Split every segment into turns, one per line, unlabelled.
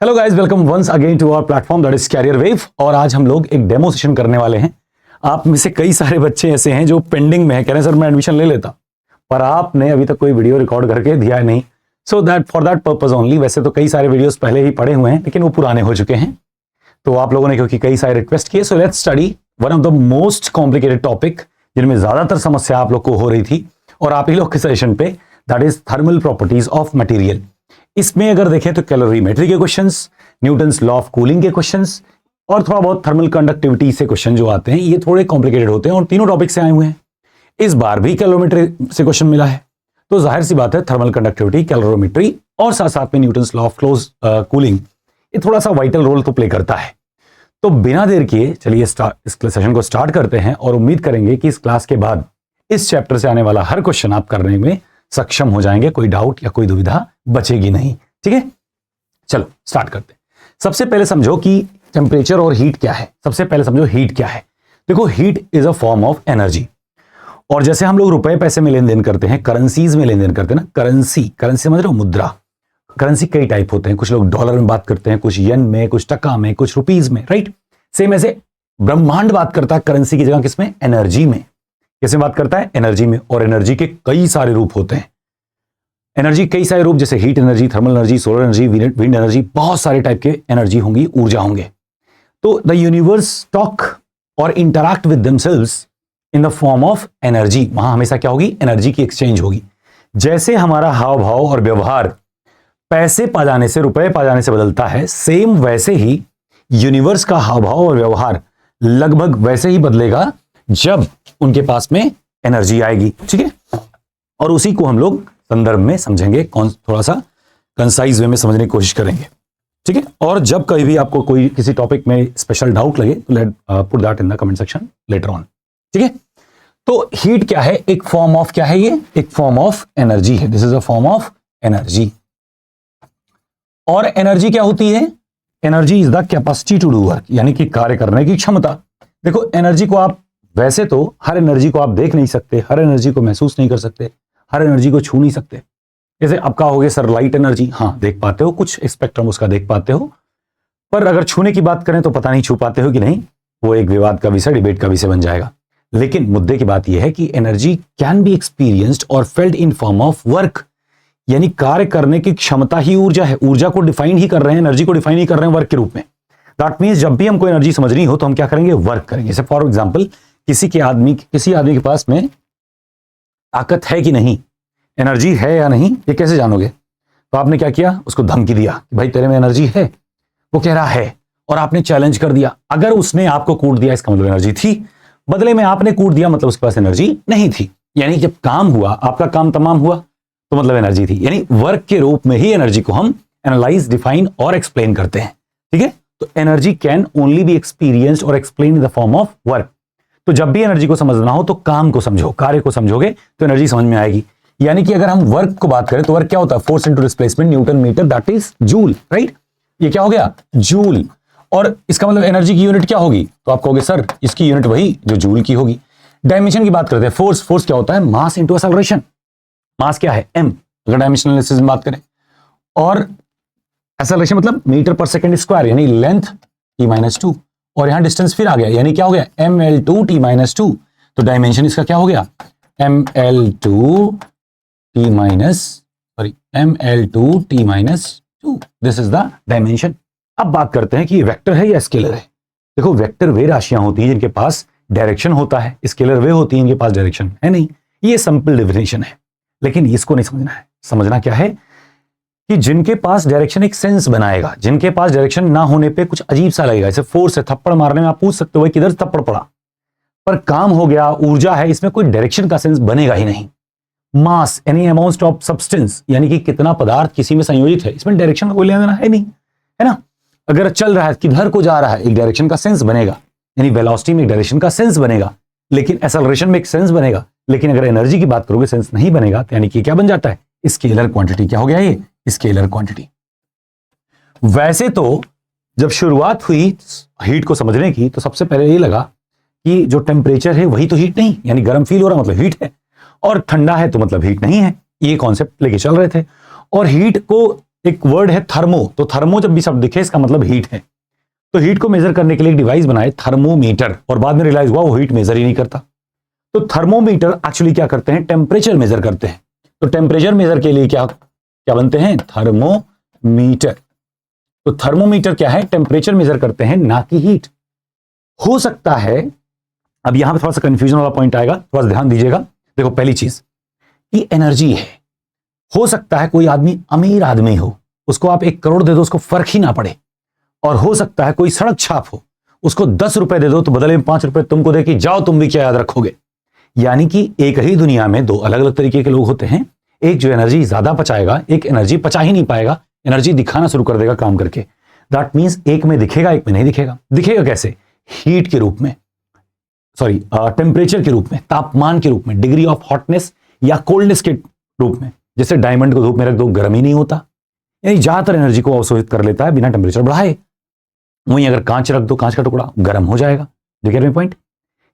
Hello guys, welcome once again to our platform that is Career Wave. और आज हम लोग एक डेमो सेशन करने वाले हैं। आप में से कई सारे बच्चे ऐसे हैं जो पेंडिंग में है, कह रहे हैं सर मैं एडमिशन ले लेता, पर आपने अभी तक कोई वीडियो रिकॉर्ड करके दिया नहीं। So that for that purpose only, वैसे तो कई सारे वीडियोस पहले ही पड़े हुए हैं लेकिन वो पुराने हो चुके हैं। तो आप लोगों ने क्योंकि कई सारे रिक्वेस्ट किए, so let's study one of the most complicated topic जिनमें ज्यादातर समस्या आप लोग को हो रही थी और आप ही लोग के सेशन पे, that is thermal properties of material. इसमें अगर देखें तो कैलोरीमेट्री के questions, Newton's law of cooling के क्वेश्चंस और थोड़ा बहुत थर्मल कंडक्टिविटी से क्वेश्चन जो आते हैं ये थोड़े कॉम्प्लिकेटेड होते हैं और तीनों टॉपिक से आए हुए हैं। इस बार भी कैलोरीमेट्री से क्वेश्चन मिला है, तो जाहिर सी बात है थर्मल कंडक्टिविटी, कैलोरीमेट्री और साथ साथ में Newton's law of close cooling ये थोड़ा सा वाइटल रोल तो प्ले करता है। तो बिना देर किए चलिए इस सेशन को स्टार्ट करते हैं और उम्मीद करेंगे कि इस क्लास के बाद इस चैप्टर से आने वाला हर क्वेश्चन आप करने में सक्षम हो जाएंगे, कोई डाउट या कोई दुविधा बचेगी नहीं। ठीक है, चलो स्टार्ट करते हैं। सबसे पहले समझो कि टेम्परेचर और हीट क्या है। सबसे पहले समझो हीट क्या है। देखो, heat is a form of energy. और जैसे हम लोग रुपए पैसे में लेन देन करते हैं, करेंसीज में लेन देन करते हैं ना, करेंसी समझ रहे हो, मुद्रा। करेंसी कई टाइप होते हैं, कुछ लोग डॉलर में बात करते हैं, कुछ येन में, कुछ टका में, कुछ रुपीज में, राइट। सेम ऐसे ब्रह्मांड बात करता है करेंसी की जगह किसमें, एनर्जी में। कैसे बात करता है, एनर्जी में। और एनर्जी के कई सारे रूप होते हैं। एनर्जी कई सारे रूप, जैसे heat energy, thermal energy, solar energy, wind energy, बहुत सारे टाइप के एनर्जी होंगी, ऊर्जा होंगे। तो द यूनिवर्स टॉक और interact with themselves in the form of energy. वहां हमेशा क्या होगी, एनर्जी की एक्सचेंज होगी। जैसे हमारा हाव भाव और व्यवहार पैसे पा जाने से, रुपए पा जाने से बदलता है, सेम वैसे ही यूनिवर्स का हाव भाव और व्यवहार लगभग वैसे ही बदलेगा जब उनके पास में एनर्जी आएगी। ठीक है, और उसी को हम लोग संदर्भ में समझेंगे, थोड़ा सा कंसाइज वे में समझने की कोशिश करेंगे। ठीक है, और जब कभी भी आपको कोई किसी टॉपिक में स्पेशल डाउट लगे तो late put that in the comment section later on. ठीक है, तो हीट क्या है, एक फॉर्म ऑफ, क्या है ये, एक फॉर्म ऑफ एनर्जी है। This is a form of energy. और एनर्जी क्या होती है, energy is the capacity to do work, यानी कि कार्य करने की क्षमता। देखो, एनर्जी को आप वैसे तो हर एनर्जी को आप देख नहीं सकते, हर एनर्जी को महसूस नहीं कर सकते, हर एनर्जी को छू नहीं सकते। जैसे आप कहोगे सर लाइट एनर्जी, हाँ देख पाते हो, कुछ स्पेक्ट्रम उसका देख पाते हो, पर अगर छूने की बात करें तो पता नहीं छू पाते हो कि नहीं, वो एक विवाद का विषय, डिबेट का विषय बन जाएगा। लेकिन मुद्दे की बात यह है कि एनर्जी कैन बी एक्सपीरियंस्ड और felt in form of work, यानी कार्य करने की क्षमता ही ऊर्जा है। ऊर्जा को डिफाइन ही कर रहे हैं, एनर्जी को डिफाइन ही कर रहे हैं वर्क के रूप में। दैट मीन्स जब भी हमको एनर्जी समझनी हो तो हम क्या करेंगे, वर्क करेंगे। जैसे फॉर एग्जाम्पल, किसी आदमी के पास में ताकत है कि नहीं, एनर्जी है या नहीं, ये कैसे जानोगे? तो आपने क्या किया, उसको धमकी दिया कि भाई तेरे में एनर्जी है, वो कह रहा है, और आपने चैलेंज कर दिया। अगर उसने आपको कूट दिया इसका मतलब एनर्जी थी, बदले में आपने कूट दिया मतलब उसके पास एनर्जी नहीं थी। यानी जब काम हुआ, आपका काम तमाम हुआ तो मतलब एनर्जी थी। यानी वर्क के रूप में ही एनर्जी को हम एनालाइज, डिफाइन और एक्सप्लेन करते हैं। ठीक है, तो energy can only be experienced और explain in the form of work. तो जब भी एनर्जी को समझना हो तो काम को समझो, कार्य को समझोगे तो एनर्जी समझ में आएगी। यानी कि अगर हम वर्क को बात करें तो वर्क क्या होता है, force into displacement, newton metre, that is joule, right. ये क्या हो गया, जूल। और इसका मतलब एनर्जी की यूनिट क्या होगी, तो आप कहोगे सर इसकी यूनिट वही जो जूल की होगी। डायमेंशन की बात करते हैं, फोर्स क्या होता है, मास इंटू एक्सेलरेशन। मास क्या है, m, अगर डायमेंशनल एनालिसिस में बात करें। और एक्सेलरेशन मतलब मीटर पर सेकंड स्क्वायर, यानी लेंथ t-2, और यहां डिस्टेंस फिर आ गया, यानी क्या हो गया, ml2 t-2। तो डायमेंशन इसका क्या हो गया, ml2 t-2। This is the dimension. अब बात करते हैं कि ये वेक्टर है या स्केलर है। देखो, वेक्टर वे राशियां होती हैं जिनके पास डायरेक्शन होता है, स्केलर वे होती हैं जिनके पास डायरेक्शन है नहीं। ये सिंपल डेफिनेशन है, लेकिन इसको नहीं समझना है। समझना क्या है कि जिनके पास डायरेक्शन एक सेंस बनाएगा, जिनके पास डायरेक्शन ना होने पे कुछ अजीब सा लगेगा। जैसे फोर्स है, थप्पड़ मारने में आप पूछ सकते हो किधर थप्पड़ पड़ा, पर काम हो गया, ऊर्जा है, इसमें कोई डायरेक्शन का सेंस बनेगा ही नहीं। मास एनी अमाउंट ऑफ सब्सटेंस, यानी कि कितना पदार्थ किसी में संयोजित है, इसमें डायरेक्शन का कोई लेना देना है नहीं, है ना। अगर चल रहा है, किधर को जा रहा है, एक डायरेक्शन का सेंस बनेगा, यानी वेलोसिटी में एक डायरेक्शन का सेंस बनेगा, लेकिन एक्सेलरेशन में एक सेंस बनेगा। लेकिन अगर एनर्जी की बात करोगे सेंस नहीं बनेगा, तो यानी कि क्या बन जाता है, स्केलर क्वांटिटी। क्या हो गया ये, स्केलर क्वांटिटी। वैसे तो जब शुरुआत हुई हीट को समझने की तो सबसे पहले ये लगा कि जो टेम्परेचर है वही तो हीट नहीं, यानी गर्म फील हो रहा मतलब हीट है, और ठंडा है तो मतलब हीट नहीं है। ये कॉन्सेप्ट लेके चल रहे थे। और हीट को एक वर्ड है थर्मो, तो थर्मो जब भी शब्द दिखे इसका मतलब हीट है। तो हीट को मेजर करने के लिए एक डिवाइस बनाए थर्मोमीटर, और बाद में रियलाइज हुआ वो हीट मेजर ही नहीं करता। तो थर्मोमीटर एक्चुअली क्या करते हैं, टेम्परेचर मेजर करते हैं। तो टेम्परेचर मेजर के लिए क्या क्या बनते हैं, थर्मोमीटर। तो थर्मोमीटर क्या है, टेम्परेचर मेजर करते हैं, ना कि हीट। हो सकता है, अब यहां पे थोड़ा सा कंफ्यूजन वाला पॉइंट आएगा, थोड़ा सा ध्यान दीजिएगा। देखो पहली चीज कि एनर्जी है, हो सकता है कोई आदमी अमीर आदमी हो, उसको आप 1 करोड़ दे दो, उसको फर्क ही ना पड़े। और हो सकता है कोई सड़क छाप हो, उसको 10 रुपए दे दो तो बदले में 5 रुपए तुमको दे कि जाओ तुम भी क्या याद रखोगे। यानी कि एक ही दुनिया में दो अलग अलग तरीके के लोग होते हैं। एक जो एनर्जी ज्यादा पचाएगा, एक एनर्जी पचा ही नहीं पाएगा, एनर्जी दिखाना शुरू कर देगा काम करके। दैट मीन्स एक में दिखेगा, एक में नहीं दिखेगा। दिखेगा कैसे, हीट के रूप में, सॉरी टेम्परेचर के रूप में, तापमान के रूप में, डिग्री ऑफ हॉटनेस या कोल्डनेस के रूप में। जैसे डायमंड को धूप में रख दो, गर्म ही नहीं होता, यानी ज्यादातर एनर्जी को अवशोषित कर लेता है बिना टेम्परेचर बढ़ाए। वहीं अगर कांच रख दो, कांच का टुकड़ा गर्म हो जाएगा। देखिए मेरा पॉइंट,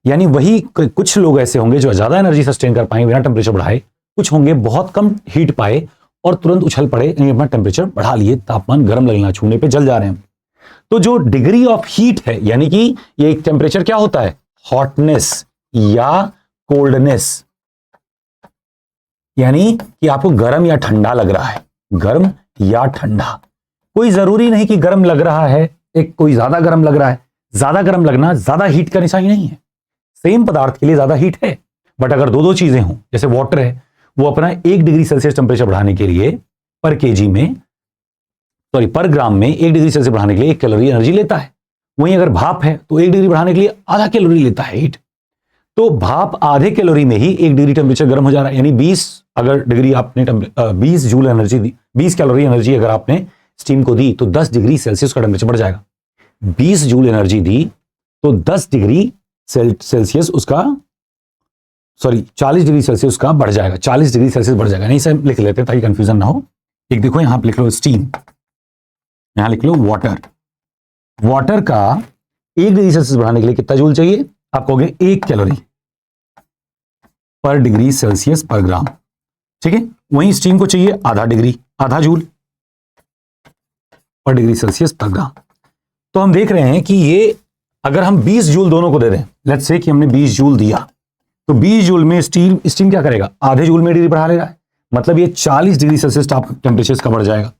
यानी वही कुछ लोग ऐसे होंगे जो ज्यादा एनर्जी सस्टेन कर पाएंगे बिना टेम्परेचर बढ़ाए, कुछ होंगे बहुत कम हीट पाए और तुरंत उछल पड़े, यानी अपना टेम्परेचर बढ़ा लिए, तापमान गर्म लगना, छूने पे जल जा रहे हैं। तो जो डिग्री ऑफ हीट है, यानी कि ये एक टेम्परेचर क्या होता है, हॉटनेस या कोल्डनेस, यानी कि आपको गर्म या ठंडा लग रहा है, गर्म या ठंडा। कोई जरूरी नहीं कि गर्म लग रहा है, एक कोई ज्यादा गर्म लग रहा है। ज्यादा गर्म लगना ज्यादा हीट का निशानी नहीं है। सेम पदार्थ के लिए ज्यादा हीट है, बट अगर दो चीजें हों, जैसे वाटर है, वो अपना 1 डिग्री सेल्सियस टेम्परेचर बढ़ाने के लिए पर केजी में, सॉरी पर ग्राम में 1 डिग्री सेल्सियस बढ़ाने के लिए 1 कैलोरी एनर्जी लेता है। वहीं अगर भाप है तो 1 डिग्री बढ़ाने के लिए आधा कैलोरी लेता है हीट। तो भाप आधे कैलोरी में ही 1 डिग्री टेम्परेचर गर्म हो जा रहा है, यानी 20 अगर डिग्री आपने 20 जूल एनर्जी दी, 20 कैलोरी एनर्जी अगर आपने स्टीम को दी तो 10 डिग्री सेल्सियस का टेम्परेचर बढ़ जाएगा। 20 जूल एनर्जी दी तो 10 डिग्री सेल्सियस उसका, सॉरी 40 डिग्री सेल्सियस का बढ़ जाएगा, 40 डिग्री सेल्सियस बढ़ जाएगा। नहीं सर लिख लेते ताकि कंफ्यूजन ना हो। एक देखो यहां पे लिख लो स्टीम, यहां लिख लो वाटर। वाटर का 1 डिग्री सेल्सियस बढ़ाने के लिए कितना जूल चाहिए, आप कहोगे 1 कैलोरी पर डिग्री सेल्सियस पर ग्राम, ठीक है। वहीं स्टीम को चाहिए आधा जूल पर डिग्री सेल्सियस पर ग्राम। तो हम देख रहे हैं कि ये अगर हम 20 जूल दोनों को दे दें, लेट्स से कि हमने 20 जूल दिया, तो 20 जूल में स्टीम क्या करेगा, आधे जूल में डिग्री बढ़ा ले रहा है, मतलब ये 40 डिग्री सेल्सियस टेम्परेचर का बढ़ जाएगा।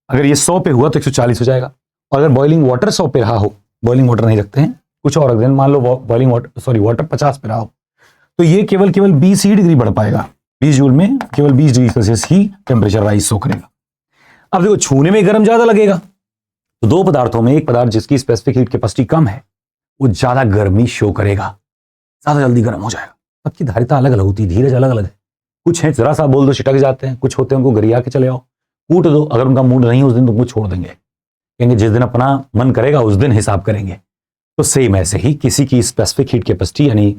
अगर ये 100 पे हुआ तो 140 हो जाएगा। और अगर बॉइलिंग वाटर 100 पे रहा हो, बॉइलिंग वाटर नहीं रखते हैं, कुछ और रख दें, मान low boiling water, sorry water 50 पे रहा हो, तो ये केवल 20 ही डिग्री बढ़ पाएगा। 20 जूल में केवल 20 डिग्री सेल्सियस ही टेम्परेचर राइज शो करेगा। अब देखो छूने में गर्म ज्यादा लगेगा, तो दो पदार्थों में एक पदार्थ जिसकी स्पेसिफिक हीट कैपेसिटी कम है वो ज्यादा गर्मी शो करेगा, ज्यादा जल्दी गर्म हो जाएगा। सबकी धारिता अलग अलग होती है, धीरज अलग अलग है। कुछ है जरा सा बोल दो छिटक जाते हैं, कुछ होते हैं उनको गरिया के चले आओ, कूट दो, अगर उनका मूड नहीं उस दिन तुमको छोड़ देंगे, कहेंगे जिस दिन अपना मन करेगा उस दिन हिसाब करेंगे। तो सेम ऐसे ही किसी की स्पेसिफिक हीट कैपेसिटी यानी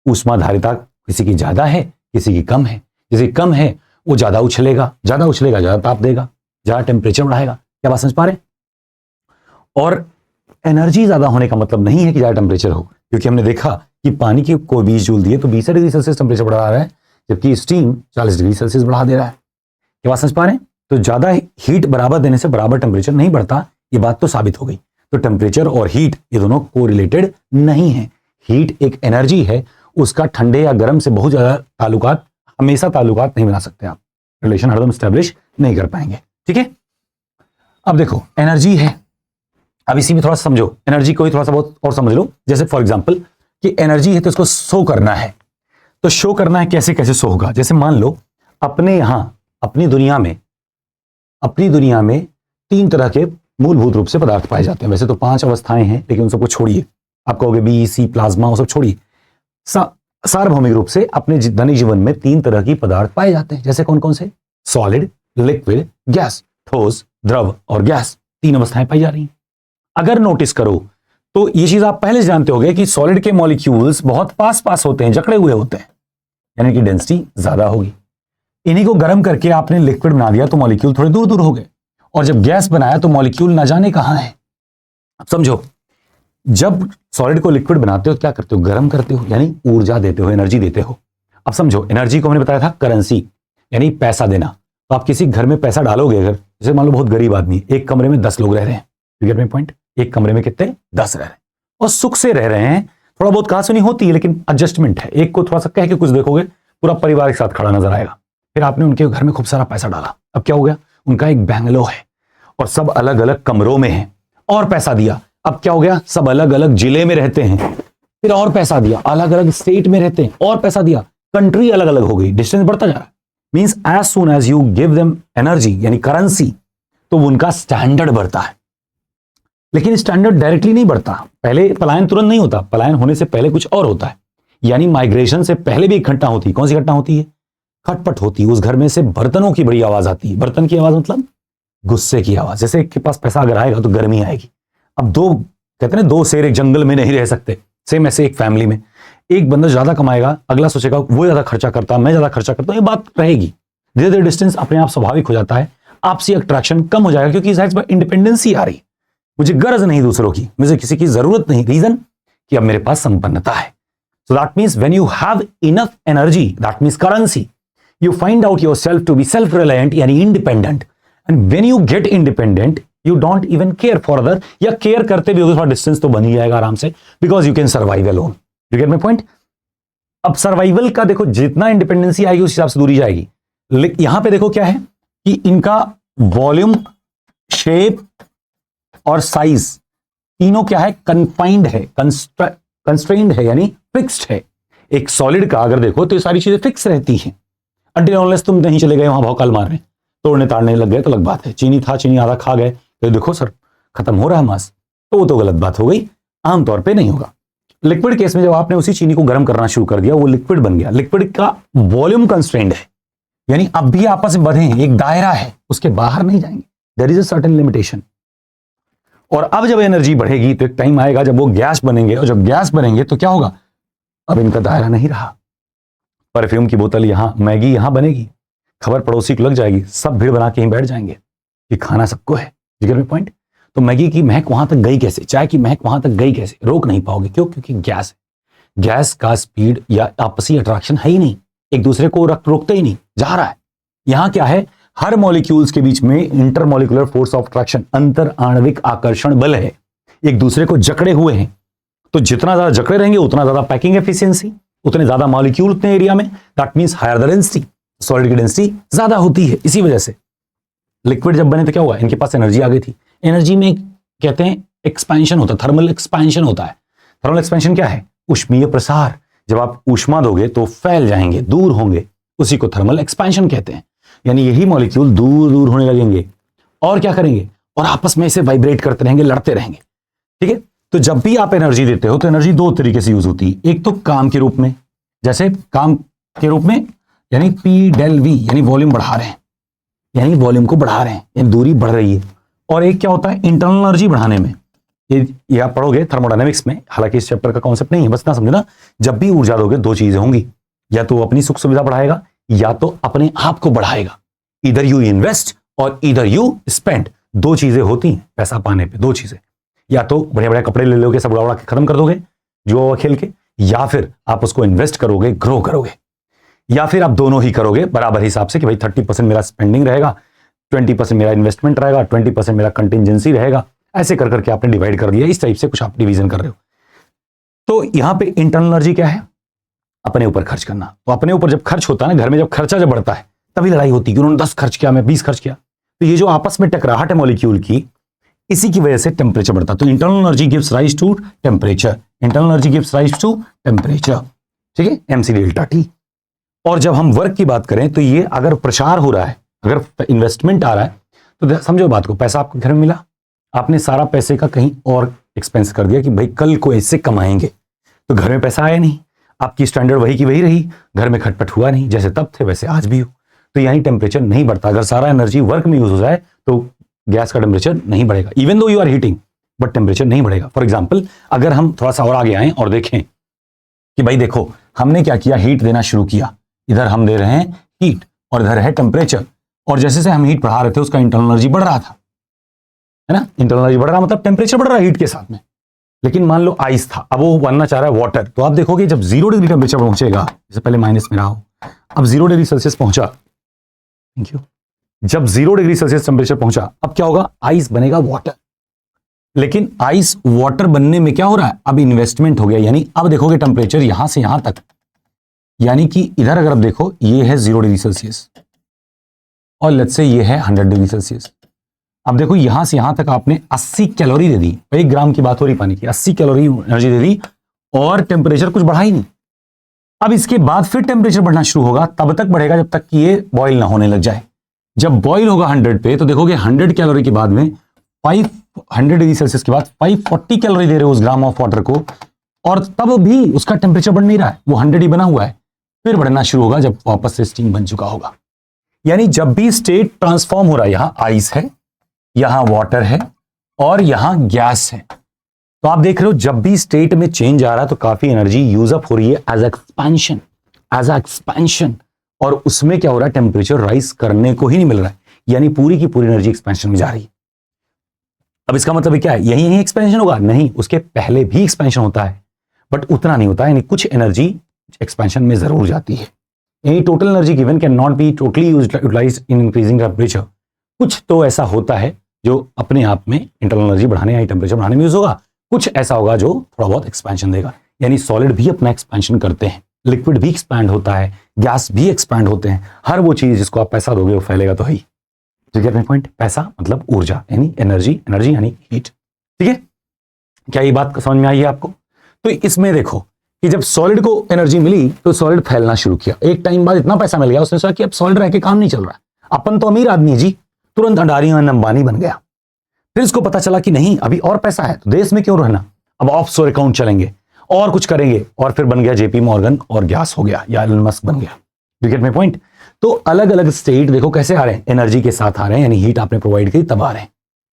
ऊष्मा धारिता किसी की ज्यादा है, किसी की कम है। जिसकी कम है वो ज्यादा उछलेगा, ज्यादा ताप देगा, ज्यादा टेम्परेचर बढ़ाएगा। क्या बात समझ पा रहे हैं? और एनर्जी ज्यादा होने का मतलब नहीं है कि ज्यादा टेम्परेचर हो, क्योंकि हमने देखा कि पानी की को 20 जूल दिए तो 20 डिग्री सेल्सियस टेम्परेचर बढ़ा रहा है, जबकि स्टीम 40 डिग्री सेल्सियस बढ़ा दे रहा है। क्या बात समझ पा रहे हैं? तो ज्यादा हीट बराबर देने से बराबर टेम्परेचर नहीं बढ़ता, ये बात तो साबित हो गई। तो टेम्परेचर और हीट ये दोनों कोरिलेटेड नहीं है। हीट एक एनर्जी है, उसका ठंडे या गर्म से बहुत ज्यादा ताल्लुकात, हमेशा ताल्लुकात नहीं बना सकते आप, रिलेशन हरदम स्टैब्लिश नहीं कर पाएंगे। ठीक है, अब देखो एनर्जी है, अब इसी में थोड़ा समझो, एनर्जी को ही थोड़ा सा बहुत और समझ लो। जैसे फॉर एग्जांपल कि एनर्जी है तो इसको शो करना है, तो शो करना है कैसे कैसे शो होगा। जैसे मान लो अपने यहां अपनी दुनिया में 3 तरह के मूलभूत रूप से पदार्थ पाए जाते हैं। वैसे तो 5 अवस्थाएं हैं, लेकिन उन सबको छोड़िए, आप कहोगे बी सी प्लाज्मा, वो सब छोड़िए। सार्वभौमिक रूप से अपने दैनिक जीवन में 3 तरह की पदार्थ पाए जाते हैं। जैसे कौन कौन से? सॉलिड, लिक्विड, गैस, ठोस, द्रव और गैस, 3 अवस्थाएं पाई जा रही हैं। अगर नोटिस करो तो ये चीज आप पहले से जानते होंगे कि सॉलिड के मॉलिक्यूल्स बहुत पास होते हैं, जकड़े हुए होते हैं, यानी कि डेंसिटी ज्यादा होगी। इन्हीं को गर्म करके आपने लिक्विड बना दिया तो मॉलिक्यूल थोड़े दूर दूर हो गए, और जब गैस बनाया तो मॉलिक्यूल ना जाने कहां है। अब समझो, जब सॉलिड को लिक्विड बनाते हो क्या करते हो? गर्म करते हो, यानी ऊर्जा देते हो, एनर्जी देते हो। अब समझो, एनर्जी को मैंने बताया था करेंसी, यानी पैसा देना। तो आप किसी घर में पैसा डालोगे, अगर जैसे मान लो बहुत गरीब आदमी, एक कमरे में 10 लोग रह रहे हैं, यू गेट माय पॉइंट, एक कमरे में कितने 10 रह रहे हैं और सुख से रह रहे हैं, थोड़ा बहुत कहासुनी होती है लेकिन एडजस्टमेंट है, एक को थोड़ा सा कह के कुछ देखोगे पूरा परिवार के साथ खड़ा नजर आएगा। फिर आपने उनके घर में खूब सारा पैसा डाला, अब क्या हो गया, उनका एक बैंगलो है और सब अलग अलग कमरों में है, और पैसा दिया, अब क्या हो गया, सब अलग अलग जिले में रहते हैं, फिर और पैसा दिया, अलग अलग स्टेट में रहते हैं और पैसा दिया, कंट्री अलग अलग हो गई, डिस्टेंस बढ़ता जा रहा है। Means as soon as you give them energy यानी करेंसी, तो उनका स्टैंडर्ड बढ़ता है। लेकिन स्टैंडर्ड डायरेक्टली नहीं बढ़ता, पहले पलायन तुरंत नहीं होता, पलायन होने से पहले कुछ और होता है, यानी माइग्रेशन से पहले भी एक घटना होती है। कौन सी घटना होती है, खटपट होती है, उस घर में से बर्तनों की बड़ी आवाज आती है। बर्तन की आवाज मतलब गुस्से की आवाज, जैसे एक के पास पैसा अगर आएगा तो गर्मी आएगी। अब दो कहते हैं दो शेर एक जंगल में नहीं रह सकते, सेम ऐसे एक फैमिली में एक बंदा ज्यादा कमाएगा, अगला सोचेगा वो ज्यादा खर्चा करता, मैं ज्यादा खर्चा करता हूं, ये बात रहेगी। धीरे धीरे डिस्टेंस अपने आप स्वाभाविक हो जाता है, आपसी अट्रैक्शन कम हो जाएगा, क्योंकि इस पर इंडिपेंडेंसी आ रही, मुझे गरज नहीं दूसरों की, मुझे किसी की जरूरत नहीं, रीजन कि अब मेरे पास संपन्नता है। So that means when you have enough energy, that means currency, you find out yourself to be self-reliant यानी independent, and when you get independent you don't even care for other, या care करते भी हो थोड़ा distance तो बन ही जाएगा आराम से, because you can survive alone. You get my point? अब सर्वाइवल का देखो, जितना इंडिपेंडेंसी आएगी उस हिसाब से दूरी जाएगी। यहां पे देखो क्या है कि इनका वॉल्यूम, शेप और साइज तीनों क्या है, कन्फाइंड है, कंस्ट्रेन्ड है यानी फिक्स्ड है। एक सॉलिड का अगर देखो तो ये सारी चीजें फिक्स रहती हैं, अनटिल अनलेस तुम नहीं चले गए वहां भौकाल मारने, तोड़ने ताड़ने लग गए तो अलग बात है। चीनी था, चीनी आधा खा गए तो देखो सर खत्म हो रहा है मांस, तो वो तो गलत बात हो गई, आमतौर पे नहीं होगा। लिक्विड केस में जब आपने उसी चीनी को गर्म करना शुरू कर दिया, वो लिक्विड बन गया, लिक्विड का वॉल्यूम कंस्ट्रेंड है, यानी अब भी आपस में बंधे हैं, एक दायरा है, उसके बाहर नहीं जाएंगे, there is a certain limitation. और अब जब एनर्जी बढ़ेगी तो एक टाइम आएगा जब वो गैस बनेंगे, और जब गैस बनेंगे तो क्या होगा, अब इनका दायरा नहीं रहा। परफ्यूम की बोतल यहां, मैगी यहां बनेगी, खबर पड़ोसी को लग जाएगी, सब भीड़ बना के यहीं बैठ जाएंगे कि खाना सबको है। जिगर में पॉइंट, तो मैगी की महक वहां तक गई कैसे, चाय की महक वहां तक गई कैसे, रोक नहीं पाओगे। क्यों? क्योंकि गैस है, गैस का स्पीड या आपसी अट्रैक्शन है ही नहीं, एक दूसरे को रोकते ही नहीं, जा रहा है। यहां क्या है, हर मॉलिक्यूल्स के बीच में इंटरमॉलिक्यूलर फोर्स ऑफ अट्रैक्शन, अंतर आणविक आकर्षण बल है, एक दूसरे को जकड़े हुए हैं। तो जितना ज्यादा जकड़े रहेंगे उतना ज्यादा पैकिंग एफिशिएंसी, उतने ज्यादा मॉलिक्यूल उतने एरिया में, that means higher the density, solid की डेंसिटी ज्यादा होती है। इसी वजह से लिक्विड जब बने तो क्या हुआ, इनके पास एनर्जी आ गई थी। एनर्जी में कहते हैं एक्सपेंशन होता है, थर्मल एक्सपेंशन होता है। थर्मल एक्सपेंशन क्या है, ऊष्मीय प्रसार। जब आप ऊष्मा दोगे तो फैल जाएंगे, दूर होंगे, उसी को थर्मल एक्सपेंशन कहते हैं। यानी यही मॉलिक्यूल दूर दूर होने लगेंगे और क्या करेंगे, और आपस में इसे वाइब्रेट करते रहेंगे, लड़ते रहेंगे। ठीक है, तो जब भी आप एनर्जी देते हो तो एनर्जी दो तरीके से यूज होती है। एक तो काम के रूप में, जैसे काम के रूप में यानी पी डेल वी, यानी वॉल्यूम बढ़ा रहे हैं, यानी वॉल्यूम को बढ़ा रहे हैं, यानी दूरी बढ़ रही है। और एक क्या होता है, इंटरनल एनर्जी बढ़ाने में। ये आप पढ़ोगे थर्मोडायनेमिक्स में, हालांकि इस चैप्टर का कॉन्सेप्ट नहीं है, बस ना समझना, जब भी ऊर्जा दोगे दो चीजें होंगी, या तो अपनी सुख सुविधा बढ़ाएगा या तो अपने आप को बढ़ाएगा। इधर यू इन्वेस्ट और इधर यू स्पेंड, दो चीजें होती हैं पैसा पाने पे, दो चीजें, या तो बढ़िया बढ़िया कपड़े ले लोगे, सब उड़ा उड़ा के खत्म कर दोगे जो खेल के, या फिर आप उसको इन्वेस्ट करोगे, ग्रो करोगे, या फिर आप दोनों ही करोगे बराबर हिसाब से कि भाई 30% मेरा स्पेंडिंग रहेगा, 20% मेरा इन्वेस्टमेंट रहेगा, 20% मेरा कंटिजेंसी रहेगा। ऐसे कर करके आपने डिवाइड कर दिया, इस टाइप से कुछ आप डिवीजन कर रहे हो। तो यहां पे इंटरनल एनर्जी क्या है, अपने ऊपर खर्च करना। तो अपने ऊपर जब खर्च होता है ना, घर में जब खर्चा जब बढ़ता है तभी लड़ाई होती है कि उन्होंने 10 खर्च किया, मैं 20 खर्च किया। तो ये जो आपस में टकराहट है मॉलिक्यूल की, इसी की वजह से टेम्परेचर बढ़ता है। तो internal energy gives rise to temperature, internal energy gives rise to temperature. ठीक है, एमसी डेल्टा टी। और जब हम वर्क की बात करें तो ये अगर प्रचार हो रहा है, अगर इन्वेस्टमेंट आ रहा है, तो समझो बात को, पैसा आपको घर में मिला, आपने सारा पैसे का कहीं और एक्सपेंस कर दिया कि भाई कल को इससे कमाएंगे, तो घर में पैसा आया नहीं, आपकी स्टैंडर्ड वही की वही रही, घर में खटपट हुआ नहीं, जैसे तब थे वैसे आज भी हो, तो यानी टेम्परेचर नहीं बढ़ता। अगर सारा एनर्जी वर्क में यूज हो जाए तो गैस का टेम्परेचर नहीं बढ़ेगा, even though you are heating, but temperature नहीं बढ़ेगा। फॉर एग्जाम्पल, अगर हम थोड़ा सा और आगे आए और देखें कि भाई देखो हमने क्या किया, हीट देना शुरू किया, इधर हम दे रहे हैं हीट और इधर है टेम्परेचर, और जैसे से हम हीट बढ़ा रहे थे उसका इंटरनल एनर्जी बढ़ रहा था, है ना, इंटरनल एनर्जी बढ़ रहा मतलब टेम्परेचर बढ़ रहा है हीट के साथ में। लेकिन मान लो आइस था, अब वो बनना चाह रहा है वाटर, तो आप देखोगे जब 0 डिग्री टेम्परेचर पहुंचेगा, जैसे पहले माइनस में रहा हो, अब 0 डिग्री सेल्सियस पहुंचा, थैंक यू, जब 0 डिग्री सेल्सियस टेम्परेचर पहुंचा, अब क्या होगा, आइस बनेगा वाटर। लेकिन आइस वाटर बनने में क्या हो रहा है, अब इन्वेस्टमेंट हो गया, यानी अब देखोगे टेम्परेचर यहां से यहां तक, यानी कि इधर अगर आप देखो ये है 0 डिग्री सेल्सियस और लेट्स से ये है 100 डिग्री सेल्सियस। अब देखो यहां से यहां तक आपने 80 कैलोरी दे दी, 1 ग्राम की बात हो रही पानी की, 80 कैलोरी एनर्जी दे दी और टेम्परेचर कुछ बढ़ा ही नहीं। अब इसके बाद फिर टेम्परेचर बढ़ना शुरू होगा, तब तक बढ़ेगा जब तक कि ये बॉईल ना होने लग जाए। जब बॉईल होगा 100 पे तो देखोगे 100 कैलोरी के बाद में 500 डिग्री सेल्सियस के बाद 540 कैलोरी दे रहे हो उस ग्राम ऑफ वाटर को, और तब भी उसका टेम्परेचर बढ़ नहीं रहा है, वो 100 ही बना हुआ है। फिर बढ़ना शुरू होगा जब वापस से स्टीम बन चुका होगा। यानी जब भी स्टेट ट्रांसफॉर्म हो रहा है, यहां आइस है, यहां वाटर है और यहां गैस है, तो आप देख रहे हो जब भी स्टेट में चेंज आ रहा है तो काफी एनर्जी यूज अप हो रही है एज एक्सपेंशन, और उसमें क्या हो रहा है, टेम्परेचर राइज करने को ही नहीं मिल रहा है, यानी पूरी की पूरी एनर्जी एक्सपेंशन में जा रही है। अब इसका मतलब क्या है, यही एक्सपेंशन होगा? नहीं, उसके पहले भी एक्सपेंशन होता है बट उतना नहीं होता है, यानी कुछ एनर्जी एक्सपेंशन में जरूर जाती है। यानी total energy given can not be totally utilised in increasing temperature. कुछ तो ऐसा होता है जो अपने आप में इंटरनल एनर्जी बढ़ाने या टेम्परेचर बढ़ाने में यूज होगा, कुछ ऐसा होगा जो थोड़ा बहुत एक्सपेंशन देगा। यानी सॉलिड भी अपना एक्सपेंशन करते हैं, लिक्विड भी एक्सपैंड होता है, गैस भी एक्सपैंड होते हैं। हर वो चीज जिसको आप पैसा दोगे वो फैलेगा तो ही। पॉइंट, पैसा मतलब ऊर्जा, यानी एनर्जी यानी हीट। ठीक है, क्या ये बात समझ में आई है आपको? तो इसमें देखो कि जब सॉलिड को एनर्जी मिली तो सॉलिड फैलना शुरू किया, एक टाइम बाद इतना पैसा मिल गया, उसने सोचा कि अब सॉलिड रह के काम नहीं चल रहा, अपन तो अमीर आदमी जी, तुरंत अडानी और अंबानी बन गया। फिर इसको पता चला कि नहीं, अभी और पैसा है तो देश में क्यों रहना, अब ऑफशोर अकाउंट चलेंगे और कुछ करेंगे, और फिर बन गया जेपी मॉर्गन और गैस हो गया या एलन मस्क बन गया। You get my point? तो अलग अलग स्टेट देखो कैसे आ रहे हैं, एनर्जी के साथ आ रहे हैं, यानी हीट आपने प्रोवाइड की तब आ रहे हैं।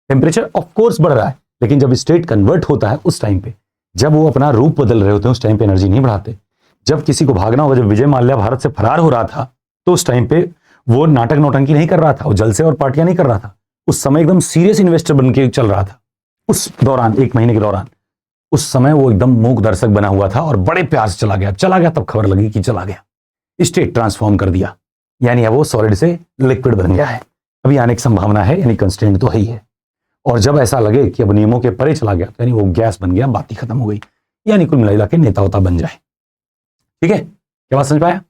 टेम्परेचर ऑफ कोर्स बढ़ रहा है, लेकिन जब स्टेट कन्वर्ट होता है उस टाइम पे, जब वो अपना रूप बदल रहे होते हैं उस टाइम पे एनर्जी नहीं बढ़ाते। जब किसी को भागना होगा, जब विजय माल्या भारत से फरार हो रहा था तो उस टाइम पे वो नाटक नौटंकी नहीं कर रहा था, वो जलसे और पार्टियां नहीं कर रहा था, उस समय एकदम सीरियस इन्वेस्टर बन के चल रहा था। उस दौरान 1 महीने के दौरान उस समय वो एकदम मूक दर्शक बना हुआ था और बड़े प्यार से चला गया तब खबर लगी कि चला गया, स्टेट ट्रांसफॉर्म कर दिया, यानी अब वो सॉलिड से लिक्विड बन गया है। अभी आने की संभावना है, यानी कंस्टेंट तो है ही है। और जब ऐसा लगे कि अब नियमों के परे चला गया तो यानी वो गैस बन गया, बात ही खत्म हो गई, यानी कुल मिला के नेता होता बन जाए। ठीक है, क्या बात समझ पाया?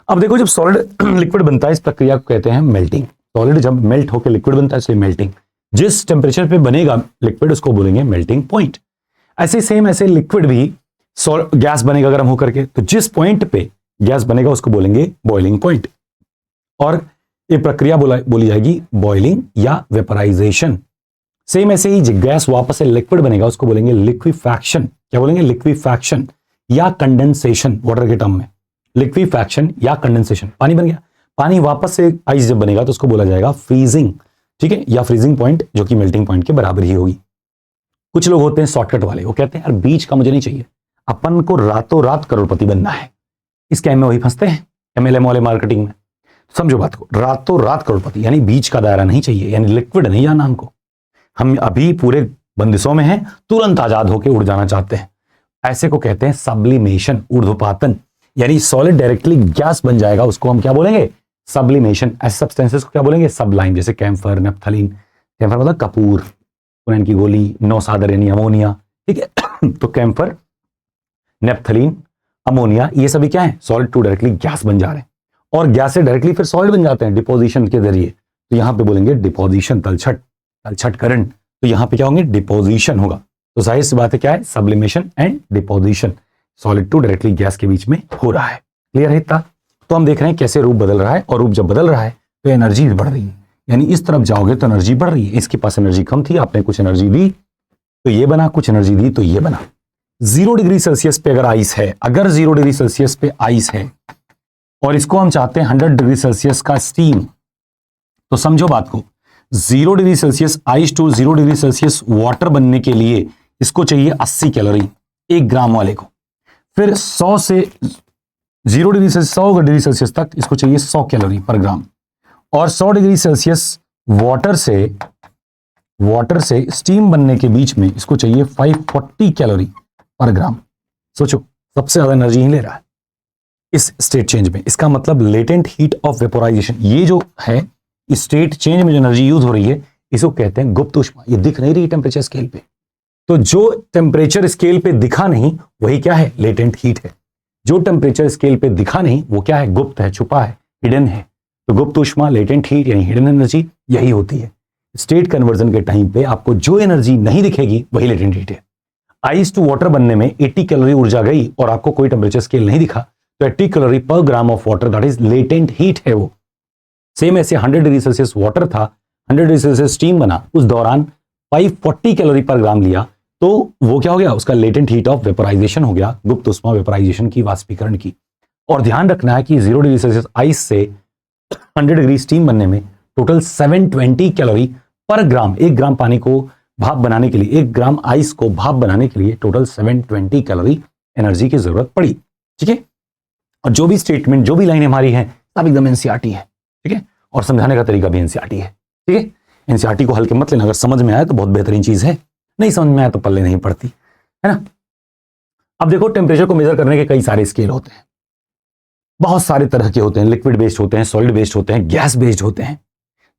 अब देखो जब सॉलिड लिक्विड बनता है इस प्रक्रिया को कहते हैं मेल्टिंग। सॉलिड जब मेल्ट होकर लिक्विड बनता है इसलिए मेल्टिंग। जिस टेम्परेचर पे बनेगा लिक्विड उसको बोलेंगे मेल्टिंग पॉइंट। ऐसे सेम ऐसे लिक्विड भी गैस बनेगा गर्म होकर के, तो जिस पॉइंट पे गैस बनेगा उसको बोलेंगे बॉइलिंग पॉइंट, और ये प्रक्रिया बोली जाएगी बॉइलिंग या वेपराइजेशन। सेम ऐसे ही गैस वापस से लिक्विड बनेगा उसको बोलेंगे लिक्विफैक्शन। क्या बोलेंगे? लिक्विफैक्शन या कंडेंसेशन, वाटर के टर्म में लिक्विफैक्शन या कंडेंसेशन। पानी बन गया, पानी वापस से आइस जब बनेगा तो उसको बोला जाएगा फ्रीजिंग। ठीक है, या फ्रीजिंग पॉइंट, जो कि मेल्टिंग पॉइंट के बराबर ही होगी। कुछ लोग होते हैं शॉर्टकट वाले, वो कहते हैं यार बीच का मुझे नहीं चाहिए, अपन को रातों रात करोड़पति बनना है। इस कैम में वही फंसते हैं MLM वाले मार्केटिंग में। समझो बात को, रातों रात करोड़पति, यानी बीच का दायरा नहीं चाहिए, यानी लिक्विड नहीं जाना हमको, हम अभी पूरे बंदिशों में हैं, तुरंत आजाद होकर उड़ जाना चाहते हैं। ऐसे को कहते हैं सब्लिमेशन, ऊर्ध्वपातन, यानी सॉलिड डायरेक्टली गैस बन जाएगा, उसको हम क्या बोलेंगे? सब्लिमेशन। ऐसे सब्सटेंसेस को क्या बोलेंगे? सब्लाइम, जैसे कैम्फर, नेप्थलीन। कैम्फर मतलब कपूर, कुनैन की गोली, नौसादर यानी अमोनिया। ठीक है तो कैम्फर, नेप्थलीन, अमोनिया, ये सभी क्या है? सॉलिड टू डायरेक्टली गैस बन जा रहे हैं, और गैस से डायरेक्टली फिर सॉलिड बन जाते हैं डिपोजिशन के जरिए। तो यहां पे बोलेंगे डिपोजिशन, तलछट करंट। तो यहां पे क्या होंगे? डिपोजिशन होगा। तो जाहिर सी बात है क्या है? Sublimation and deposition, solid to directly gas के बीच में हो रहा है। क्लियर है इतना? तो हम देख रहे हैं कैसे रूप बदल रहा है, और रूप जब बदल रहा है तो एनर्जी भी बढ़ रही है, यानी इस तरफ जाओगे तो एनर्जी बढ़ रही है। इसके पास एनर्जी कम थी, आपने कुछ एनर्जी दी तो ये बना, कुछ एनर्जी दी तो ये बना। 0 डिग्री सेल्सियस पे अगर आइस है, अगर 0 डिग्री सेल्सियस पे आइस है और इसको हम चाहते हैं 100 डिग्री सेल्सियस का स्टीम, तो समझो बात को, 0 degree Celsius ice to 0 degree Celsius water बनने के लिए इसको चाहिए 80 कैलोरी 1 ग्राम वाले को। फिर 100 से 0 डिग्री सेल्सियस 100 डिग्री सेल्सियस तक इसको चाहिए 100 कैलोरी पर ग्राम, और 100 डिग्री सेल्सियस वाटर से स्टीम बनने के बीच में इसको चाहिए 540 कैलोरी पर ग्राम। सोचो, सबसे ज्यादा एनर्जी ही ले रहा है इस स्टेट चेंज में। इसका मतलब लेटेंट हीट ऑफ वेपोराइजेशन, ये जो है स्टेट चेंज में जो एनर्जी यूज हो रही है इसको कहते हैं गुप्त ऊष्मा। ये दिख नहीं रही टेम्परेचर स्केल पे, तो जो टेम्परेचर स्केल पे दिखा नहीं वही क्या है, लेटेंट हीट है। जो टेम्परेचर स्केल पे दिखा नहीं वो क्या है, गुप्त है, छुपा है, हिडन है। तो गुप्त ऊष्मा, लेटेंट हीट यानी हिडन एनर्जी यही होती है। स्टेट कन्वर्जन के टाइम पे आपको जो एनर्जी नहीं दिखेगी वही लेटेंट हीट है। आइस टू वाटर बनने में 80 कैलोरी ऊर्जा गई और आपको कोई टेम्परेचर स्केल नहीं दिखा, तो 80 कैलोरी पर ग्राम of water that is latent heat है वो। सेम ऐसे 100 डिग्री सेल्सियस वाटर था, 100 डिग्री सेल्सियस स्टीम बना, उस दौरान 540 कैलोरी पर ग्राम लिया, तो वो क्या हो गया, उसका लेटेंट हीट ऑफ वेपराइजेशन हो गया, गुप्त ऊष्मा वेपराइजेशन की, वाष्पीकरण की। और ध्यान रखना है कि 0 डिग्री सेल्सियस आइस से 100 डिग्री स्टीम बनने में टोटल 720 कैलोरी पर ग्राम, 1 ग्राम पानी को भाप बनाने के लिए, 1 ग्राम आइस को भाप बनाने के लिए टोटल 720 कैलोरी एनर्जी की जरूरत पड़ी। ठीक है, और जो भी स्टेटमेंट, जो भी लाइन हमारी है सब एकदम एनसीईआरटी है। ठीक है, और समझाने का तरीका भी एनसीईआरटी है। ठीक है, एनसीईआरटी को हल्के मत लेना, अगर समझ में आए तो बहुत बेहतरीन चीज है, नहीं समझ में आए तो पल्ले नहीं पड़ती, है ना। अब देखो, टेम्परेचर को मेजर करने के कई सारे स्केल होते हैं, बहुत सारे तरह के होते हैं, लिक्विड बेस्ड होते हैं, सॉलिड बेस्ड होते हैं, गैस बेस्ड होते हैं।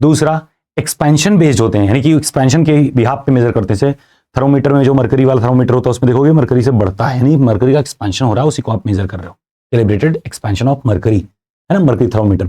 दूसरा एक्सपेंशन बेस्ड होते हैं, यानी कि एक्सपेंशन के बिहाफ पे मेजर करते हैं। थर्मोमीटर में जो मरकरी वाला थर्मोमीटर होता है उसमें देखोगे मरकरी से बढ़ता है, यानी मरकरी का एक्सपेंशन हो रहा है, उसी को आप मेजर कर रहे हो, कैलिब्रेटेड एक्सपेंशन ऑफ मरकरी, है ना, मरकरी थर्मोमीटर।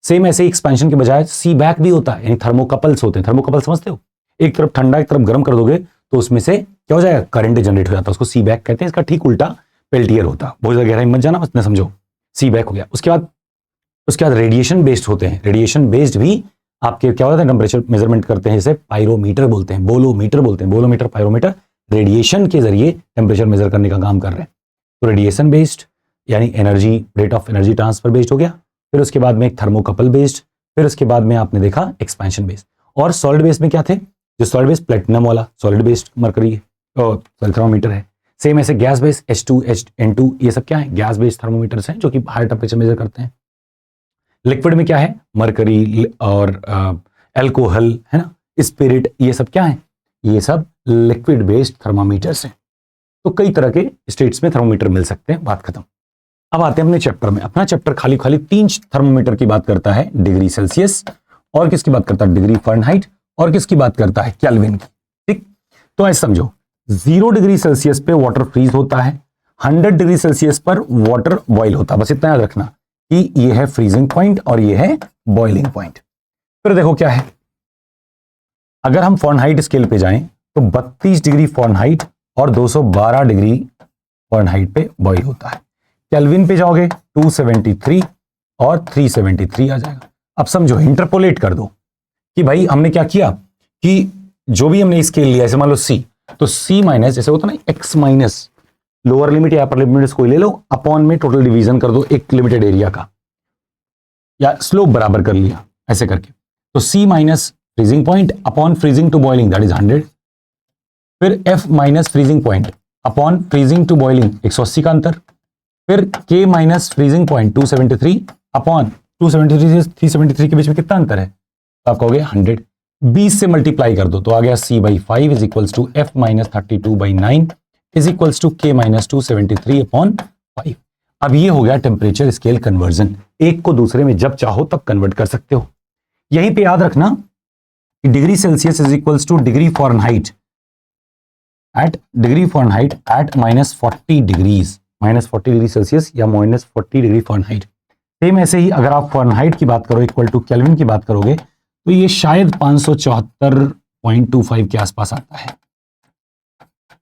सेम ऐसे एक्सपेंशन के बजाय सी बैक भी होता है, यानी थर्मोकपल्स होते हैं। थर्मोकपल समझते हो, एक तरफ ठंडा एक तरफ गर्म कर दोगे तो उसमें से क्या हो जाएगा, करंट जनरेट हो जाता है, उसको सी बैक कहते हैं। इसका ठीक उल्टा पेल्टियर होता है। बहुत ज्यादा गहराई मत जाना, बस समझो, सी बैक हो गया। उसके बाद रेडिएशन बेस्ड होते हैं। रेडिएशन बेस्ड भी आपके क्या होता है, टेम्परेचर मेजरमेंट करते हैं, इसे पायरोमीटर बोलते हैं, बोलोमीटर बोलते हैं, बोलोमीटर पायरोमीटर, रेडिएशन के जरिए टेम्परेचर मेजर करने का काम कर रहे हैं। तो रेडिएशन बेस्ड यानी energy, rate of energy transfer based हो गया। फिर उसके बाद में एक थर्मोकपल बेस्ड, फिर उसके बाद में आपने देखा एक्सपेंशन बेस्ड। और सॉलिड बेस्ड में क्या थे, जो सॉलिड बेस्ड प्लेटिनम वाला सॉलिड बेस्ड मरकरी थर्मोमीटर है। सेम ऐसे गैस बेस्ड H2 N2 ये सब क्या है, गैस बेस्ड थर्मोमीटर्स हैं जो कि हाई टेम्परेचर मेजर करते हैं। लिक्विड में क्या है, मरकरी और एल्कोहल, है ना, स्पिरिट, ये सब क्या है, ये सब लिक्विड बेस्ड थर्मामीटर्स हैं। तो कई तरह के स्टेट्स में थर्मोमीटर मिल सकते हैं, बात खत्म। अब आते हैं अपने चैप्टर में। अपना चैप्टर खाली 3 थर्मोमीटर की बात करता है, डिग्री सेल्सियस, और किसकी बात करता है, डिग्री फ़ारेनहाइट, और किसकी बात करता है, केल्विन की। ठीक, तो ऐसे समझो, 0 डिग्री सेल्सियस पे वाटर फ्रीज होता है, 100 डिग्री सेल्सियस पर वाटर बॉईल होता है। बस इतना याद रखना कि ये है फ्रीजिंग पॉइंट और ये है बॉइलिंग पॉइंट। फिर देखो क्या है, अगर हम फ़ारेनहाइट स्केल पे जाएं तो 32 डिग्री फ़ारेनहाइट और 212 डिग्री फ़ारेनहाइट पे बॉईल होता है। केल्विन पे जाओगे 273 और 373 आ जाएगा। अब समझो, इंटरपोलेट कर दो कि भाई हमने क्या किया कि जो भी हमने स्केल लिया, ऐसे मान लो C, तो C माइनस, जैसे होता ना x माइनस लोअर लिमिट या अपर लिमिट कोई ले लो, अपॉन में टोटल डिवीजन कर दो एक लिमिटेड एरिया का, या स्लोप बराबर कर लिया ऐसे करके। तो C minus freezing point upon freezing to boiling that is 100, फिर F minus freezing point upon freezing to boiling 180 का अंतर, फिर K minus freezing point 273 upon 273 से 373 के बीच में कितना अंतर है, तो आप कहोगे 100। 20 से मल्टीप्लाई कर दो तो आ गया C/5 is equals to F minus 32/9 is equals to K minus 273 upon 5। अब ये हो गया टेम्परेचर स्केल कन्वर्जन। एक को दूसरे में जब चाहो तब कन्वर्ट कर सकते हो। यहीं पे याद रखना कि degree Celsius is equals to degree Fahrenheit at -40 degrees, -40 degree Celsius या -40 डिग्री फ़ारेनहाइट। सेम ऐसे ही अगर आप फ़ारेनहाइट की बात करो इक्वल टू केल्विन की बात करोगे तो ये शायद 574.25 के आसपास आता है,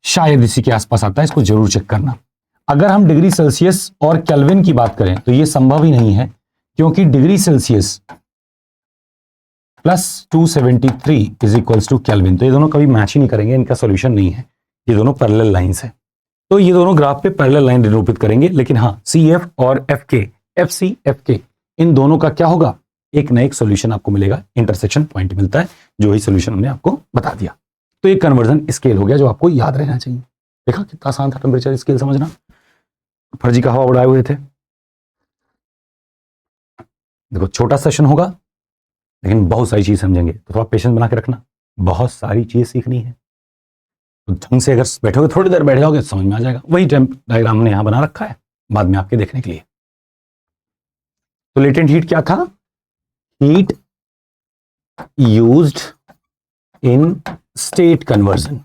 शायद इसी के आसपास आता है, इसको जरूर चेक करना। अगर हम डिग्री सेल्सियस और केल्विन की बात करें तो ये संभव ही नहीं है, क्योंकि degree Celsius plus 273 is equals to kelvin, तो ये दोनों कभी मैच ही नहीं करेंगे, इनका सॉल्यूशन नहीं है, ये दोनों पैरेलल लाइंस हैं। तो ये दोनों ग्राफ पे पैरेलल लाइन निरूपित करेंगे, लेकिन हाँ CF और FK, FC FK, इन दोनों का क्या होगा, एक ना एक सॉल्यूशन आपको मिलेगा, इंटरसेक्शन पॉइंट मिलता है, जो ही सॉल्यूशन हमने आपको बता दिया। तो ये कन्वर्जन स्केल हो गया जो आपको याद रहना चाहिए। देखा कितना आसान था टेम्परेचर स्केल समझना, फर्जी का हवा उड़ाए हुए थे। देखो छोटा सेशन होगा लेकिन बहुत सारी चीज समझेंगे, तो थोड़ा पेशेंस बना के रखना, बहुत सारी चीज सीखनी है। तो ढंग से अगर बैठोगे, थोड़ी देर बैठ जाओगे, समझ में आ जाएगा। वही डायग्राम हमने यहां बना रखा है बाद में आपके देखने के लिए। तो लेटेंट हीट क्या था, heat used in state conversion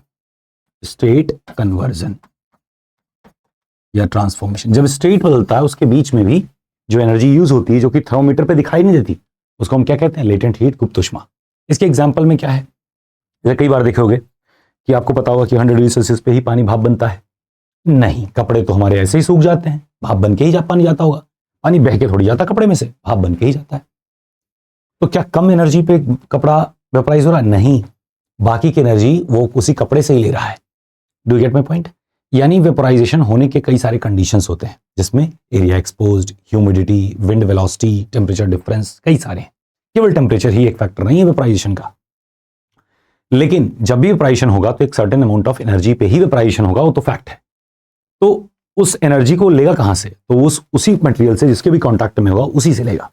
या ट्रांसफॉर्मेशन। जब स्टेट बदलता है उसके बीच में भी जो एनर्जी यूज होती है जो कि थर्मोमीटर पे दिखाई नहीं देती, उसको हम क्या कहते हैं? लेटेंट हीट, गुप्त ऊष्मा। इसके एग्जांपल में क्या है? जैसे कई बार देखे होगे कि आपको पता होगा कि 100 डिग्री सेल्सियस पे ही पानी भाप बनता है। नहीं, कपड़े तो हमारे ऐसे ही सूख जाते हैं, भाप बन के ही पानी जाता होगा। पानी बह के थोड़ी जाता कपड़े में से, भाप बन के ही जाता है। तो क्या कम एनर्जी पे कपड़ा वेपराइज हो रहा है? नहीं, बाकी की एनर्जी वो उसी कपड़े से ही ले रहा है। Do you get my point? यानी वेपोराइजेशन होने के कई सारे कंडीशंस होते हैं, जिसमें area exposed, humidity, wind velocity, temperature difference, कई सारे हैं। केवल टेम्परेचर ही एक फैक्टर नहीं है वेपोराइजेशन का। लेकिन जब भी वेपोराइजेशन होगा तो एक सर्टेन अमाउंट ऑफ एनर्जी पे ही वेपोराइजेशन होगा, वो तो फैक्ट है। तो उस एनर्जी को लेगा कहां से? तो उसी मटेरियल से जिसके भी कांटेक्ट में होगा उसी से लेगा।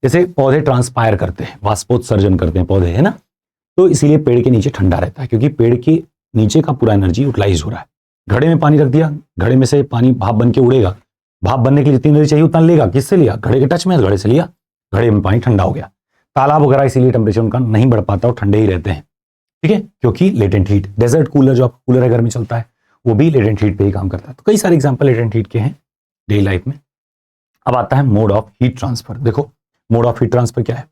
जैसे पौधे ट्रांसपायर करते हैं, वाष्पोत्सर्जन करते हैं पौधे, है ना? तो इसीलिए पेड़ के नीचे ठंडा रहता है, क्योंकि पेड़ के नीचे का पूरा एनर्जी यूटिलाइज हो रहा है। घड़े में पानी रख दिया, घड़े में से पानी भाप बन के उड़ेगा। भाप बनने के लिए जितनी एनर्जी चाहिए उतना लेगा। किससे लिया? घड़े के टच में, घड़े से लिया, घड़े में पानी ठंडा हो गया। तालाब वगैरह इसीलिए टेम्परेचर उनका नहीं बढ़ पाता और ठंडे ही रहते हैं, ठीक है, क्योंकि लेटेंट हीट। डेजर्ट कूलर, जो आपका कूलर है घर में चलता है, वो भी लेटेंट हीट पे ही काम करता है। तो कई सारे एग्जांपल लेटेंट हीट के हैं डेली लाइफ में। अब आता है मोड ऑफ हीट ट्रांसफर। देखो मोड ऑफ हीट ट्रांसफर क्या है?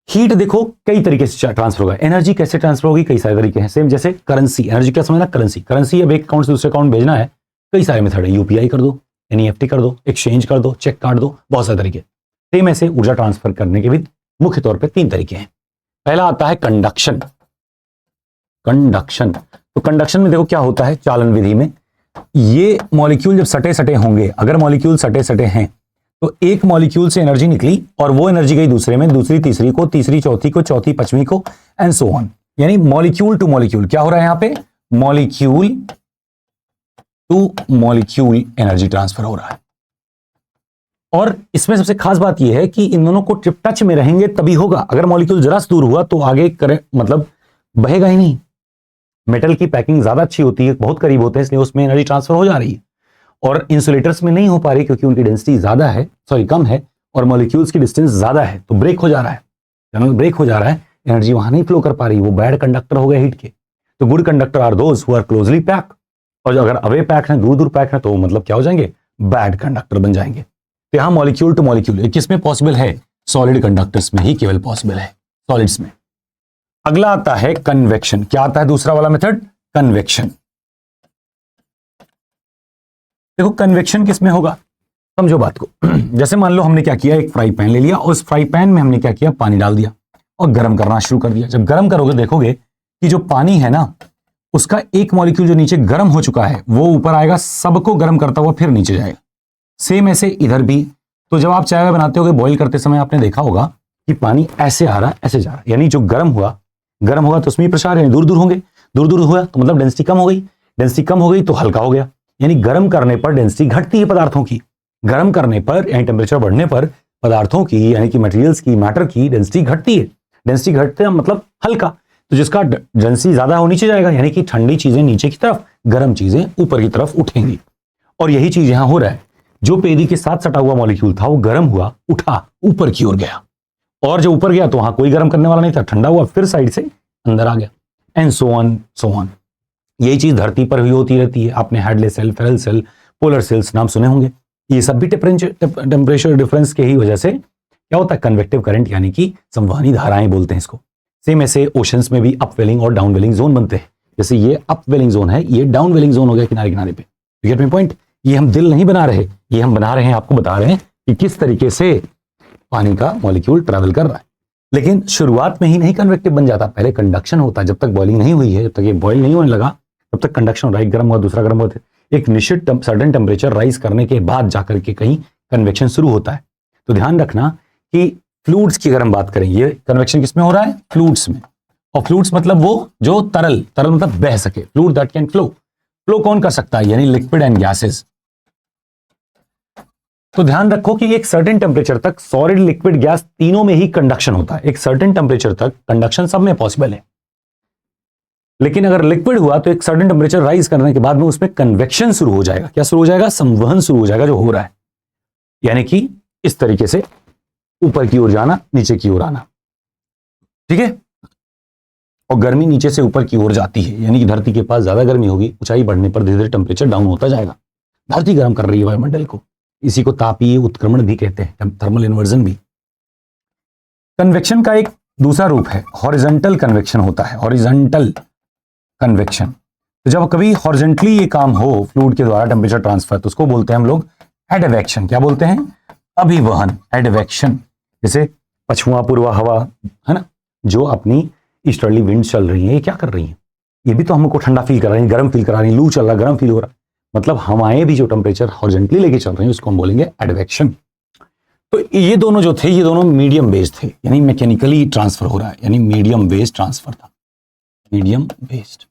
हीट देखो कई तरीके से ट्रांसफर होगा। एनर्जी कैसे ट्रांसफर होगी? कई सारे तरीके हैं। सेम जैसे करेंसी, एनर्जी क्या समझना? करेंसी अब एक अकाउंट से दूसरे अकाउंट भेजना है, कई सारे मेथड है। यूपीआई कर दो, एनईएफटी कर दो, एक्सचेंज कर दो, चेक काट दो, बहुत सारे तरीके। सेम ऐसे ऊर्जा ट्रांसफर करने के भी मुख्य तौर पर 3 तरीके हैं। पहला आता है कंडक्शन। तो कंडक्शन में देखो क्या होता है, चालन विधि में ये मॉलिक्यूल जब सटे सटे होंगे, अगर मॉलिक्यूल सटे सटे हैं तो एक मॉलिक्यूल से एनर्जी निकली और वो एनर्जी गई दूसरे में, दूसरी तीसरी को, तीसरी चौथी को, चौथी पांचवी को, एंड सो ऑन। यानी मॉलिक्यूल टू मॉलिक्यूल क्या हो रहा है यहां पे? Molecule two molecule energy transfer हो रहा है। और इसमें सबसे खास बात यह है कि इन दोनों को टच में रहेंगे तभी होगा। अगर मॉलिक्यूल जरा से दूर हुआ तो आगे करे मतलब बहेगा ही नहीं। मेटल की पैकिंग ज्यादा अच्छी होती है, बहुत करीब होते हैं, इसलिए उसमें एनर्जी ट्रांसफर हो जा रही है। और इंसुलेटर्स में नहीं हो पा रही क्योंकि उनकी डेंसिटी ज्यादा है, कम है, और मॉलिक्यूल्स की डिस्टेंस ज्यादा है, तो ब्रेक हो जा रहा है, चैनल ब्रेक हो जा रहा है, एनर्जी वहां नहीं फ्लो कर पा रही, वो बैड कंडक्टर हो गए हीट के। तो good conductor are those who are closely pack, और अगर अवे पैक है, दूर दूर पैक है, तो मतलब क्या हो जाएंगे? बैड कंडक्टर बन जाएंगे। तो यहां मॉलिक्यूल टू मॉलिक्यूल किसमें पॉसिबल है? सॉलिड कंडक्टर्स में ही केवल पॉसिबल है, सॉलिड्स में। अगला आता है कन्वेक्शन। क्या आता है दूसरा वाला मेथड? कन्वेक्शन। देखो कन्वेक्शन किसमें होगा, समझो बात को। जैसे मान लो हमने क्या किया, एक फ्राई पैन ले लिया और उस फ्राई पैन में हमने क्या किया, पानी डाल दिया और गर्म करना शुरू कर दिया। जब गर्म करोगे देखोगे कि जो पानी है ना, उसका एक मॉलिक्यूल जो नीचे गर्म हो चुका है वो ऊपर आएगा, सबको गर्म करता हुआ फिर नीचे जाएगा। सेम ऐसे इधर भी। तो जब आप चाय बनाते होगे, बॉईल करते समय आपने देखा होगा कि पानी ऐसे आ रहा, ऐसे जा रहा, यानी जो गर्म होगा तो उसमें प्रसार यानी दूर दूर होंगे, दूर दूर हुआ तो मतलब डेंसिटी कम हो गई, डेंसिटी कम हो गई तो हल्का हो गया। यानी गर्म करने पर डेंसिटी घटती है पदार्थों की, गर्म करने पर यानी टेम्परेचर बढ़ने पर पदार्थों की यानी कि मटेरियल्स की, मैटर की डेंसिटी घटती है। डेंसिटी घटते मतलब हल्का, तो जिसका डेंसिटी ज्यादा हो नीचे जाएगा, यानी कि ठंडी चीजें नीचे की तरफ, गर्म चीजें ऊपर की तरफ उठेंगी। और यही चीज यहां हो रहा है। जो पेदी के साथ सटा हुआ मॉलिक्यूल था वो गर्म हुआ, उठा, ऊपर की ओर गया, और जो ऊपर गया तो वहां कोई गर्म करने वाला नहीं था, ठंडा हुआ, फिर साइड से अंदर आ गया, एंड सो ऑन। यही चीज धरती पर भी होती रहती है। आपने Hadley cell, Ferrel cell, polar cells नाम सुने होंगे। ये सब भी टेम्परेचर डिफरेंस के ही वजह से क्या होता है, कन्वेक्टिव करंट यानी कि संवहनी धाराएं बोलते हैं इसको। सेम ऐसे ओशंस में भी अपवेलिंग और डाउनवेलिंग जोन बनते हैं। जैसे ये अपवेलिंग जोन है, ये डाउनवेलिंग जोन हो गया किनारे किनारे पे। You get my point? ये हम दिल नहीं बना रहे, ये हम बना रहे हैं, आपको बता रहे हैं कि किस तरीके से पानी का मॉलिक्यूल ट्रैवल कर रहा है। लेकिन शुरुआत में ही नहीं कन्वेक्टिव बन जाता, पहले कंडक्शन होता है। जब तक बॉइलिंग नहीं हुई है, जब तक ये बॉइल नहीं होने लगा, तब तक कंडक्शन हो रहा है। एक गर्म हुआ, दूसरा गर्म हुआ, एक निश्चित सर्टेन टेम्परेचर राइज करने के बाद जाकर के कहीं कन्वेक्शन शुरू होता है। तो ध्यान रखना कि फ्लूइड्स की अगर हम बात करें, ये कन्वेक्शन किसमें हो रहा है? फ्लूइड्स में। और फ्लूइड्स मतलब वो जो तरल मतलब बह सके, fluid that can flow. Flow कौन कर सकता है? यानी लिक्विड एंड गैसेस। तो ध्यान रखो कि एक सर्टेन टेम्परेचर तक सॉलिड, लिक्विड, गैस तीनों में ही कंडक्शन होता है। एक सर्टेन टेम्परेचर तक कंडक्शन सब में पॉसिबल है। लेकिन अगर लिक्विड हुआ तो एक सर्टेन टेम्परेचर राइज करने के बाद में उसमें कन्वेक्शन शुरू हो जाएगा। क्या शुरू हो जाएगा? संवहन शुरू हो जाएगा, जो हो रहा है, यानी कि इस तरीके से ऊपर की ओर जाना, नीचे की ओर आना। ठीक है। और गर्मी नीचे से ऊपर की ओर जाती है, यानी कि धरती के पास ज्यादा गर्मी होगी, ऊंचाई बढ़ने पर धीरे धीरे टेम्परेचर डाउन होता जाएगा। धरती गर्म कर रही है वायुमंडल को, इसी को तापीय उत्क्रमण भी कहते हैं, थर्मल इन्वर्जन भी। कन्वेक्शन का एक दूसरा रूप है हॉरिजॉन्टल कन्वेक्शन होता है, हॉरिजॉन्टल कन्वेक्शन। तो जब कभी हॉरिजॉन्टली ये काम हो फ्लूइड के द्वारा टेम्परेचर ट्रांसफर, तो उसको बोलते हैं हम लोग एडवेक्शन। क्या बोलते हैं? अभिवहन, एडवेक्शन। जैसे पछुआ पूर्वा हवा है ना, जो अपनी ईस्टर्ली विंड चल रही है, ये क्या कर रही है? ये भी तो हमको ठंडा फील करा रही है, गर्म फील करा रही है, लू चल रहा है, गर्म फील हो रहा है। मतलब हवाएं भी जो टेम्परेचर हॉरिजॉन्टली लेके चल रही है, उसको हम बोलेंगे एडवेक्शन। तो ये दोनों जो थे, ये दोनों मीडियम बेस्ड थे, यानी मैकेनिकली ट्रांसफर हो रहा है, यानी मीडियम बेस्ड ट्रांसफर था, मीडियम बेस्ड।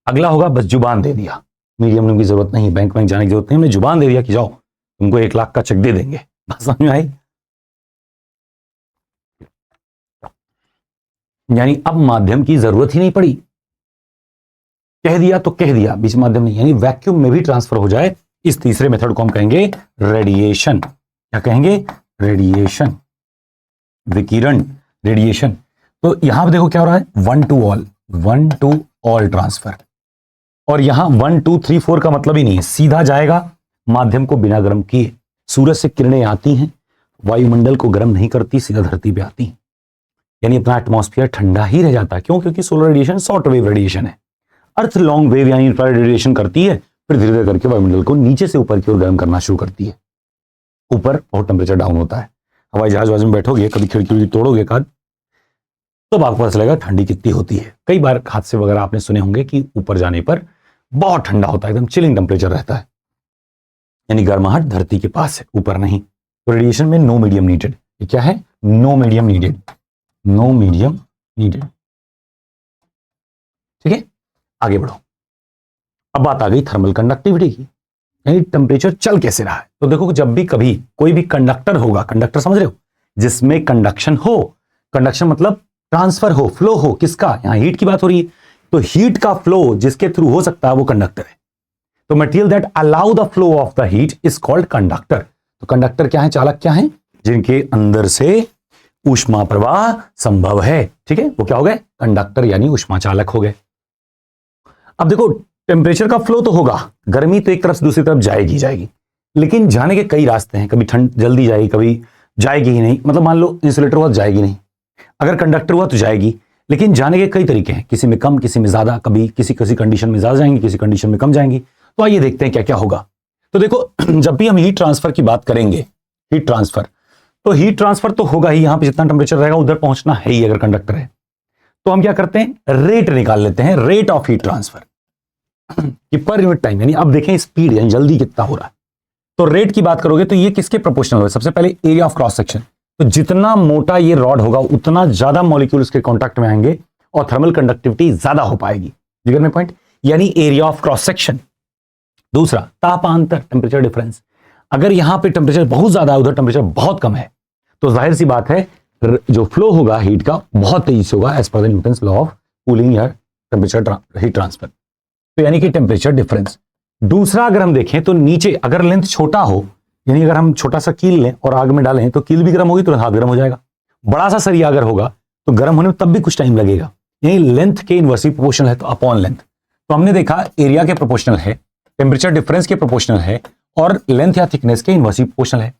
अगला होगा बस जुबान दे दिया, मीडियम की जरूरत नहीं, बैंक जाने की जरूरत नहीं, हमने जुबान दे दिया कि जाओ तुमको 1 लाख का चेक दे देंगे। बात समझ में आई? यानी अब माध्यम की जरूरत ही नहीं पड़ी, कह दिया तो कह दिया, बीच माध्यम नहीं, यानी वैक्यूम में भी ट्रांसफर हो जाए। इस तीसरे मेथड को हम कहेंगे रेडिएशन। क्या कहेंगे? रेडिएशन, विकिरण, रेडिएशन। तो यहां पर देखो क्या हो रहा है, 1 to all ट्रांसफर। और यहां 1 2 3 4 का मतलब ही नहीं है, सीधा जाएगा माध्यम को बिना गर्म किए। सूरज से किरणें आती हैं, वायुमंडल को गर्म नहीं करती, सीधा धरती पे आती हैं, यानी अपना एटमॉस्फेयर ठंडा ही रह जाता है। क्यों? क्योंकि solar radiation short wave radiation है, अर्थ लॉन्ग वेव यानी इंफ्रारेड रेडिएशन करती है, फिर धीरे धीरे करके वायुमंडल को नीचे से ऊपर की ओर गर्म करना शुरू करती है। ऊपर बहुत टेम्परेचर डाउन होता है। हवाई जहाज में बैठोगे, कभी खिड़की तोड़ोगे काद, तो आपको पता चलेगा ठंडी कितनी होती है। कई बार हादसे वगैरह आपने सुने होंगे कि ऊपर जाने पर बहुत ठंडा होता है, एकदम चिलिंग टेम्परेचर रहता है, यानी गर्माहट धरती के पास है, ऊपर नहीं। तो रेडिएशन में नो मीडियम नीडेड। ये क्या है? No medium needed, no medium needed. ठीक है, आगे बढ़ो। अब बात आ गई थर्मल कंडक्टिविटी की, यानी टेम्परेचर चल कैसे रहा है। तो देखो, जब भी कभी कोई भी कंडक्टर होगा, कंडक्टर समझ रहे हो, जिसमें कंडक्शन हो, कंडक्शन मतलब ट्रांसफर हो, फ्लो हो, किसका? यहां हीट की बात हो रही है, तो हीट का फ्लो जिसके थ्रू हो सकता है वो कंडक्टर है। तो material that allow the flow of the heat is called conductor. तो कंडक्टर क्या है? चालक क्या है? जिनके अंदर से ऊष्मा प्रवाह संभव है। ठीक है, वो क्या हो गए? कंडक्टर, यानी ऊष्मा चालक हो गए। अब देखो, टेम्परेचर का फ्लो तो होगा, गर्मी तो एक तरफ से दूसरी तरफ जाएगी, लेकिन जाने के कई रास्ते हैं। कभी ठंड जल्दी जाएगी, कभी जाएगी ही नहीं। मतलब मान लो इंसुलेटर हुआ तो जाएगी नहीं, अगर कंडक्टर हुआ तो जाएगी, लेकिन जाने के कई तरीके हैं, किसी में कम, किसी में ज्यादा, कभी किसी कंडीशन में ज्यादा जाएंगी, किसी कंडीशन में कम जाएंगी। तो आइए देखते हैं क्या क्या होगा। तो देखो, जब भी हम हीट ट्रांसफर की बात करेंगे, हीट ट्रांसफर, तो हीट ट्रांसफर तो होगा ही, यहां पे जितना टेम्परेचर रहेगा उधर पहुंचना है ही अगर कंडक्टर है। तो हम क्या करते हैं? रेट निकाल लेते हैं, रेट ऑफ हीट ट्रांसफर कि पर यूनिट टाइम, यानी अब देखें स्पीड, यानी जल्दी कितना हो रहा है। तो रेट की बात करोगे तो ये किसके प्रोपोर्शनल है? सबसे पहले एरिया ऑफ क्रॉस सेक्शन। तो जितना मोटा ये रॉड होगा उतना ज्यादा मॉलिक्यूल इसके कांटेक्ट में आएंगे और थर्मल कंडक्टिविटी ज्यादा हो पाएगी। जिगर में पॉइंट, यानी एरिया ऑफ क्रॉस सेक्शन। दूसरा, तापांतर, टेम्परेचर डिफरेंस। अगर यहां पे टेम्परेचर बहुत ज्यादा है, उधर टेम्परेचर बहुत कम है, तो जाहिर सी बात है जो फ्लो होगा हीट का बहुत तेजी से होगा, as per the Newton's law of cooling या टेम्परेचर हीट ट्रांसफर। तो यानी कि टेम्परेचर डिफरेंस। दूसरा, अगर हम देखें तो नीचे अगर लेंथ छोटा हो, यानी अगर हम छोटा सा कील लें और आग में डालें तो कील भी गर्म होगी, तुरंत हाथ गर्म हो जाएगा। बड़ा सा सरिया अगर होगा तो गर्म होने में तब भी कुछ टाइम लगेगा, यानी लेंथ के इनवर्सली प्रोपोर्शनल है, तो अपॉन लेंथ। तो हमने देखा एरिया के प्रोपोर्शनल है, टेम्परेचर डिफरेंस के प्रोपोर्शनल है, और लेंथ या थिकनेस के इनवर्सली प्रोपोर्शनल है।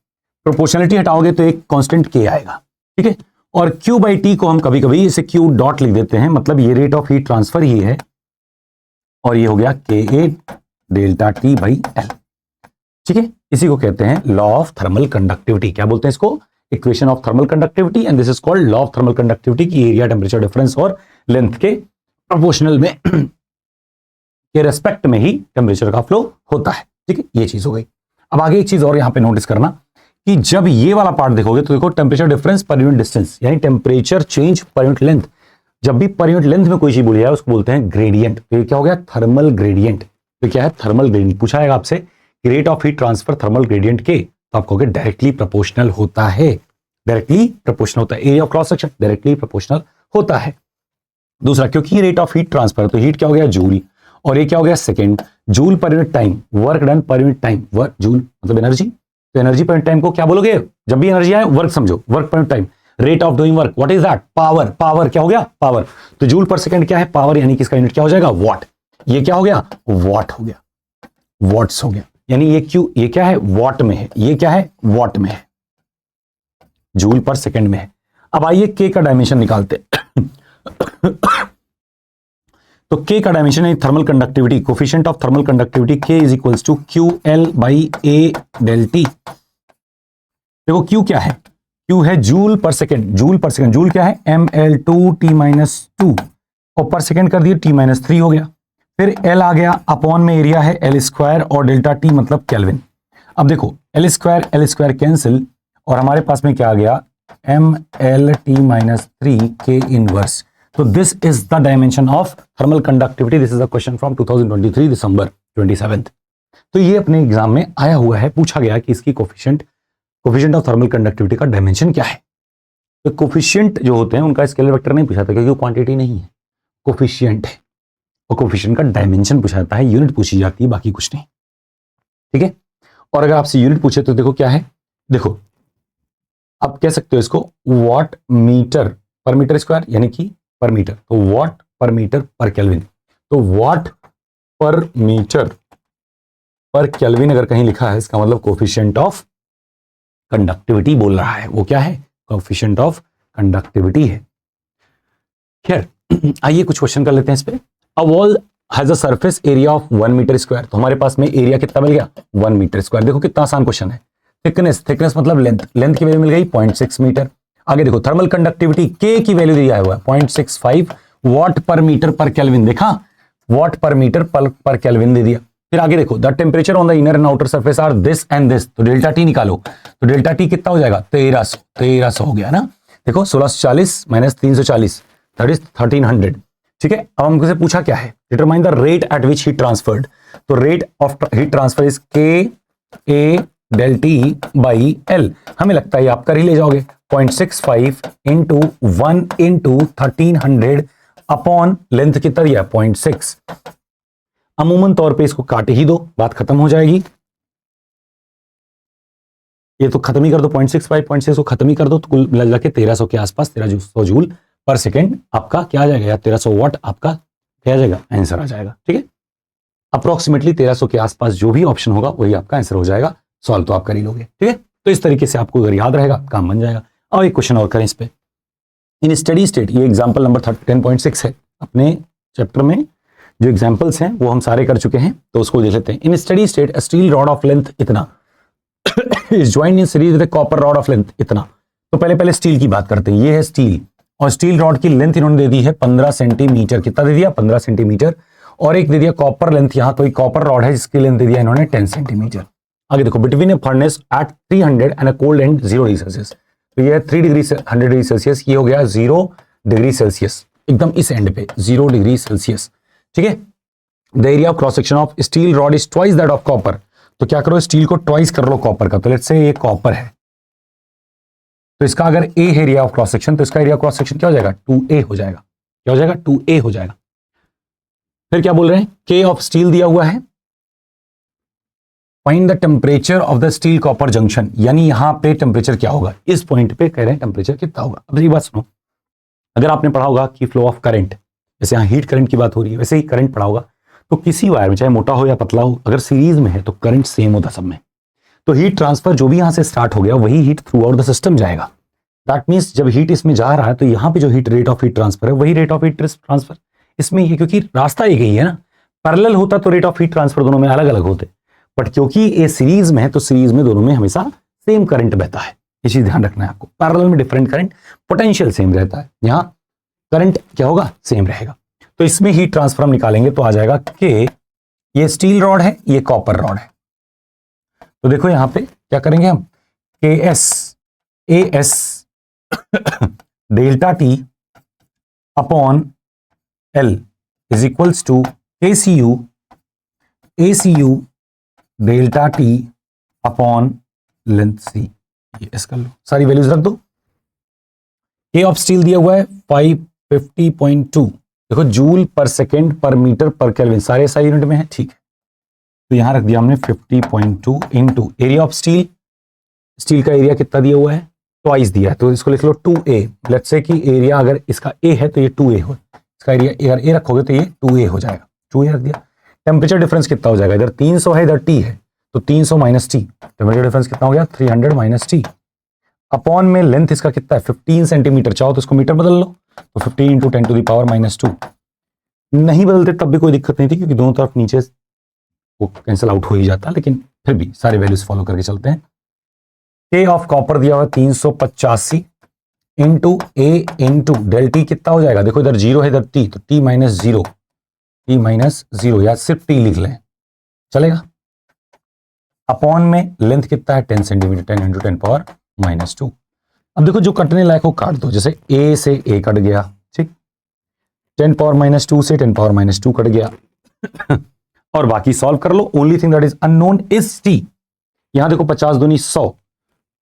प्रोपोर्शनलिटी हटाओगे तो एक कांस्टेंट के आएगा। ठीक है, और क्यू बाई टी को हम कभी कभी इसे क्यू डॉट लिख देते हैं, मतलब ये रेट ऑफ हीट ट्रांसफर ही है, और ये हो गया के ए डेल्टा टी बाई एल। ठीक है, इसी को कहते हैं लॉ ऑफ थर्मल कंडक्टिविटी। क्या बोलते हैं इसको? Equation of thermal conductivity, and this is called law of thermal conductivity की एरिया, टेम्परेचर डिफरेंस और लेंथ के प्रोपोर्शनल में के रेस्पेक्ट में ही टेम्परेचर का फ्लो होता है। ठीक है, ये चीज हो गई। अब आगे एक चीज और यहां पे नोटिस करना कि जब ये वाला पार्ट देखोगे तो देखो temperature difference per unit distance, यानी temperature change per unit length. जब भी पर यूनिट लेंथ में कोई चीज बोली है उसको बोलते हैं ग्रेडियंट। तो ये क्या हो गया? Thermal gradient. तो क्या है? Thermal gradient. पूछा जाएगा आपसे rate of heat transfer thermal gradient के, तो आप कहोगे डायरेक्टली प्रोपोर्शनल होता है, डायरेक्टली प्रोपोर्शनल होता है। Area of cross section directly proportional होता है। दूसरा, क्योंकि रेट ऑफ हीट ट्रांसफर, तो हीट क्या हो गया? जूल, और ये क्या हो गया? Second. Joule per unit time, work done per unit time, work joule मतलब एनर्जी। तो एनर्जी पर यूनिट टाइम को क्या बोलोगे? जब भी एनर्जी आए वर्क समझो, work per unit time. Rate of doing work, what is that? Power. Power क्या हो गया? पावर। तो जूल पर सेकंड क्या है? पावर, यानी कि इसका यूनिट क्या हो जाएगा? वॉट। ये क्या हो गया? वॉट हो गया, वॉट्स हो गया। यानी ये क्यों, ये क्या है? वॉट में है, ये क्या है? वॉट में है, जूल पर सेकंड में है। अब आइए के का डायमेंशन निकालते तो के का डायमेंशन है thermal conductivity, coefficient of thermal conductivity K is equals to Q L by A del T. देखो क्यू क्या है? क्यू है joule per second, joule per second. Joule क्या है? M L two T minus two, और per second कर दिए T minus three हो गया। फिर एल आ गया, अपॉन में एरिया है एल स्क्वायर, और डेल्टा टी मतलब केल्विन। अब देखो एल स्क्वायर कैंसिल, और हमारे पास में क्या आ गया? M L T minus three के इनवर्स। तो this is the dimension of thermal conductivity. This is a question from 2023 December 27। तो ये अपने एग्जाम में आया हुआ है, पूछा गया कि इसकी कोफिशिएंट ऑफ थर्मल कंडक्टिविटी का डायमेंशन क्या है। तो कोफिशिएंट जो होते हैं उनका स्केलर वेक्टर नहीं पूछा था, क्योंकि क्वांटिटी नहीं है, कोफिशिएंट है, और कोफिशिएंट का डायमेंशन पूछा जाता है, यूनिट पूछी जाती है, बाकी कुछ नहीं। ठीक है। और अगर आपसे यूनिट पूछे तो देखो क्या है, देखो आप कह सकते हो इसको वॉट मीटर पर मीटर स्क्वायर, यानी कि पर मीटर, तो वॉट पर मीटर पर केल्विन। तो वॉट पर मीटर पर केल्विन अगर कहीं लिखा है, इसका मतलब कोफिशिएंट ऑफ कंडक्टिविटी बोल रहा है। वो क्या है? कोफिशिएंट ऑफ कंडक्टिविटी है। खैर आइए कुछ क्वेश्चन कर लेते हैं इस पे। A wall has a surface area of 1 metre square, तो हमारे पास में एरिया कितना मिल गया? 1 मीटर स्क्वायर। देखो कितना आसान क्वेश्चन है। थिकनेस मतलब लेंथ की वैल्यू मिल गई 0.6 मीटर। आगे देखो थर्मल कंडक्टिविटी के की वैल्यू दिया हुआ है 0.65 वॉट पर मीटर पर केल्विन, देखा वॉट पर मीटर पर केल्विन दे दिया। फिर आगे देखो the temperature on the inner and outer surface are this and this, तो डेल्टा टी निकालो, तो डेल्टा टी कितना हो जाएगा? 1300 हो गया ना। देखो 1640 माइनस 340 दैट इज 1300। ठीक है। अब हमसे पूछा क्या है? Determine the rate at which heat transferred, तो rate of heat transfer is K A del T by L. हमें लगता है आप कर ही ले जाओगे, 0.65 इंटू 1 इंटू 1300 अपॉन लेंथ कितना दिया? 0.6। अमूमन तौर पे इसको काट ही दो, बात खत्म हो जाएगी। ये तो खत्म ही कर दो, 0.65 को खत्म ही कर दो, तो कुल मिला के 1300 के आसपास 1300 जूल पर सेकेंड आपका क्या आ जाएगा, या 1300 वाट आपका क्या आ जाएगा? आंसर आ जाएगा। ठीक है। अप्रोक्सीमेटली 1300 के आसपास जो भी ऑप्शन होगा वही आपका आंसर हो जाएगा। सॉल्व तो आप कर ही लोगे। ठीक है। तो इस तरीके से आपको अगर याद रहेगा काम बन जाएगा। अब एक क्वेश्चन और करें इस पे। इन स्टडी स्टेट, ये एग्जांपल नंबर 10.6 है अपने चैप्टर में। जो एग्जांपल्स हैं वो हम सारे कर चुके हैं, तो उसको देख लेते हैं। In steady state steel rod of length इतना is joined in series with copper rod of length इतना। तो पहले स्टील की बात करते हैं। ये है स्टील, और स्टील रॉड की लेंथ इन्होंने दे दी है 15 सेंटीमीटर। कितना दे दिया? 15 सेंटीमीटर। और एक दे दिया कॉपर लेंथ, यहां कोई कॉपर रॉड है जिसकी लेंथ दे दिया इन्होंने 10 सेंटीमीटर। आगे देखो between a furnace at 300 and a cold end 0 degree Celsius, तो ये 3 डिग्री 100 डिग्री सेल्सियस, ये हो गया 0 डिग्री सेल्सियस, एकदम इस एंड पे 0 डिग्री सेल्सियस। ठीक है। The area of cross section of steel rod is twice that of copper, तो क्या करो स्टील को ट्वाइस कर लो कॉपर का। तो लेट्स से ये कॉपर है, तो इसका अगर ए है एरिया ऑफ क्रॉस सेक्शन, तो इसका एरिया क्रॉस सेक्शन क्या हो जाएगा? 2a हो जाएगा। क्या हो जाएगा? 2a हो जाएगा। फिर क्या बोल रहे हैं? के ऑफ स्टील दिया हुआ है, find the temperature of the steel copper junction, यानी यहां पे टेम्परेचर क्या होगा? इस पॉइंट पे कह रहे हैं टेम्परेचर कितना होगा। अब ये बात सुनो, अगर आपने पढ़ा होगा कि फ्लो ऑफ करंट, जैसे यहां हीट करंट की बात हो रही है, वैसे ही करंट पढ़ा होगा, तो किसी वायर में चाहे मोटा हो या पतला हो, अगर सीरीज में है तो करंट सेम होता सब में। तो हीट ट्रांसफर जो भी यहां से स्टार्ट हो गया वही heat through out the system जाएगा। दैट मीन्स जब हीट इसमें जा रहा है तो यहां पे जो रेट ऑफ हीट ट्रांसफर है वही रेट ऑफ हीट ट्रांसफर इसमें ही है, क्योंकि रास्ता एक ही है ना। पैरेलल होता तो रेट ऑफ हीट ट्रांसफर दोनों में अलग अलग होते, बट क्योंकि ये सीरीज में है तो सीरीज में दोनों में हमेशा सेम करंट बहता है। ये चीज ध्यान रखना है आपको। पैरेलल में डिफरेंट करंट, पोटेंशियल सेम रहता है, यहां करंट क्या होगा? सेम रहेगा। तो इसमें हीट ट्रांसफर हम निकालेंगे तो आ जाएगा कि ये स्टील रॉड है, ये कॉपर रॉड है। तो देखो यहां पे क्या करेंगे हम, K S delta T upon L is equals to ACU delta T upon length C. ये एस कर लो, सारी वैल्यूज रख दो। के ऑफ स्टील दिया हुआ है 550.2, देखो जूल पर सेकेंड पर मीटर पर केल्विन, सारे SI यूनिट में है। ठीक है। तो यहां रख दिया हमने 50.2 into area of steel, steel का एरिया कितना दिया हुआ है ट्वाइस दिया है, तो इसको लिख लो 2a। लेट्स से कि एरिया अगर इसका a है तो ये 2a हो, इसका एरिया अगर a रखोगे तो ये 2a हो जाएगा, 2a रख दिया। टेम्परेचर डिफरेंस कितना हो जाएगा, इधर 300 है इधर T है, तो 300 माइनस टी, टेम्परेचर डिफरेंस कितना हो गया 300 माइनस टी। अपॉन में लेंथ इसका कितना है 15 सेंटीमीटर, चाहो तो इसको मीटर बदल लो, तो 15 into 10 to the power minus 2। नहीं बदलते तब भी कोई दिक्कत नहीं थी, क्योंकि दोनों तरफ नीचे वो कैंसिल आउट हो ही जाता, लेकिन फिर भी सारे वैल्यूज फॉलो करके चलते हैं। के ऑफ कॉपर दिया हुआ 385 इंटू ए इंटू डेल टी कितना हो जाएगा, देखो इधर 0 है इधर टी, तो टी माइनस जीरो या सिर्फ टी लिख लें चलेगा। अपॉन में लेंथ कितना है 10 सेंटीमीटर, 10 इंटू 10 पावर माइनस 2। अब देखो जो कटने लायक हो काट दो, जैसे ए से ए कट गया, ठीक, 10 पावर माइनस 2 से 10 पावर माइनस 2 कट गया और बाकी सॉल्व कर लो। Only thing that is unknown is T. यहां देखो 50 दूनी 100,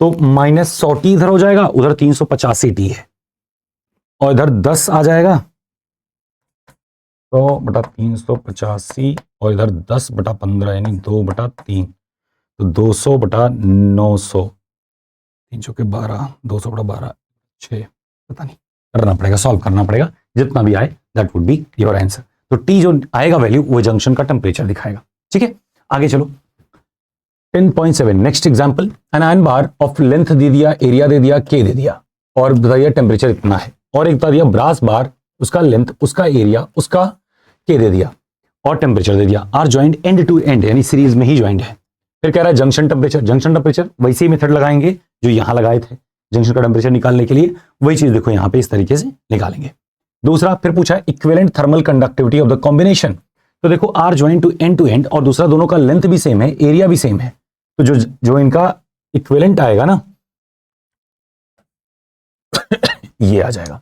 तो माइनस 100 टी इधर हो जाएगा, उधर 385 टी है, और इधर 10 आ जाएगा, 100 बटा 385 और इधर 10 बटा 15 यानी 2 बटा 3, तो 200 बटा 900, 3 चौके 12, 200 बटा 12 6, पता नहीं, करना पड़ेगा, सॉल्व करना पड़ेगा, जितना भी आए that would be your answer. तो टी जो आएगा वैल्यू वो जंक्शन का टेम्परेचर दिखाएगा। ठीक है, आगे चलो 10.7 next example. An iron bar of length दे दिया, एरिया दे दिया, के दे दिया, और बताइए टेम्परेचर इतना है, और एक बता दिया ब्रास बार, उसका लेंथ, उसका एरिया, उसका के दे दिया और टेम्परेचर दे दिया, are joint end to end, यानी सीरीज में ही ज्वाइंट है। फिर कह रहा है जंक्शन टेम्परेचर, जंक्शन टेम्परेचर वैसे ही मेथड लगाएंगे जो यहां लगाए थे जंक्शन का टेम्परेचर निकालने के लिए, वही चीज देखो यहां पे इस तरीके से निकालेंगे। दूसरा फिर पूछा equivalent thermal conductivity of the combination, तो देखो आर ज्वाइंट टू एंड और दूसरा दोनों का लेंथ भी सेम है, एरिया भी सेम है, तो जो इनका इक्विवेलेंट आएगा ना ये आ जाएगा।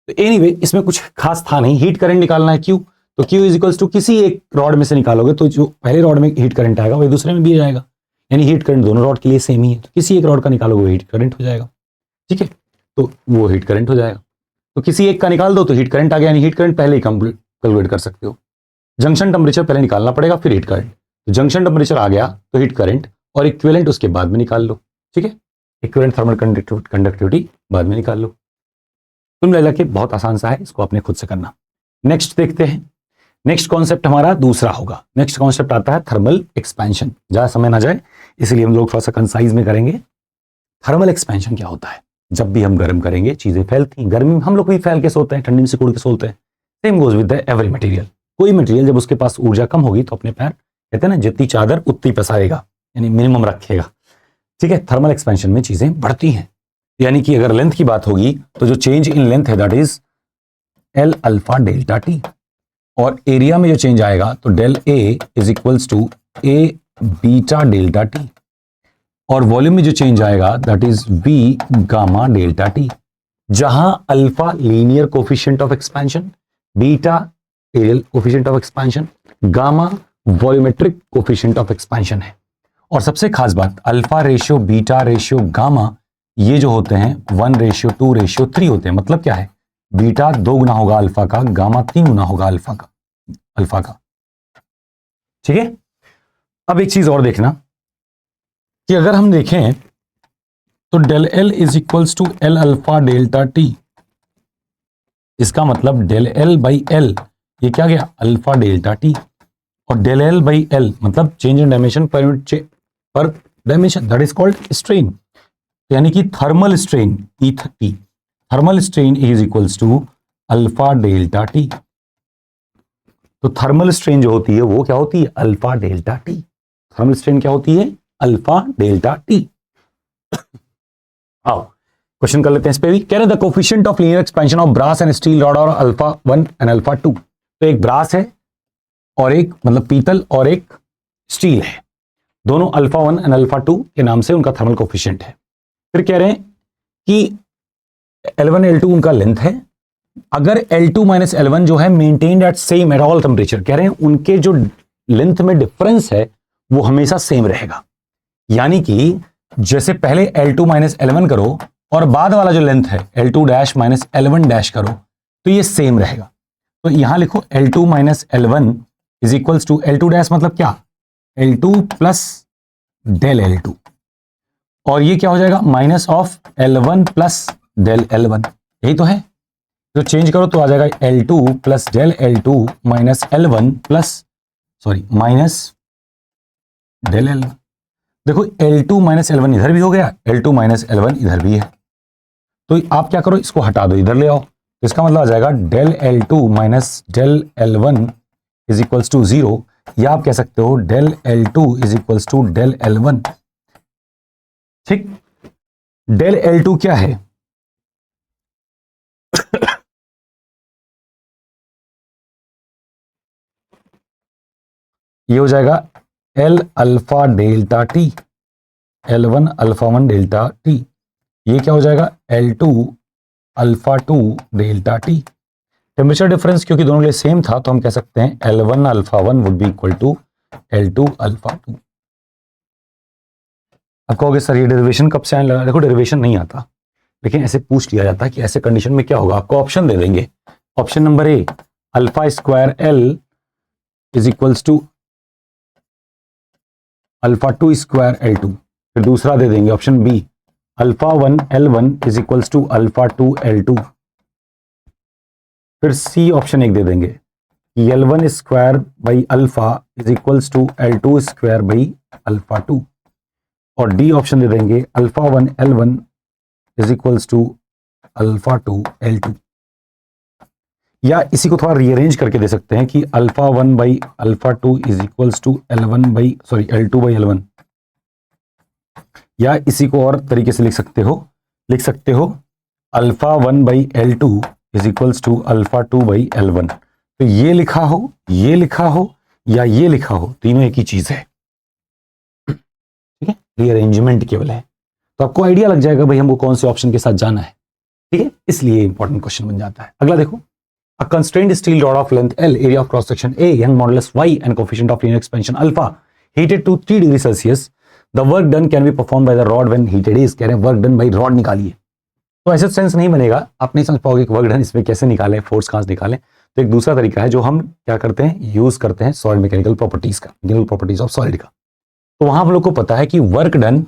तो एनीवे इसमें कुछ खास था नहीं, हीट करंट निकालना है क्यू, तो क्यू इज इक्वल्स टू किसी एक रॉड में से निकालोगे तो जो पहले रॉड में हीट करंट आएगा वही दूसरे में भी आ जाएगा, यानी हीट करंट दोनों रॉड के लिए सेम ही है, तो किसी एक रॉड का निकालोगे वो हीट करंट हो जाएगा। ठीक है, तो वो हीट करंट हो जाएगा, तो किसी एक का निकाल दो तो हीट करंट आ गया, यानी हीट करंट पहले ही कैलकुलेट कर सकते हो। जंक्शन टेम्परेचर पहले निकालना पड़ेगा फिर हीट करंट, तो जंक्शन टेम्परेचर आ गया तो हीट करंट, और इक्विवेलेंट उसके बाद में निकाल लो। ठीक है, इक्विवेलेंट थर्मल कंडक्टिविटी बाद में निकाल लो। तुम ले के बहुत आसान सा है, इसको अपने खुद से करना। नेक्स्ट देखते हैं, नेक्स्ट कॉन्सेप्ट हमारा दूसरा होगा। नेक्स्ट कॉन्सेप्ट आता है थर्मल एक्सपेंशन, ज्यादा समय ना जाए इसलिए हम लोग थोड़ा सा कंसाइज में करेंगे। थर्मल एक्सपेंशन क्या होता है, जब भी हम गर्म करेंगे चीजें फैलती हैं, गर्मी में हम लोग भी फैल के सोते हैं, ठंडी में सिकुड़ के सोते हैं, same goes with the every material. कोई मटेरियल जब उसके पास ऊर्जा कम होगी तो अपने पैर कहते हैं ना जितनी चादर उतनी पसारेगा, यानी मिनिमम रखेगा। ठीक है, थर्मल एक्सपेंशन में चीजें बढ़ती हैं, यानी कि अगर लेंथ की बात होगी तो जो चेंज इन लेंथ है that is L alpha delta T, और एरिया में जो चेंज आएगा तो del A is equals to A beta delta T, और वॉल्यूम में जो चेंज आएगा that is V gamma delta T, जहां alpha linear coefficient of expansion, beta areal coefficient of expansion, gamma volumetric coefficient of expansion है। और सबसे खास बात alpha ratio, beta ratio, gamma ये जो होते हैं 1:2:3 होते हैं। मतलब क्या है, बीटा 2 गुना होगा अल्फा का, गामा 3 गुना होगा अल्फा का। ठीक है, अब एक चीज और देखना कि अगर हम देखें तो del L is equals to L alpha delta T, इसका मतलब डेल एल बाई एल ये क्या गया अल्फा डेल्टा टी, और डेल एल बाई एल मतलब change in dimension per dimension that is called strain, यानी कि thermal strain E30, thermal strain is equals to alpha delta T. तो thermal strain जो होती है वो क्या होती है alpha delta T, thermal strain क्या होती है अल्फा डेल्टा टी। आओ क्वेश्चन कर लेते हैं इस पे भी। कह रहे the coefficient of linear expansion of brass and steel rod और अल्फा 1 एंड अल्फा 2, तो एक ब्रास है और एक मतलब पीतल और एक स्टील है, दोनों अल्फा 1 एंड अल्फा 2 के नाम से उनका थर्मल कोफिशिएंट है। फिर कह रहे हैं कि L1 L2 उनका लेंथ है, अगर L2 माइनस L1 जो है maintained eight same at all temperature, कह रहे हैं उनके जो लेंथ में डिफरेंस है वो हमेशा सेम रहेगा, यानी कि जैसे पहले L2 माइनस L1 करो और बाद वाला जो लेंथ है L2 dash minus L1 dash करो तो ये सेम रहेगा। तो यहां लिखो L2 minus L1 is equals to L2 dash मतलब क्या L2 प्लस डेल L2, और ये क्या हो जाएगा, minus of L1 plus del L1, यही तो है। तो चेंज करो तो आ जाएगा L2 plus del L2 minus L1 plus sorry minus del L1। देखो L2 माइनस L1 इधर भी हो गया, L2 माइनस L1 इधर भी है, तो आप क्या करो, इसको हटा दो, इधर ले आओ, तो इसका मतलब आ जाएगा del L2 minus del L1 is equals to 0, या आप कह सकते हो del L2 is equals to del L1। ठीक, डेल L2 क्या है, ये हो जाएगा L alpha delta T, L1 alpha 1 delta T, ये क्या हो जाएगा L2 alpha 2 delta T. Temperature difference क्योंकि दोनों के लिए सेम था, तो हम कह सकते हैं L1 alpha 1 would be equal to L2 alpha 2। अब कहोगे सर ये डेरिवेशन कब से आने लगा, देखो डेरिवेशन नहीं आता, लेकिन ऐसे पूछ लिया जाता है कि ऐसे कंडीशन में क्या होगा, आपको ऑप्शन दे देंगे। Option number A, alpha square L is equals to alpha 2 square L2, फिर दूसरा दे देंगे option B, alpha 1 L1 is equals to alpha 2 L2, फिर सी ऑप्शन एक दे देंगे कि L1 square by alpha is equals to L2 square by alpha 2, और D option दे देंगे alpha 1 L1 is equals to alpha 2 L2, या इसी को थोड़ा रीअरेंज करके दे सकते हैं कि alpha 1 by alpha 2 is equals to L1 by sorry L2 by L1, या इसी को और तरीके से लिख सकते हो alpha 1 by L2 is equals to alpha 2 by L1। तो ये लिखा हो या ये लिखा हो, तीनों एक ही चीज है, ठीक है, रीअरेंजमेंट केवल है, तो आपको आइडिया लग जाएगा भाई हमको कौन से ऑप्शन के साथ जाना है, ठीक है, इसलिए इंपॉर्टेंट क्वेश्चन बन जाता है। अगला देखो, a constrained steel rod of length L, area of cross section A, Young modulus Y and coefficient of linear expansion alpha, heated to 3 degree Celsius, the work done can be performed by the rod when heated is, कह रहे हैं work done by rod निकालिए, तो ऐसे sense नहीं बनेगा, आप नहीं समझ पाओगे कि वर्क डन इसमें कैसे निकालें, फोर्स कहां से निकालें। तो एक दूसरा तरीका है जो हम क्या करते हैं, यूज करते हैं सॉलिड मैकेनिकल प्रॉपर्टीज का, मैकेनिकल प्रॉपर्टीज ऑफ सॉलिड का। तो वहां हम लोग को पता है कि वर्क डन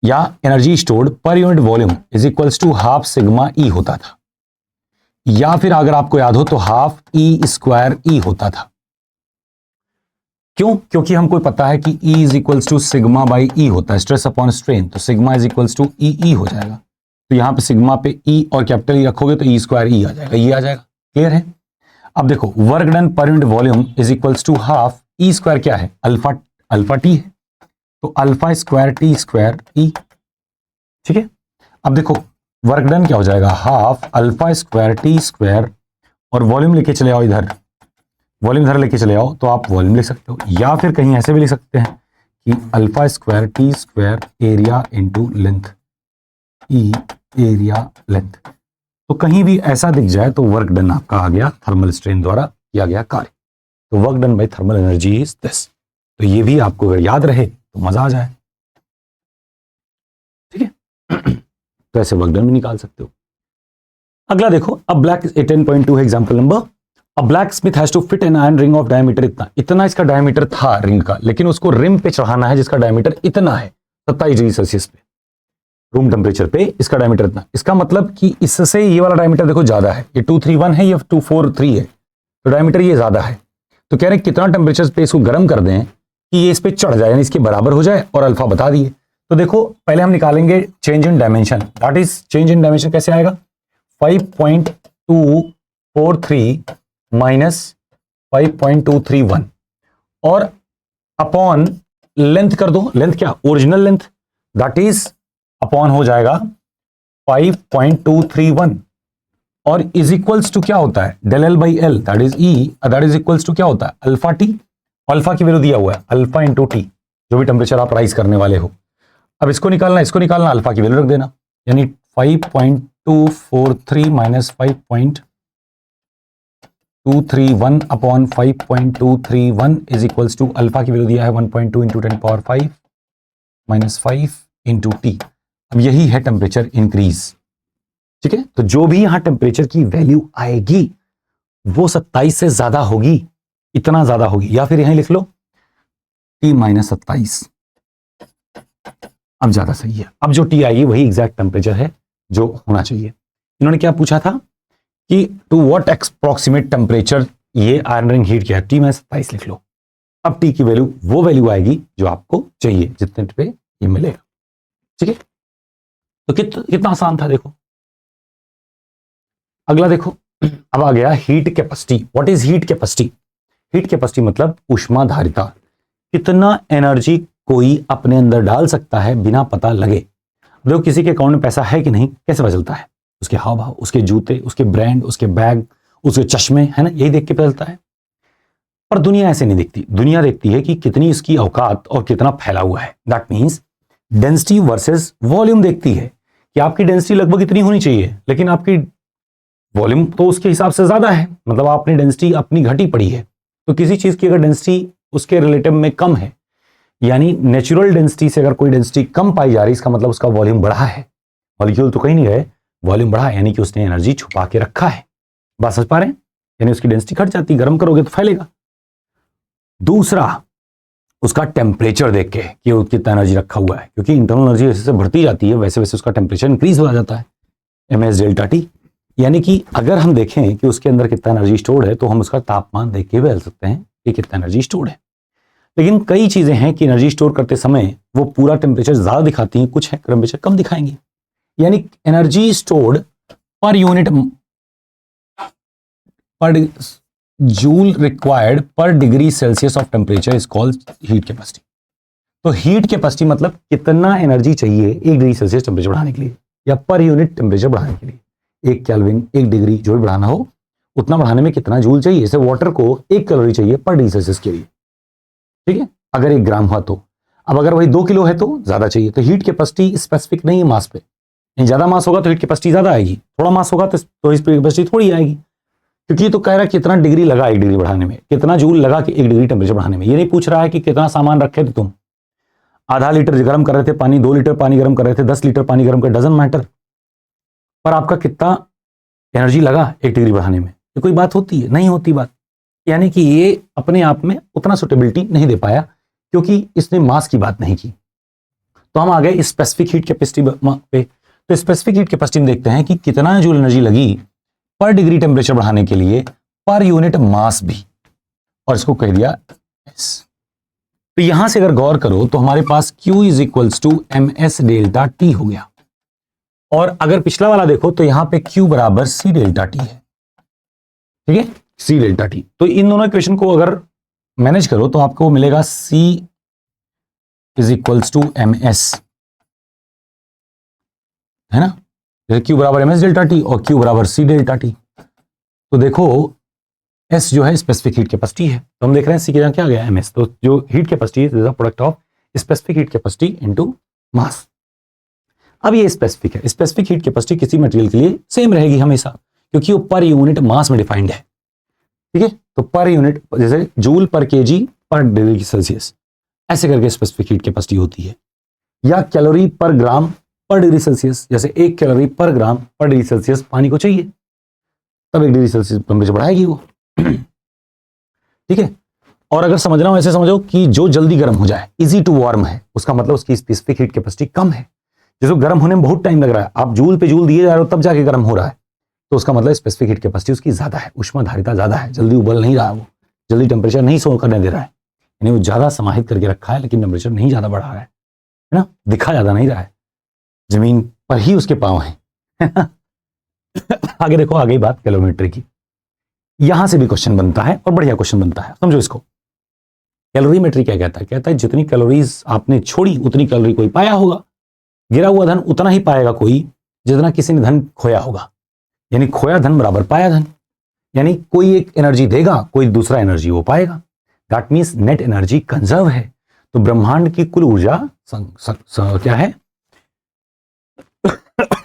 या energy stored per unit volume is equals to half sigma E होता था, या फिर अगर आपको याद हो तो हाफ ई स्क्वायर ई होता था। क्यों, क्योंकि हमको पता है कि E is equals to sigma by E होता है, स्ट्रेस अपॉन स्ट्रेन, तो sigma is equals to E हो जाएगा, तो यहां पे सिग्मा पे E और कैपिटल ई रखोगे तो E स्क्वायर ई आ जाएगा, ये आ जाएगा, क्लियर है। अब देखो work done per unit volume is equals to half E square क्या है, अल्फा टी है, तो alpha square T square E, ठीक है। अब देखो वर्क डन क्या हो जाएगा, half alpha square T square, और वॉल्यूम लेके चले आओ इधर, वॉल्यूम इधर लेके चले आओ तो आप वॉल्यूम लिख सकते हो, या फिर कहीं ऐसे भी लिख सकते हैं कि alpha square T square area into length, E area length, तो कहीं भी ऐसा दिख जाए तो वर्क डन आपका आ गया थर्मल स्ट्रेन द्वारा किया गया कार्य, तो work done by thermal energy is this. तो ये भी आपको अगर याद रहे तो मजा आ जाए, ठीक है। तो ऐसे वर्क डन भी निकाल सकते हो। अगला देखो, अब ब्लैक 10.2 है example number, a blacksmith has to fit an iron ring of diameter इतना इसका डायमीटर था रिंग का, लेकिन उसको रिम पे चढ़ाना है जिसका डायमीटर इतना है 27 डिग्री सेल्सियस पे, रूम टेम्परेचर पे इसका डायमीटर इतना, इसका मतलब कि इससे ये वाला डायमीटर देखो ज्यादा है, ये 231 है, ये 243 है, तो डायमीटर ये ज्यादा है, तो कह रहे हैं कितना टेम्परेचर पे इसको गर्म कर दें कि ये इस पे चढ़ जाए, यानी इसके बराबर हो जाए, और अल्फा बता दिए। तो देखो पहले हम निकालेंगे change in dimension, that is change in dimension कैसे आएगा, 5.243 माइनस 5.231 और अपॉन लेंथ कर दो, लेंथ क्या original length, that is upon हो जाएगा 5.231 और इज इक्वल्स टू क्या होता है del L by L, that is E, that is equals to क्या होता है अल्फा टी, अल्फा की वैल्यू दिया हुआ है अल्फा इंटू टी, जो भी टेम्परेचर आप राइज करने वाले हो। अब इसको निकालना अल्फा की वैल्यू रख देना, यानी 5.243 minus 5.231 upon 5.231 is equals to alpha की वैल्यू दिया है 1.2 into 10 power 5 minus 5 into T. अब यही है टेम्परेचर इंक्रीज, ठीक है। तो जो भी यहां टेम्परेचर की वैल्यू आएगी वो 27 से ज्यादा होगी, इतना ज्यादा होगी, या फिर यहां लिख लो T माइनस 27, अब ज्यादा सही है। अब जो टी आएगी वही एग्जैक्ट टेम्परेचर है जो होना चाहिए। इन्होंने क्या पूछा था कि टू व्हाट अप्रॉक्सीमेट टेम्परेचर ये आयरन रिंग हीट किया है, टी में 27 लिख लो। अब टी की वैल्यू वो वैल्यू आएगी जो आपको चाहिए, जितने पे ये मिलेगा। ठीक है, तो कितना आसान था देखो। अगला देखो, अब आ गया heat capacity. What is heat capacity? Heat capacity मतलब ऊष्माधारिता, कितना एनर्जी कोई अपने अंदर डाल सकता है बिना पता लगे। देखो किसी के अकाउंट में पैसा है कि नहीं कैसे पता चलता है? उसके हाव भाव, उसके जूते, उसके ब्रांड, उसके बैग, उसके चश्मे, है ना, यही देख के पता चलता है। पर दुनिया ऐसे नहीं दिखती। दुनिया देखती है कि कितनी इसकी औकात और कितना फैला हुआ है। That means density versus volume देखती है कि आपकी डेंसिटी लगभग इतनी होनी चाहिए, लेकिन आपकी वॉल्यूम तो उसके हिसाब से ज्यादा है, मतलब आपने डेंसिटी अपनी घटी पड़ी है। तो किसी चीज की अगर डेंसिटी उसके रिलेटिव में कम है, यानी नेचुरल डेंसिटी से अगर कोई डेंसिटी कम पाई जा रही, इसका मतलब उसका वॉल्यूम बढ़ा है। मॉलिक्यूल तो कहीं नहीं गए, वॉल्यूम बढ़ा है, यानी कि उसने एनर्जी छुपा के रखा है। बात समझ पा रहे हैं? यानी उसकी डेंसिटी घट जाती, गर्म करोगे तो फैलेगा। दूसरा, उसका टेम्परेचर देख के कि वो कितना एनर्जी रखा हुआ है, क्योंकि इंटरनल एनर्जी जैसे जैसे बढ़ती जाती है वैसे वैसे उसका टेम्परेचर इंक्रीज हो जाता है, ms डेल्टा टी। यानी कि अगर हम देखें कि उसके अंदर कितना एनर्जी स्टोर्ड है तो हम उसका तापमान देख के बदल सकते हैं कि कितना एनर्जी स्टोर्ड है। लेकिन कई चीजें हैं कि एनर्जी स्टोर करते समय वो पूरा टेम्परेचर ज्यादा दिखाती हैं, कुछ है टेम्परेचर कम दिखाएंगे। यानी एनर्जी स्टोर्ड पर यूनिट पर जूल रिक्वायर्ड पर degree Celsius of temperature is called heat capacity. तो हीट कैपेसिटी मतलब कितना एनर्जी चाहिए 1 डिग्री सेल्सियस टेम्परेचर बढ़ाने के लिए, या पर यूनिट टेम्परेचर बढ़ाने के लिए। 1 केल्विन, 1 डिग्री जो भी बढ़ाना हो उतना बढ़ाने में कितना जूल चाहिए। जैसे वाटर को 1 कैलोरी चाहिए पर डिग्री सेल्सियस के लिए, ठीक है, अगर 1 ग्राम हुआ तो। अब अगर वही 2 किलो है तो ज्यादा चाहिए। तो हीट कैपेसिटी स्पेसिफिक नहीं है मास पे। ज्यादा मास होगा तो हीट कैपेसिटी ज्यादा आएगी, थोड़ा मास होगा तो हीट कैपेसिटी थोड़ी आएगी। क्योंकि ये तो कह रहा है कितना डिग्री लगा 1 डिग्री बढ़ाने में, कितना जूल लगा कि 1 डिग्री टेम्परेचर बढ़ाने में। ये नहीं पूछ रहा है कि कितना सामान रखे थे तुम। आधा लीटर गर्म कर रहे थे पानी, 2 लीटर पानी गर्म कर रहे थे, 10 लीटर पानी गर्म कर, डजंट मैटर। पर आपका कितना एनर्जी लगा 1 डिग्री बढ़ाने में, ये कोई बात होती है? नहीं होती बात। यानी कि ये अपने आप में उतना सुटेबिलिटी नहीं दे पाया क्योंकि इसने मास की बात नहीं की। तो हम आ गए स्पेसिफिक हीट कैपेसिटी पे। तो स्पेसिफिक हीट कैपेसिटी में देखते हैं कि कितना जूल एनर्जी लगी पर डिग्री टेम्परेचर बढ़ाने के लिए पर यूनिट मास भी, और इसको कह दिया S। तो यहां से अगर गौर करो तो हमारे पास Q is equals to ms delta T हो गया। और अगर पिछला वाला देखो तो यहां पे Q बराबर C डेल्टा T है, ठीक है, C डेल्टा T। तो इन दोनों इक्वेशन को अगर मैनेज करो तो आपको मिलेगा C is equals to ms, है ना, Q बराबर ms डेल्टा टी और Q बराबर C डेल्टा टी। तो देखो S जो है स्पेसिफिक हीट कैपेसिटी है, तो हम देख रहे हैं C के यहाँ क्या आ गया ms। तो जो हीट कैपेसिटी है product of specific heat capacity into mass. अब ये स्पेसिफिक है, स्पेसिफिक हीट कैपेसिटी किसी मटेरियल के लिए सेम रहेगी हमेशा, क्योंकि वो पर यूनिट मास में डिफाइंड है, ठीक है। तो पर यूनिट जैसे जूल पर केजी पर डिग्री सेल्सियस, ऐसे करके स्पेसिफिक हीट कैपेसिटी होती है। या कैलोरी पर ग्राम पर डिग्री सेल्सियस, जैसे 1 कैलोरी पर ग्राम पर डिग्री सेल्सियस पानी को चाहिए, तब 1 डिग्री सेल्सियस टेम्परेचर बढ़ाएगी वो, ठीक है। और अगर समझना हो ऐसे समझो कि जो जल्दी गर्म हो जाए, इजी टू वार्म है, उसका मतलब उसकी स्पेसिफिक हीट कैपेसिटी कम है। जैसे गर्म होने में बहुत टाइम लग रहा है, आप जूल पे जूल दिए जा रहे हो तब जाके गर्म हो रहा है, तो उसका मतलब स्पेसिफिक हीट कैपेसिटी उसकी ज्यादा है, ऊष्माधारिता ज्यादा है, जल्दी उबल नहीं रहा, वो जल्दी टेम्परेचर नहीं शो करने दे रहा है, यानी वो ज्यादा समाहित करके रखा है लेकिन टेम्परेचर नहीं ज्यादा बढ़ा रहा है ना, दिखा ज्यादा नहीं रहा है, जमीन पर ही उसके पांव हैं। आगे देखो, आगे बात कैलोरीमेट्री की। यहां से भी क्वेश्चन बनता है और बढ़िया क्वेश्चन बनता है, समझो इसको। कैलोरीमेट्री क्या कहता है? कहता है जितनी कैलोरीज आपने छोड़ी उतनी कैलोरी कोई पाया होगा, गिरा हुआ धन उतना ही पाएगा कोई जितना किसी ने धन खोया होगा, यानी खोया धन बराबर पाया धन। यानी कोई एक एनर्जी देगा, कोई दूसरा एनर्जी वो पाएगा। That means net energy conserve है। तो ब्रह्मांड की कुल ऊर्जा क्या है?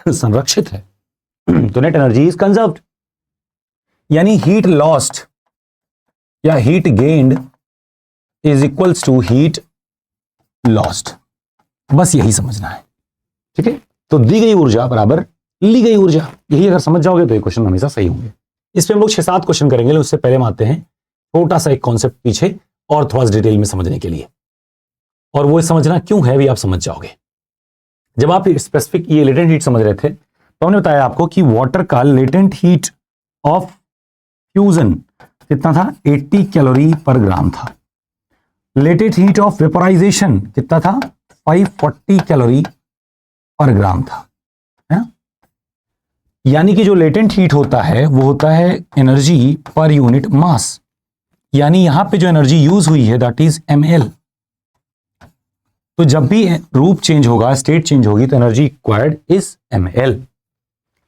संरक्षित है। तो नेट एनर्जी इज कंजर्व्ड, यानी हीट लॉस्ट या heat gained is equals to heat lost. बस यही समझना है, ठीक है। तो दी गई ऊर्जा बराबर ली गई ऊर्जा, यही अगर समझ जाओगे तो ये क्वेश्चन हमेशा सही होंगे। इस पे हम लोग 6-7 क्वेश्चन करेंगे, लेकिन उससे पहले हम आते हैं छोटा सा एक कॉन्सेप्ट पीछे और थोड़ा डिटेल में समझने के लिए, और वो समझना क्यों है भी आप समझ जाओगे। जब आप स्पेसिफिक ये लेटेंट हीट समझ रहे थे तो हमने बताया आपको कि वाटर का लेटेंट हीट ऑफ फ्यूजन कितना था, 80 कैलोरी पर ग्राम था। लेटेंट हीट ऑफ वेपोराइजेशन कितना था, 540 कैलोरी पर ग्राम था, है ना। यानी कि जो लेटेंट हीट होता है वो होता है एनर्जी पर यूनिट मास, यानी यहां पे जो एनर्जी यूज हुई है दैट इज ml। तो जब भी रूप चेंज होगा, स्टेट चेंज होगी, तो एनर्जी रिक्वायर्ड इज ml।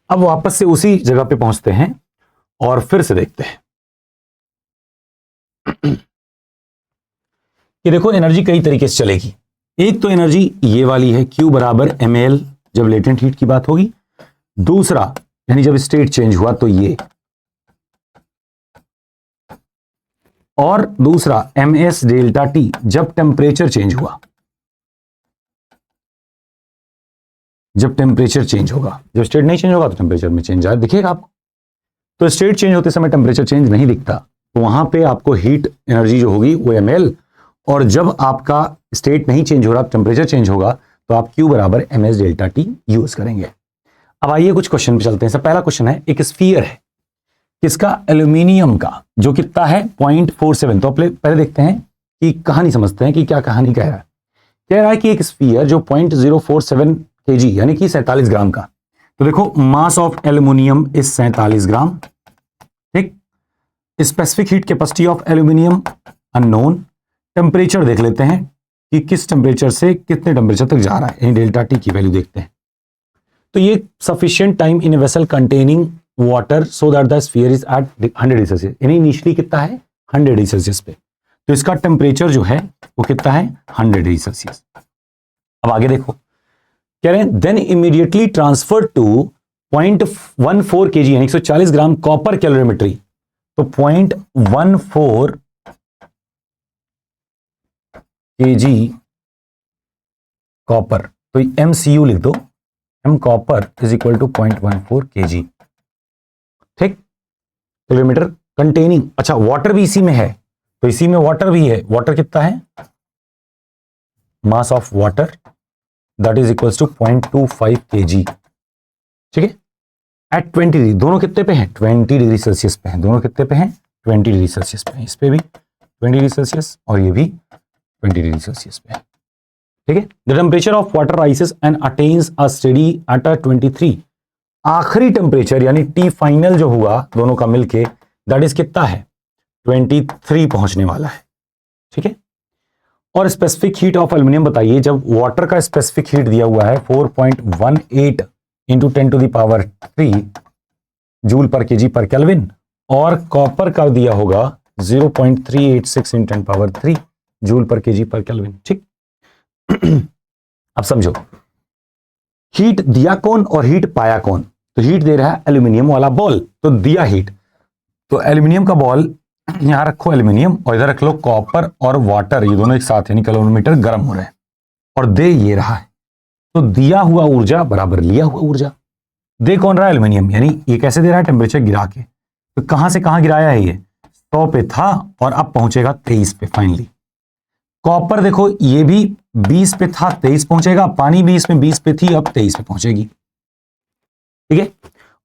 अब वापस से उसी जगह पे पहुंचते हैं और फिर से देखते हैं कि देखो एनर्जी कई तरीके से चलेगी। एक तो एनर्जी ये वाली है, Q बराबर ml जब लेटेंट हीट की बात होगी। दूसरा यानी जब स्टेट चेंज हुआ तो ये, और दूसरा ms डेल्टा टी जब टेम्परेचर चेंज हुआ, जब टेम्परेचर चेंज होगा। जब स्टेट नहीं चेंज होगा तो टेम्परेचर में चेंज आए दिखेगा आपको। तो स्टेट चेंज होते समय टेम्परेचर चेंज नहीं दिखता, तो वहां पे आपको हीट एनर्जी जो होगी वो ml, और जब आपका स्टेट नहीं चेंज हो रहा, टेम्परेचर चेंज होगा, तो आप Q बराबर ms डेल्टा टी यूज करेंगे। अब आइए कुछ क्वेश्चन पे चलते हैं। सब पहला क्वेश्चन है, एक स्फीयर है किसका, एल्यूमिनियम का, जो कितना है 0.47। तो पहले देखते हैं कि कहानी समझते हैं कि क्या कहानी कह रहा है। कह रहा है कि एक स्फीयर जो 0.047 kg यानी कि 47 ग्राम का, तो देखो मास ऑफ एल्यूमिनियम इज 47 ग्राम, ठीक। Specific heat capacity of aluminium unknown. Temperature देख लेते हैं कि किस टेम्परेचर से कितने टेम्परेचर तक जा रहा है, यानी डेल्टा टी की वैल्यू देखते हैं। तो ये sufficient time in vessel containing water so that the sphere is at 100 degree Celsius, यानी इनिशियली कितना है 100 डिग्री सेल्सियस पे, तो इसका टेम्परेचर जो है वो कितना है 100 डिग्री सेल्सियस। अब आगे देखो, कह रहे हैं then immediately transfer to 0.14 kg यानी 140 ग्राम कॉपर कैलोरीमेट्री। तो 0.14 kg कॉपर, तो MCU लिख दो, m copper is equal to 0.14 kg, ठीक, किलोमीटर कंटेनिंग। अच्छा वाटर भी इसी में है, तो इसी में वाटर भी है। वाटर कितना है, mass of water that is equals to 0.25 kg, ठीक है, एट 20 डिग्री। दोनों कितने पे हैं, 20 डिग्री सेल्सियस पे हैं। दोनों कितने पे हैं, 20 डिग्री सेल्सियस पे हैं। इस पे भी 20 डिग्री सेल्सियस और ये भी 20 डिग्री सेल्सियस पे है, ठीक है। The temperature of water rises and attains a steady at 23। आखिरी टेम्परेचर यानी टी फाइनल जो हुआ दोनों का मिलके, दैट इज कितना है 23 पहुंचने वाला है, ठीक है। और स्पेसिफिक हीट ऑफ एल्यूमिनियम बताइए। जब वाटर का स्पेसिफिक हीट दिया हुआ है 4.18 into 10 to the power 3 joule per kg per kelvin, और कॉपर का दिया होगा 0.386 into 10 power 3 joule per kg per kelvin, ठीक। अब समझो हीट दिया कौन और हीट पाया कौन। तो हीट दे रहा है एल्यूमिनियम वाला बॉल, तो दिया हीट, तो एल्यूमिनियम का बॉल यहां रखो एल्यूमिनियम, और इधर रख लो कॉपर और वाटर, ये दोनों एक साथ यानी कैलोरीमीटर गर्म हो रहे हैं, और दे ये रहा है। तो दिया हुआ ऊर्जा बराबर लिया हुआ ऊर्जा। दे कौन रहा है, एल्यूमिनियम, यानी ये कैसे दे रहा है, टेम्परेचर गिरा के। तो कहां से कहां गिराया है, ये 100 पे था और अब पहुंचेगा 23 पे फाइनली। कॉपर देखो ये भी 20 पे था, 23 पहुंचेगा। पानी भी इसमें 20 पे थी, अब 23 पे पहुंचेगी, ठीक है।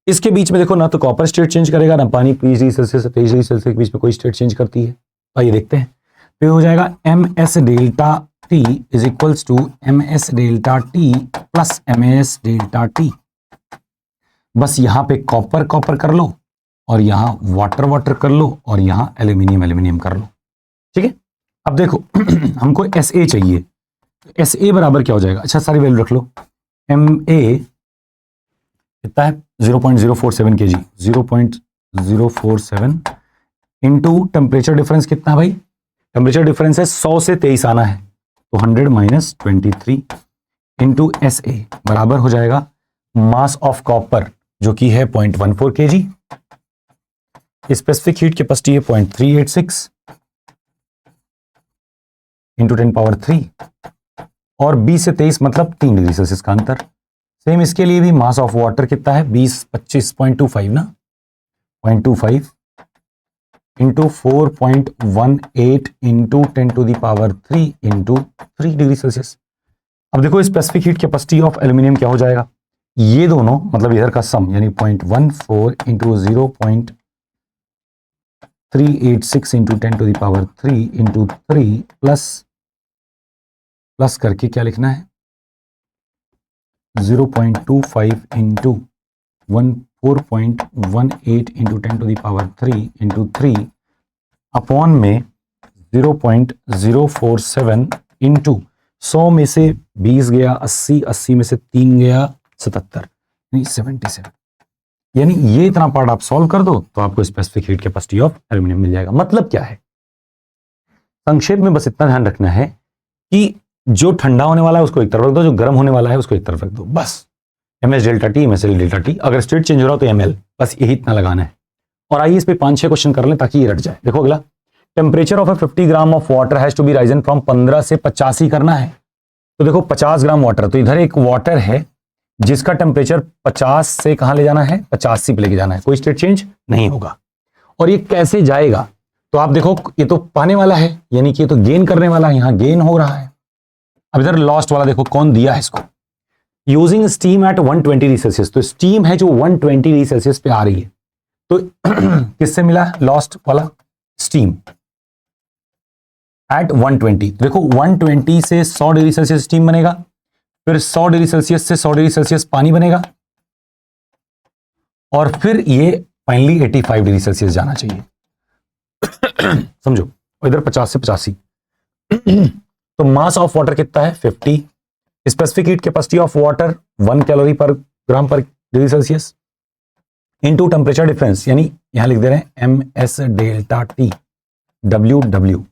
इसके बीच में देखो ना तो कॉपर स्टेट चेंज करेगा, ना पानी 20 डिग्री सेल्सियस से 23 डिग्री सेल्सियस के बीच में कोई स्टेट चेंज करती है। आइए देखते हैं, तो हो जाएगा ms delta T is equals to ms delta T plus ms delta T. बस यहां पे कॉपर कॉपर कर लो, और यहां वाटर वाटर कर लो, और यहां एल्यूमिनियम एल्यूमिनियम कर लो, ठीक है। अब देखो हमको SA चाहिए, SA बराबर क्या हो जाएगा, अच्छा सारी वैल्यू रख लो। MA कितना है 0.047 kg, 0.047 इंटू टेम्परेचर डिफरेंस कितना है भाई, टेम्परेचर डिफरेंस है 100 से 23 आना है, तो 100 माइनस 23 इंटू SA बराबर हो जाएगा मास ऑफ कॉपर जो कि है 0.14 kg, स्पेसिफिक हीट कैपेसिटी है 0.386 इंटू 10 पावर 3, और 20 से 23 मतलब 3 डिग्री सेल्सियस का अंतर। सेम इसके लिए भी मास ऑफ वाटर कितना है 25 ना, 0.25 into 4.18 into 10 to the power 3 into 3 degree Celsius. अब देखो specific heat capacity of aluminium क्या हो जाएगा, ये दोनों मतलब इधर का सम यानी 0.14 इंटू 0.386 इंटू 10⁻³ इंटू 3 प्लस करके क्या लिखना है 0.25 इंटू 4.18 इंटू 10⁻³ इंटू 3 अपॉन में 0.047 इंटू 100 में से 20 गया 80, 80 में से 3 गया 77 यानी 77। यानी ये इतना पार्ट आप सॉल्व कर दो तो आपको specific heat capacity of aluminium मिल जाएगा। मतलब क्या है, संक्षेप में बस इतना ध्यान रखना है कि जो ठंडा होने वाला है उसको एक तरफ रख दो, जो गर्म होने वाला है उसको एक तरफ रख दो, बस ms delta T ms L delta T, अगर स्टेट चेंज हो रहा हो तो ml, बस यही इतना लगाना है। और आइए इस पे 5-6 क्वेश्चन कर लें ताकि ये रट जाए। देखो अगला, temperature of 50 gram of water has to be risen from 15 से 85 करना है। तो देखो 50 ग्राम वाटर, तो इधर एक वाटर है जिसका टेम्परेचर 50 से कहां ले जाना है 85 पे लेके जाना है, कोई स्टेट चेंज नहीं होगा। और ये कैसे जाएगा, तो आप देखो ये तो पाने वाला है यानी कि ये तो गेन करने वाला है, यहां गेन हो रहा है। अब इधर लॉस्ट वाला देखो कौन दिया है इसको, using steam eight 120 degree Celsius, तो स्टीम है जो 120 डिग्री सेल्सियस पे आ रही है, तो किससे मिला लॉस्ट वाला, स्टीम एट 120। देखो 120 से 100 डिग्री सेल्सियस स्टीम बनेगा, फिर 100 डिग्री सेल्सियस से 100 डिग्री सेल्सियस पानी बनेगा, और फिर ये फाइनली 85 डिग्री सेल्सियस जाना चाहिए। समझो, और इधर 50 से 85। तो मास ऑफ वाटर कितना है 50, specific heat capacity of water 1 calorie पर ग्राम पर degree Celsius into temperature difference, यानी यहां लिख दे रहे हैं ms डेल्टा टी WW।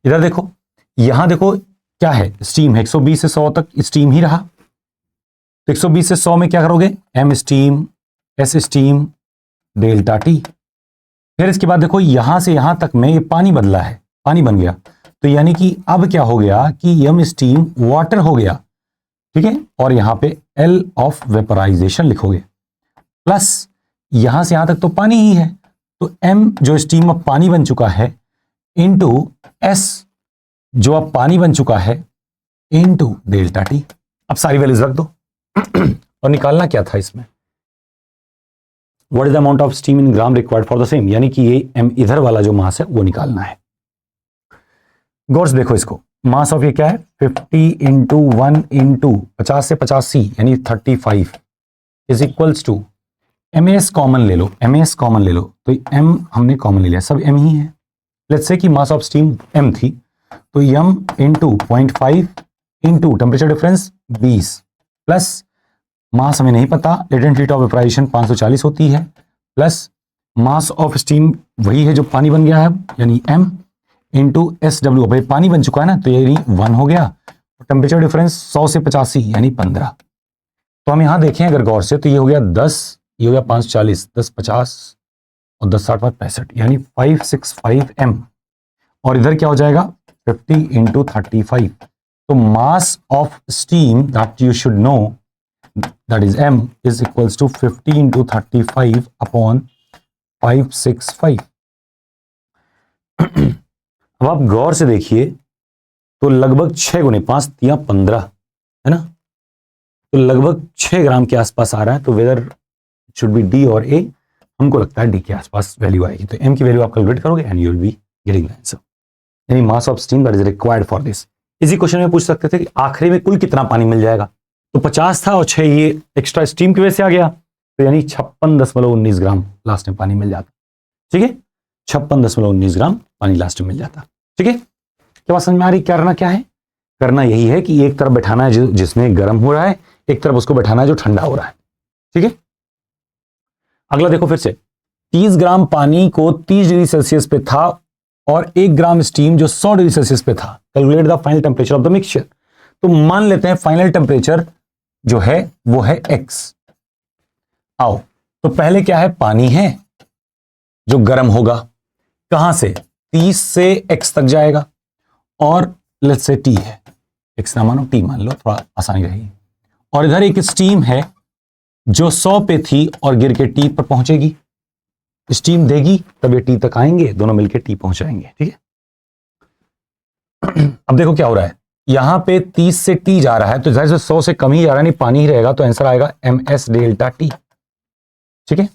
इधर देखो, यहां देखो क्या है, स्टीम है 120 से 100 तक स्टीम ही रहा, तो 120 से 100 में क्या करोगे m steam s steam delta T. फिर इसके बाद देखो यहां से यहां तक में ये पानी बदला है, पानी बन गया, तो यानी कि अब क्या हो गया कि m स्टीम वाटर हो गया, ठीक है, और यहां पे L ऑफ वेपराइजेशन लिखोगे, प्लस यहां से यहां तक तो पानी ही है, तो m जो स्टीम अब पानी बन चुका है इंटू s जो अब पानी बन चुका है इंटू डेल्टा टी। अब सारी वैल्यूज रख दो और निकालना क्या था इसमें, what is the amount of steam in gram required for the same, यानी कि ये m इधर वाला जो मास है वो निकालना है। गौर से देखो इसको, मास ऑफ ये क्या है 50 इंटू 1 इंटू 50 से 85 यानी 35 is equals to MS common ले लो, MS कॉमन ले लो, तो m हमने कॉमन ले लिया, सब m ही है। लेट्स से कि मास ऑफ स्टीम m थी, तो m into 0.5 into temperature difference 20 plus mass हमें नहीं पता, लेटेंट हीट ऑफ वेपराइजेशन 540 होती है, प्लस मास ऑफ स्टीम वही है जो पानी बन गया है यानी m इंटू SW, भाई पानी बन चुका है ना, तो यानी 1 हो गया, टेम्परेचर डिफरेंस 100 से 85 यानी 15। तो हम यहां देखें अगर गौर से, तो ये हो गया 10, ये हो गया 540, 10 50 और 10 60 65 यानी 565 m, और इधर क्या हो जाएगा 50 इंटू 35, तो mass of steam that you should know that is m is equals to 50 into 35 upon 565। अब आप गौर से देखिए तो लगभग 6 गुने 5 या 15 है ना, तो लगभग 6 ग्राम के आसपास आ रहा है, तो वेदर शुड बी डी और ए, हमको लगता है डी के आसपास वैल्यू आएगी, तो एम की वैल्यू आप कैलकुलेट करोगे and you will be getting the answer, यानी mass of steam that is required for this. इसी क्वेश्चन में पूछ सकते थे कि आखिरी में कुल कितना पानी मिल जाएगा, तो 50 था और 6 ये एक्स्ट्रा स्टीम की वजह से आ गया, तो यानी 56.19 ग्राम लास्ट में पानी मिल जाता, ठीक है, 56.19 ग्राम पानी लास्ट में मिल जाता, ठीक है। क्या बात समझ में आ रही, करना क्या है, करना यही है कि एक तरफ बैठाना है जिसमें गर्म हो रहा है, एक तरफ उसको बैठाना है जो ठंडा हो रहा है, ठीक है। अगला देखो फिर से, 30 ग्राम पानी को 30 डिग्री सेल्सियस पे था और 1 ग्राम स्टीम जो 100 डिग्री सेल्सियस पे था, calculate the final temperature of the mixture. तो मान लेते हैं फाइनल टेम्परेचर जो है वो है x। आओ, तो पहले क्या है, पानी है जो गर्म होगा, कहां से 30 से x तक जाएगा, और लेट्स से t है, x ना मानो t मान लो, थोड़ा आसानी रहेगी, और इधर एक स्टीम है जो 100 पे थी और गिर के t पर पहुंचेगी, स्टीम देगी तब ये t तक आएंगे, दोनों मिलकर t पहुंचाएंगे, ठीक है। अब देखो क्या हो रहा है, यहां पे 30 से टी जा रहा है, तो जाहिर से 100 से कम ही जा रहा है, नहीं पानी ही रहेगा, तो आंसर आएगा ms डेल्टा टी। ठीक है,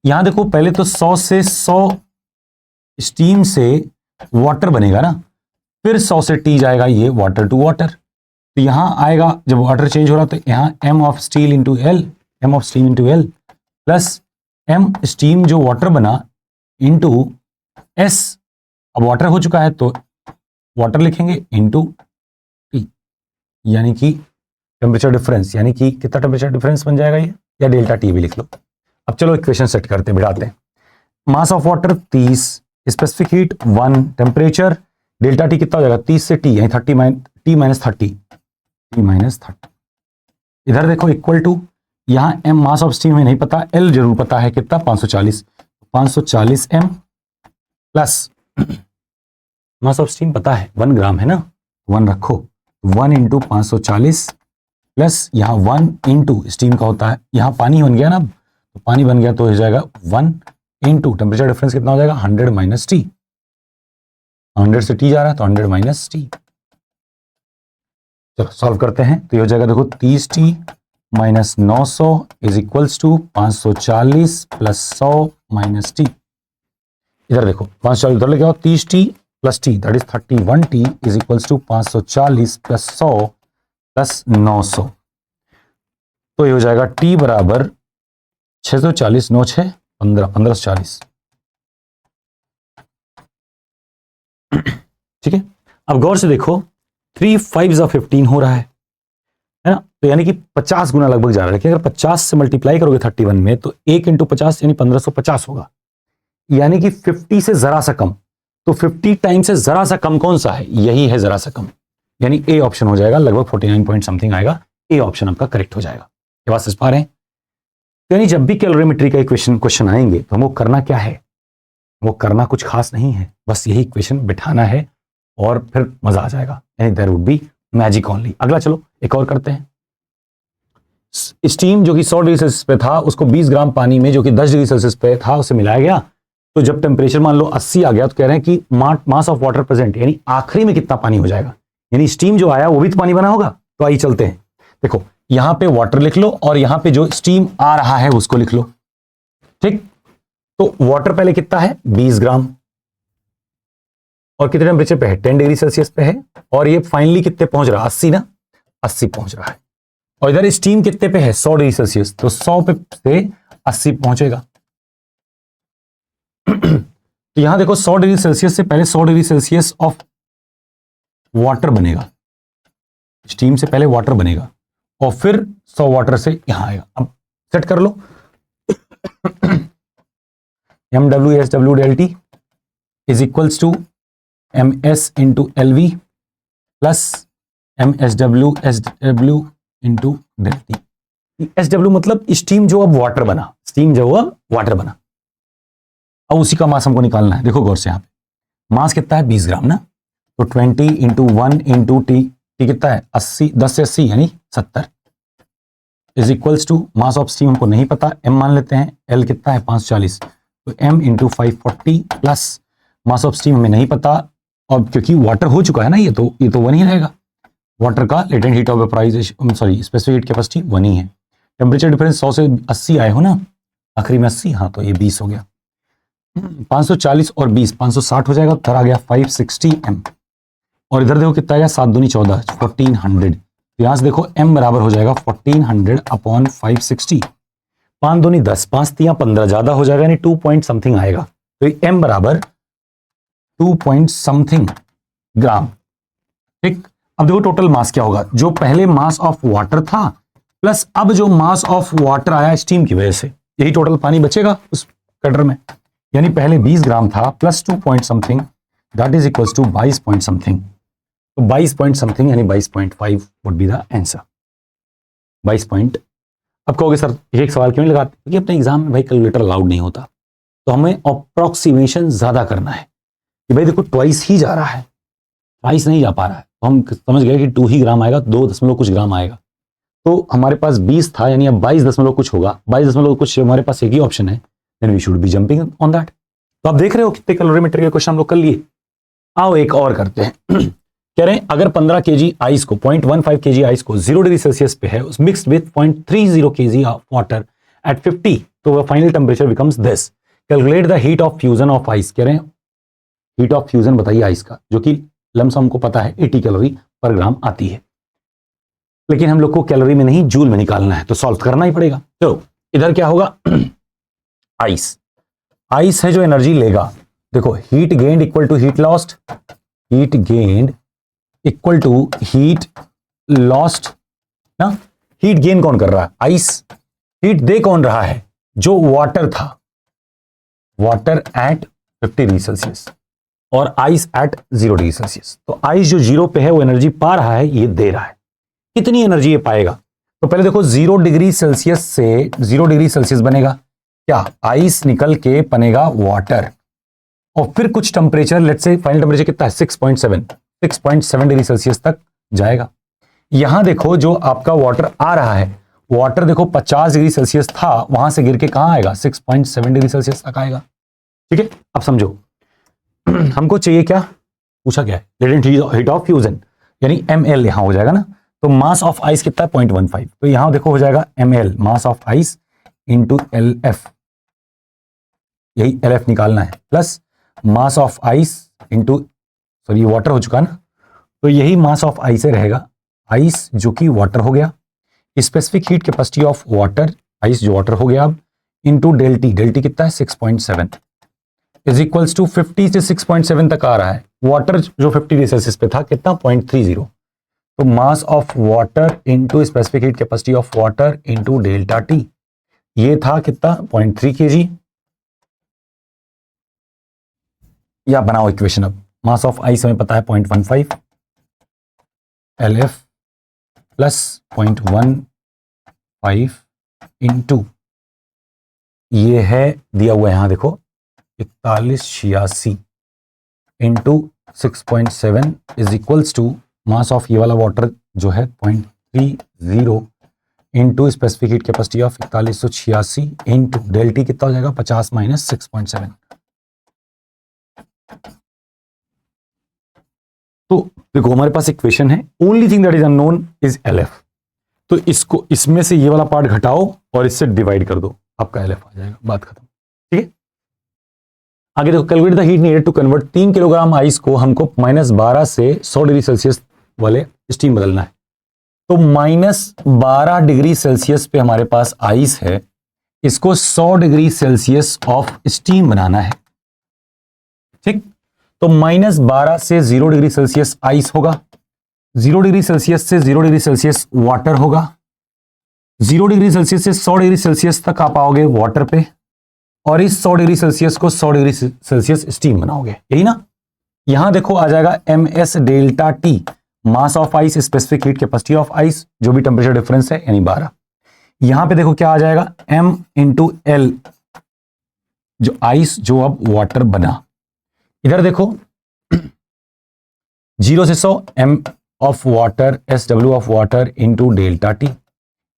यहां देखो पहले तो 100 से 100 स्टीम से वाटर बनेगा ना, फिर 100 से टी जाएगा, ये वाटर टू वाटर, तो यहां आएगा जब वाटर चेंज हो रहा, तो यहां m of steel into L, m of steam into L plus m steam जो वाटर बना इंटू s, अब वाटर हो चुका है तो वाटर लिखेंगे इंटू टी, यानी कि टेम्परेचर डिफरेंस, यानी कि कितना टेम्परेचर डिफरेंस बन जाएगा ये, या डेल्टा टी भी लिख लो। अब चलो इक्वेशन सेट करते बिठाते हैं, मास of water 30, specific heat 1, temperature delta T कितना हो जाएगा 30 से टी, यानी 30 टी माइनस 30, इधर देखो इक्वल टू, यहां m मास ऑफ स्टीम में नहीं पता, l जरूर पता है कितना 540 m plus mass of steam पता है 1 ग्राम है ना, 1 रखो, 1 इंटू 540 प्लस यहाँ 1 इंटू स्टीम का होता है, यहाँ पानी बन गया ना, तो पानी बन गया तो हो जाएगा 1 इंटू टेम्परेचर डिफरेंस कितना हो जाएगा 100 माइनस टी, 100 से टी जा रहा है तो 100 माइनस टी। चलो सॉल्व करते हैं, तो ये हो जाएगा देखो 30 T minus 900 is equals to 540 plus 100 minus T. इधर देखो 540 उधर लेके आओ, 30 T plus T that is 31 T is equals to 540 plus 100 plus 900, तो ये हो जाएगा टी बराबर 640, 9 6 15, 1540। ठीक है, अब गौर से देखो 3 5 15 हो रहा है ना, तो यानी कि 50 गुना लगभग जा रहा है, लेकिन अगर 50 से मल्टीप्लाई करोगे 31 में तो 1 इंटू 50 यानी 1550 होगा, यानी कि 50 से जरा सा कम, तो 50 टाइम से जरा सा कम कौन सा है, यही है जरा सा कम, यानी ए ऑप्शन हो जाएगा, लगभग 49 पॉइंट समथिंग आएगा, ए ऑप्शन आपका करेक्ट हो जाएगा। ये बात समझ पा रहे हैं, तो यानी जब भी कैलोरीमेट्री का क्वेश्चन आएंगे तो हमको करना क्या है, वो करना कुछ खास नहीं है, बस यही इक्वेशन बिठाना है और फिर मजा आ जाएगा, यानी there would be magic only. अगला चलो एक और करते हैं, स्टीम जो कि 100 डिग्री सेल्सियस पे था उसको 20 ग्राम पानी में जो कि 10 डिग्री सेल्सियस पे था उसे मिलाया गया, तो जब टेम्परेचर मान लो 80 आ गया तो कह रहे हैं कि मास ऑफ वाटर प्रेजेंट, यानी आखिरी में कितना पानी हो जाएगा, यानी स्टीम जो आया वो भी तो पानी बना होगा। तो आइए चलते हैं, देखो यहां पे वाटर लिख लो और यहां पे जो स्टीम आ रहा है उसको लिख लो। ठीक, तो वाटर पहले कितना है 20 ग्राम और कितने टेम्परेचर पे है 10 डिग्री सेल्सियस पे है, और ये फाइनली कितने पहुंच रहा है 80 ना, 80 पहुंच रहा है, और इधर स्टीम कितने पे है 100 डिग्री सेल्सियस, तो 100 पे से 80 पहुंचेगा। तो यहां देखो 100 डिग्री सेल्सियस से पहले 100 डिग्री सेल्सियस ऑफ वाटर बनेगा, स्टीम से पहले वाटर बनेगा और फिर 100 वाटर से यहां आएगा। अब सेट कर लो MW/SW del T is equals to MS into LV plus MSW/SW into del T। SW मतलब स्टीम जो अब वाटर बना, स्टीम जो अब वाटर बना, अब उसी का मास हमको निकालना है। देखो गौर से, यहां पे मास कितना है 20 ग्राम ना, तो 20 इंटू 1 इंटू टी कितना है 80, 10 से 80 यानी 70 is equals to mass of steam हमको नहीं पता, m मान लेते हैं, l कितना है 540, तो m into 540 plus mass of steam हमें नहीं पता, और क्योंकि वाटर हो चुका है ना, ये तो 1 ही रहेगा, वाटर का latent heat of vaporisation sorry specific heat capacity 1 ही है। टेम्परेचर डिफरेंस 100 से 80 आए हो ना, आखिरी में 80, हाँ तो ये 20 हो गया, 540 और 20 560 हो जाएगा, उधर आ गया 560 m, और इधर देखो कितना आया 7 दूनी 14 1400, तो यहां से देखो m बराबर हो जाएगा 1400 अपॉन 560, 5 दूनी 10 5 तिया 15 ज्यादा हो जाएगा, यानी 2 पॉइंट समथिंग आएगा, तो m बराबर 2 पॉइंट समथिंग ग्राम। ठीक, अब देखो टोटल मास क्या होगा, जो पहले मास ऑफ वाटर था प्लस अब जो मास ऑफ वाटर आया स्टीम की वजह से, यही टोटल पानी बचेगा उस कटर में, यानी पहले 20 ग्राम था plus 2 point something that is equals to 22 point something, तो 22 पॉइंट समथिंग यानी 22.5 would be the answer, 22 point. अब कहोगे सर एक सवाल क्यों नहीं लगाते, क्योंकि अपने एग्जाम में भाई कैलकुलेटर अलाउड नहीं होता, तो हमें अप्रोक्सीमेशन ज्यादा करना है कि भाई देखो ट्वाइस ही जा रहा है, ट्वाइस नहीं जा पा रहा है, तो हम समझ गए कि 2 ही ग्राम आएगा, 2 दशमलव कुछ ग्राम आएगा, तो हमारे पास 20 था यानी अब 22 दशमलव कुछ होगा, 22 दशमलव कुछ हमारे पास एक ही ऑप्शन है, then we should be jumping on that. तो आप देख रहे हो कितने कैलोरीमेट्री के क्वेश्चन हम लोग कर लिए, आओ एक और करते हैं। कह रहे हैं अगर 15 केजी आइस को 0.15 केजी आइस को 0 डिग्री सेल्सियस पे है mixed with 0.30 KG of water at 50, तो final temperature becomes this. Calculate the heat of fusion of ice. कह रहे हैं हीट ऑफ फ्यूजन बताइए आइस का, जो कि लमसम हमको पता है 80 कैलोरी पर ग्राम आती है, लेकिन हम लोग को कैलोरी में नहीं जूल में निकालना है, तो सॉल्व करना ही पड़ेगा। तो इधर क्या होगा, आइस है जो एनर्जी लेगा। देखो heat gained equal to heat lost, heat gained equal to heat lost ना। हीट गेन कौन कर रहा है, आइस। हीट दे कौन रहा है, जो वाटर था, वाटर एट 50 डिग्री सेल्सियस और आइस एट 0 डिग्री सेल्सियस। तो आइस जो 0 पे है वो एनर्जी पा रहा है, ये दे रहा है। कितनी एनर्जी ये पाएगा, तो पहले देखो 0 डिग्री सेल्सियस से 0 डिग्री सेल्सियस बनेगा क्या, आइस निकल के बनेगा वाटर, और फिर कुछ temperature, let's say final temperature कितना है 6.7 डिग्री सेल्सियस तक जाएगा। यहां देखो जो आपका वाटर आ रहा है, वाटर देखो 50 डिग्री सेल्सियस था, वहां से गिर के कहां आएगा 6.7 डिग्री सेल्सियस तक आएगा। ठीक है, अब समझो हमको चाहिए क्या, पूछा क्या है, लेटेंट हीट ऑफ फ्यूजन, यानी ml यहां हो जाएगा ना। तो मास ऑफ आइस कितना है 0.15, तो यहां देखो हो जाएगा ml mass of ice into LF, यही LF निकालना है, plus mass of ice into, sorry water हो चुका ना, तो यही मास ऑफ आइस रहेगा, आइस जो कि वाटर हो गया, specific heat capacity of water, ice जो वाटर हो गया, अब इंटू डेल्टी, डेल्टी कितना है 6.7 इज इक्वल्स टू 50 से 6.7 तक आ रहा है, वाटर जो 50 डिग्री सेल्सियस पे था कितना 0.30, तो mass of water into specific heat capacity of water into delta T, ये था कितना 0.3 kg। या बनाओ इक्वेशन, अब मास ऑफ आइस हमें पता है 0.15 LF प्लस 0.15 इंटू, ये है दिया हुआ है यहां देखो 4186 into 6.7 is equals to mass of ये वाला वाटर जो है 0.30 into specific heat capacity of 4186 into delta T कितना हो जाएगा 50 माइनस 6.7। तो देखो हमारे पास इक्वेशन है, only thing that is unknown is LF, तो इसको इसमें से ये वाला पार्ट घटाओ और इससे डिवाइड कर दो, आपका LF आ जाएगा, बात खत्म। ठीक है, आगे देखो calculate the heat needed to convert 3 kilogram ice को हमको -12 से 100 डिग्री सेल्सियस वाले स्टीम बदलना है। तो -12 डिग्री सेल्सियस पे हमारे पास आइस है, इसको 100 डिग्री सेल्सियस ऑफ स्टीम बनाना है। ठीक, तो -12 से 0 डिग्री सेल्सियस आइस होगा, 0 डिग्री सेल्सियस से 0 डिग्री सेल्सियस वाटर होगा, 0 डिग्री सेल्सियस से 100 डिग्री सेल्सियस तक आप आओगे वाटर पे, और इस 100 डिग्री सेल्सियस को 100 डिग्री सेल्सियस स्टीम बनाओगे, यही ना। यहां देखो आ जाएगा MS delta T, mass of ice specific heat capacity of ice, जो भी टेम्परेचर डिफरेंस है यानी 12। यहां पे देखो क्या आ जाएगा M इंटू L, जो आइस जो अब वाटर बना। इधर देखो 0 से 100 M of water SW of water into delta T.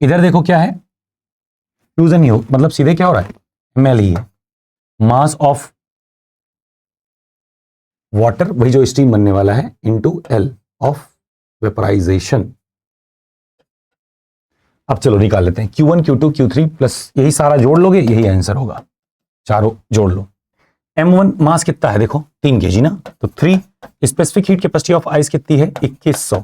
इधर देखो क्या है, फ्यूजन ही हो, मतलब सीधे क्या हो रहा है ML ही है, मास ऑफ वाटर वही जो स्टीम बनने वाला है इंटू L ऑफ वेपराइजेशन। अब चलो निकाल लेते हैं Q1 Q2 Q3 प्लस, यही सारा जोड़ लोगे यही आंसर होगा, चारों जोड़ लो। M1 मास कितना है देखो 3 kg ना, तो 3, specific heat capacity of ice कितनी है 2100,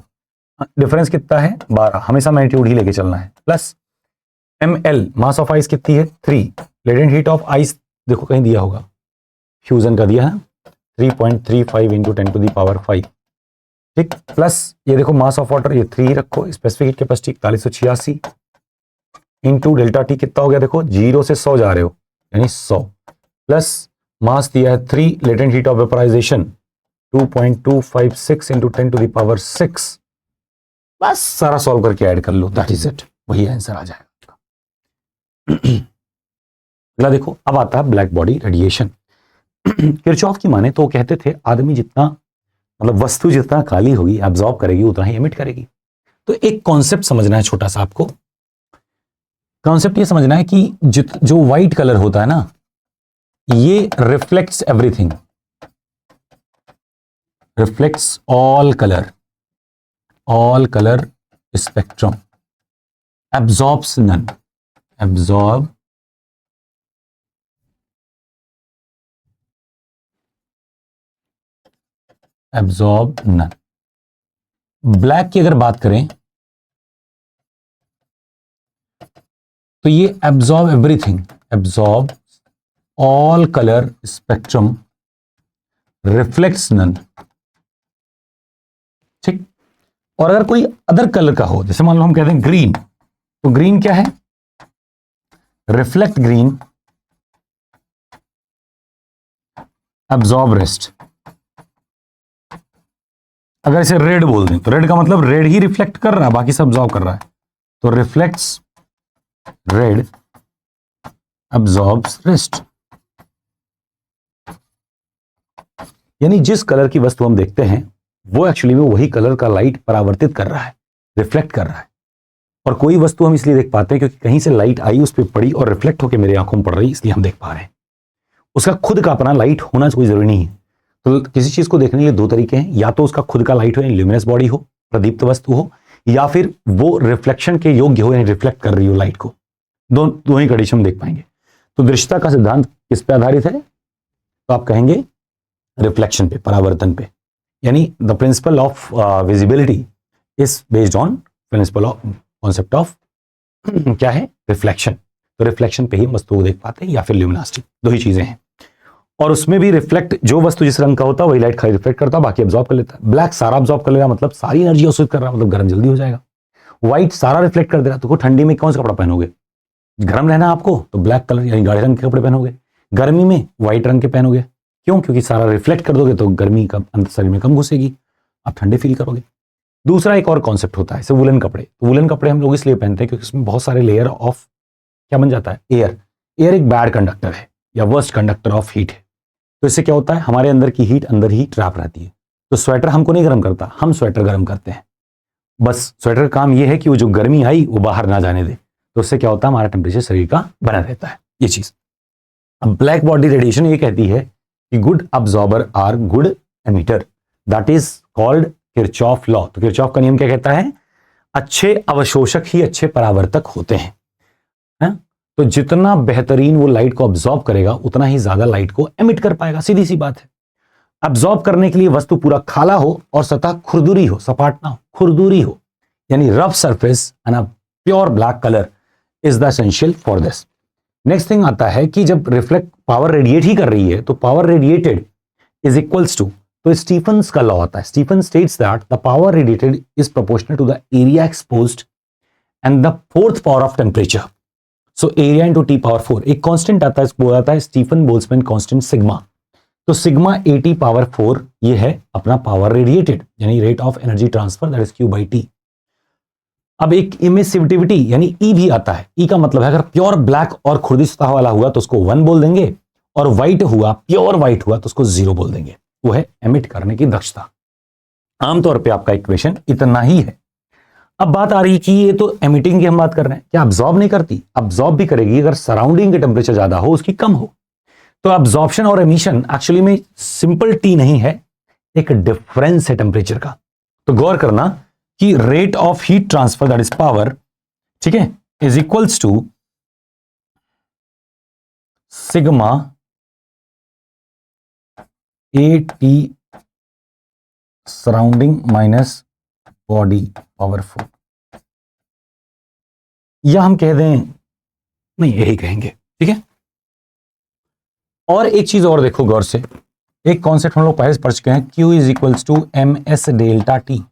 डिफरेंस कितना है 12, हमेशा मैग्नीट्यूड ही लेके चलना है, plus ML mass of ice कितनी है 3, लेटेंट हीट ऑफ आइस देखो कहीं दिया होगा, फ्यूजन का दिया है 3.35 इंटू 10 टू द पावर 5। ठीक, प्लस ये देखो मास ऑफ वाटर ये 3 रखो, specific heat capacity 4186 into delta T कितना हो गया देखो, 0 से 100 जा रहे हो यानी 100, प्लस मास दिया है 3, latent heat of vaporisation 2.256 into 10 to the power 6। बस सारा सॉल्व करके ऐड कर लो, दैट इज इट, वही आंसर आ जाएगा। अगला देखो, अब आता है ब्लैक बॉडी रेडिएशन। किरचॉफ की माने तो वो कहते थे आदमी जितना, मतलब वस्तु जितना काली होगी एब्जॉर्ब करेगी उतना ही एमिट करेगी। तो एक कॉन्सेप्ट समझना है छोटा सा आपको, कॉन्सेप्ट ये समझना है कि जो व्हाइट कलर होता है ना, ये reflects everything, reflects all color spectrum, absorbs none, absorb none. Black की अगर बात करें तो ये absorb everything, absorb all color spectrum, reflects none. ठीक. और अगर कोई अदर कलर का हो, जैसे मान लो हम कहते हैं ग्रीन, तो ग्रीन क्या है? Reflect green, absorb rest. अगर इसे रेड बोल दें तो रेड का मतलब रेड ही रिफ्लेक्ट कर रहा है, बाकी सब अब्सॉर्ब कर रहा है, तो रिफ्लेक्ट्स रेड, अब्सॉर्ब्स रेस्ट. यानी जिस कलर की वस्तु हम देखते हैं वो एक्चुअली में वही कलर का लाइट परावर्तित कर रहा है, रिफ्लेक्ट कर रहा है. और कोई वस्तु हम इसलिए देख पाते हैं क्योंकि कहीं से लाइट आई, उस पर पड़ी और रिफ्लेक्ट होकर मेरी आंखों में पड़ रही, इसलिए हम देख पा रहे हैं. उसका खुद का अपना लाइट होना कोई जरूरी नहीं है. तो किसी चीज को देखने के लिए दो तरीके हैं, या तो उसका खुद का लाइट हो यानी ल्यूमिनस बॉडी हो, प्रदीप्त वस्तु हो, या फिर वो रिफ्लेक्शन के योग्य हो यानी रिफ्लेक्ट कर रही हो लाइट को. दो ही कंडीशन हम देख पाएंगे. तो दृश्यता का सिद्धांत किस पे आधारित है? तो आप कहेंगे रिफ्लेक्शन पे, परावर्तन पे. यानी the principle of visibility is based on principle of concept of क्या है? रिफ्लेक्शन. तो रिफ्लेक्शन पे ही वस्तु को देख पाते हैं या फिर ल्यूमिनोसिटी, दो ही चीजें हैं. और उसमें भी रिफ्लेक्ट, जो वस्तु जिस रंग का होता है वही लाइट खाली रिफ्लेक्ट करता है, बाकी अब्सॉर्ब कर लेता है. ब्लैक सारा अब्सॉर्ब कर ले रहा, मतलब सारी एनर्जी अवशोषित कर रहा, मतलब गर्म जल्दी हो जाएगा. व्हाइट सारा रिफ्लेक्ट कर दे रहा, तो ठंडी में कौन सा कपड़ा पहनोगे? गर्म रहना आपको तो ब्लैक कलर यानी गाढ़े रंग के कपड़े पहनोगे, गर्मी में व्हाइट रंग के पहनोगे. क्यों? क्योंकि सारा रिफ्लेक्ट कर दोगे तो गर्मी का अंदर शरीर में कम घुसेगी, आप ठंडे फील करोगे. दूसरा एक और कॉन्सेप्ट होता है, जैसे वुलन कपड़े. तो वुलन कपड़े हम लोग इसलिए पहनते हैं क्योंकि उसमें बहुत सारे लेयर ऑफ क्या बन जाता है? एयर. एयर एक बैड कंडक्टर है या वर्स्ट कंडक्टर ऑफ हीट है. तो इससे क्या होता है? हमारे अंदर की हीट अंदर ही ट्रैप रहती है. तो स्वेटर हमको नहीं गर्म करता, हम स्वेटर गर्म करते हैं. बस स्वेटर का काम यह है कि वो जो गर्मी आई वो बाहर ना जाने दे. तो उससे क्या होता है? हमारा टेम्परेचर शरीर का बना रहता है, ये चीज. अब ब्लैक बॉडी रेडिएशन ये कहती है कि good absorber are good emitter, that is called Kirchhoff law. तो किरचॉफ का नियम क्या कहता है? अच्छे अवशोषक ही अच्छे परावर्तक होते हैं. तो जितना बेहतरीन वो लाइट को अब्सॉर्ब करेगा उतना ही ज्यादा लाइट को एमिट कर पाएगा. सीधी सी बात है. अब्सॉर्ब करने के लिए वस्तु पूरा खाला हो और सतह खुरदुरी हो, सपाट ना हो, खुरदुरी हो, यानी rough surface and a pure black colour is the essential for this. Next thing आता है कि जब रिफ्लेक्ट पावर रेडिएट ही कर रही है तो power radiated is equals to, तो स्टीफन्स का लॉ आता है. Stefan states that the power radiated is proportional to the area exposed and the fourth power of temperature. So area into T power 4. एक constant आता है, इसको आता है स्टीफन बोल्ट्जमैन कांस्टेंट सिग्मा. तो सिग्मा ए टी पावर 4 ये है अपना पावर रेडिएटेड यानी rate of energy transfer, that is Q by T. अब एक इमिसिविटिविटी यानी ई भी आता है. ई का मतलब है अगर प्योर ब्लैक और खुरदी सतह वाला हुआ तो उसको 1 बोल देंगे, और व्हाइट हुआ, प्योर व्हाइट हुआ तो उसको 0 बोल देंगे. वो है एमिट करने की दक्षता. आमतौर पे आपका इक्वेशन इतना ही है. अब बात आ रही है कि ये तो एमिटिंग की हम बात कर रहे हैं, क्या अब्सॉर्ब नहीं करती? अब्सॉर्ब भी करेगी अगर सराउंडिंग के टेम्परेचर ज्यादा हो, उसकी कम हो. तो अब्सॉर्प्शन और एमिशन एक्चुअली में सिंपल टी नहीं है, एक डिफरेंस है टेम्परेचर का. तो गौर करना कि rate of heat transfer that is power, ठीक है, is equals to sigma A T surrounding minus body power 4, या हम कह दें, नहीं यही कहेंगे, ठीक है. और एक चीज और देखो गौर से, एक कॉन्सेप्ट हम लोग पहले पढ़ चुके हैं, Q is equals to M S delta T.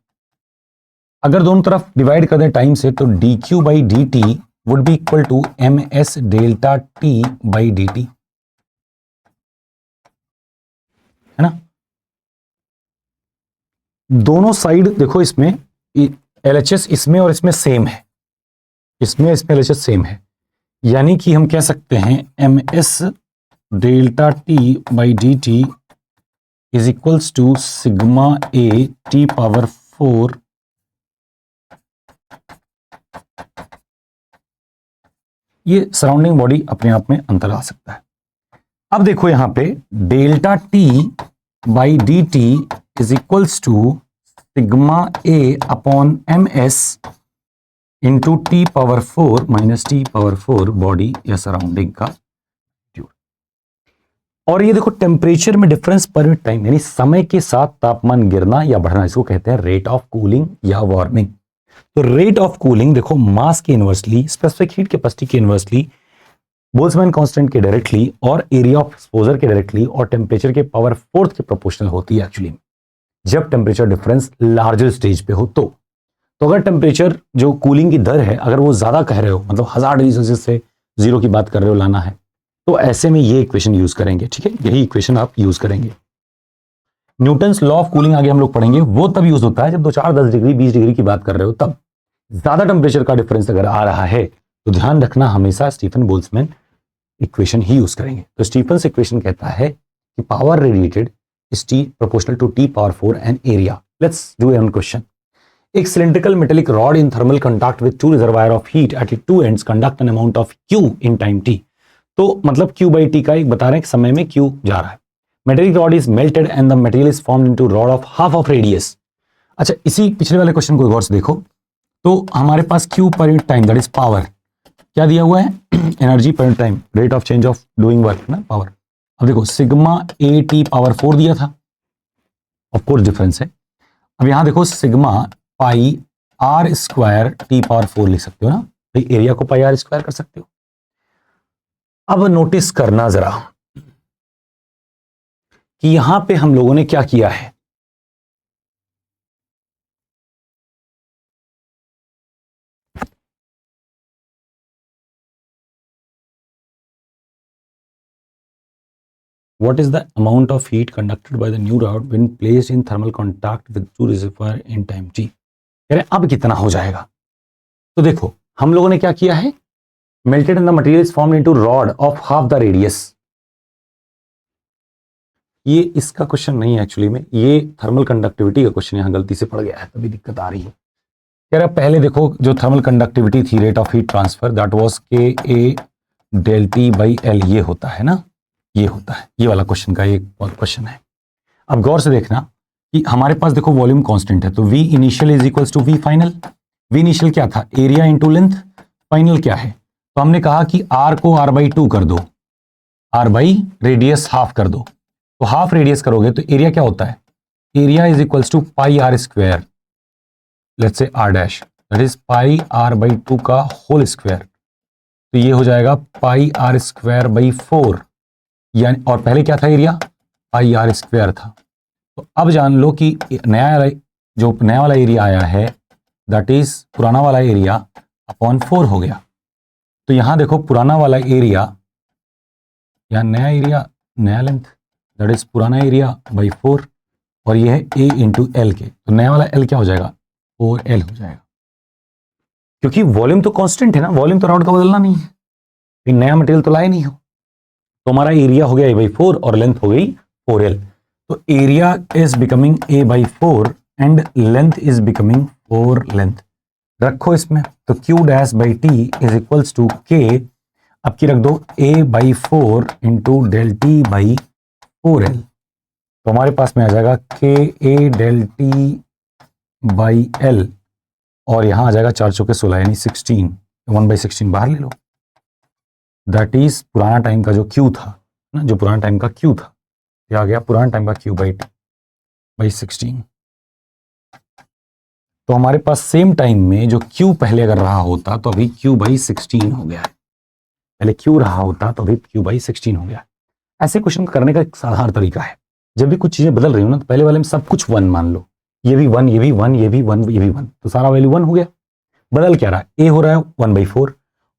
अगर दोनों तरफ डिवाइड कर दें टाइम से तो D Q by D T would be equal to M S delta T by D T, है ना. दोनों साइड देखो, इसमें LHS इसमें और इसमें सेम है, इसमें LHS सेम है, यानी कि हम कह सकते हैं M S delta T by D T is equals to sigma A T power 4 ये सराउंडिंग बॉडी अपने आप में अंतर आ सकता है. अब देखो यहां पे delta T by D T is equals to sigma A upon M S into T power 4 minus T power 4 body या सराउंडिंग का टेम्परेचर। और ये देखो टेम्परेचर में डिफरेंस पर टाइम, यानी समय के साथ तापमान गिरना या बढ़ना, इसको कहते हैं रेट ऑफ कूलिंग या वार्मिंग। तो रेट ऑफ कूलिंग देखो मास के इनवर्सली, स्पेसिफिक हीट कैपेसिटी के इनवर्सली, बोल्ट्जमैन कांस्टेंट के डायरेक्टली और एरिया ऑफ एक्सपोजर के डायरेक्टली और टेम्परेचर के पावर 4 के प्रोपोर्शनल होती है एक्चुअली, जब टेम्परेचर डिफरेंस लार्जर स्टेज पे हो। तो अगर टेम्परेचर जो कूलिंग की दर है अगर वो ज्यादा कह रहे हो, मतलब 1000 डिग्री सेल्सियस से जीरो की बात कर रहे हो लाना है, तो ऐसे में ये इक्वेशन यूज करेंगे। ठीक है, यही इक्वेशन आप यूज करेंगे। न्यूटन्स लॉ ऑफ कूलिंग आगे हम लोग पढ़ेंगे, वो तब यूज होता है जब 2 4 10 डिग्री 20 डिग्री की बात कर रहे हो, तब ज्यादा टेम्परेचर का डिफरेंस अगर आ रहा है तो ध्यान रखना हमेशा स्टीफन बोल्ट्जमैन इक्वेशन ही यूज करेंगे। तो स्टीफन्स इक्वेशन कहता है कि power radiated is T proportional to T power 4 and area. Let's do one question. एक cylindrical metallic rod in thermal contact with 2 reservoir of heat at it 2 ends conduct an amount of Q in time t। तो मतलब Q by T का एक बता रहे हैं कि समय में Q जा रहा है। Metallic rod is melted and the material is formed into rod of half of radius. अच्छा, इसी पिछले वाले क्वेश्चन को गौर से देखो, तो हमारे पास Q per unit time that is power क्या दिया हुआ है, energy per unit time, rate of change of doing work ना, पावर। अब देखो सिग्मा ए टी पावर 4 दिया था, ऑफ कोर्स डिफरेंस है। अब यहां देखो sigma pi R square T power 4 लिख सकते हो ना, भाई एरिया को पाई आर स्क्वायर कर सकते हो। अब नोटिस करना जरा कि यहां पे हम लोगों ने क्या किया है, what is the amount of heat conducted by the new rod when placed in thermal contact with 2 reservoir in time t। कह रहे हैं अब कितना हो जाएगा। तो देखो हम लोगों ने क्या किया है, melted and the material is formed into rod of half the radius। ये इसका क्वेश्चन नहीं है एक्चुअली में, ये थर्मल कंडक्टिविटी का क्वेश्चन यहां गलती से पड़ गया है, तभी दिक्कत आ रही है। कह रहा पहले देखो जो थर्मल कंडक्टिविटी थी rate of heat transfer that was के A del T by L, ये होता है ना, ये होता है, ये वाला क्वेश्चन का एक क्वेश्चन है। अब गौर से देखना कि हमारे पास देखो वॉल्यूम कांस्टेंट है, तो V initial is equals to V final. V initial क्या था, एरिया इंटू लेंथ, फाइनल क्या है, तो हमने कहा कि R को R/2 कर दो, R बाई रेडियस हाफ कर दो, तो हाफ रेडियस करोगे तो एरिया क्या होता है, area is equals to pi R square, let's say R dash, that is pi R/2 का होल स्क्वायर, तो ये हो जाएगा पाई R स्क्वायर बाई 4, यानी और पहले क्या था एरिया, पाई आर स्क्वायर था। तो अब जान लो कि जो नया वाला एरिया आया है दैट इज पुराना वाला एरिया अपॉन 4 हो गया। तो यहां देखो पुराना वाला एरिया या नया एरिया, नया लेंथ दैट इज पुराना एरिया बाई 4, और ये है A इंटू एल के, तो नया वाला L क्या हो जाएगा, 4L हो जाएगा, क्योंकि वॉल्यूम तो कांस्टेंट है ना, वॉल्यूम तो राउंड का बदलना नहीं है, फिर नया मटेरियल तो लाए नहीं हो। तो हमारा एरिया हो गया A/4 और लेंथ हो गई 4L। तो area is becoming A/4 and length is becoming 4 length. रखो इसमें, तो Q dash by T is equals to K, अब की रख दो A/4 into del T by 4L, तो हमारे पास में आ जाएगा KA del T by L, और यहां आ जाएगा 4 चौके 16 यानी 16, 1/16 बाहर ले लो, दैट इज पुराना टाइम का जो Q था ना, जो पुराना टाइम का Q था, ये आ गया पुराना टाइम का Q बाई 16। तो हमारे पास सेम टाइम में जो Q पहले अगर रहा होता तो अभी Q बाई 16 हो गया है, पहले Q रहा होता तो अभी Q बाई 16 हो गया। ऐसे क्वेश्चन करने का एक साधारण तरीका है, जब भी कुछ चीजें बदल रही हो ना, तो पहले वाले में सब कुछ 1 मान लो, ये भी 1, ये भी 1, ये भी 1, ये भी 1, तो सारा वैल्यू 1 हो गया। बदल क्या रहा है, A हो रहा है 1/4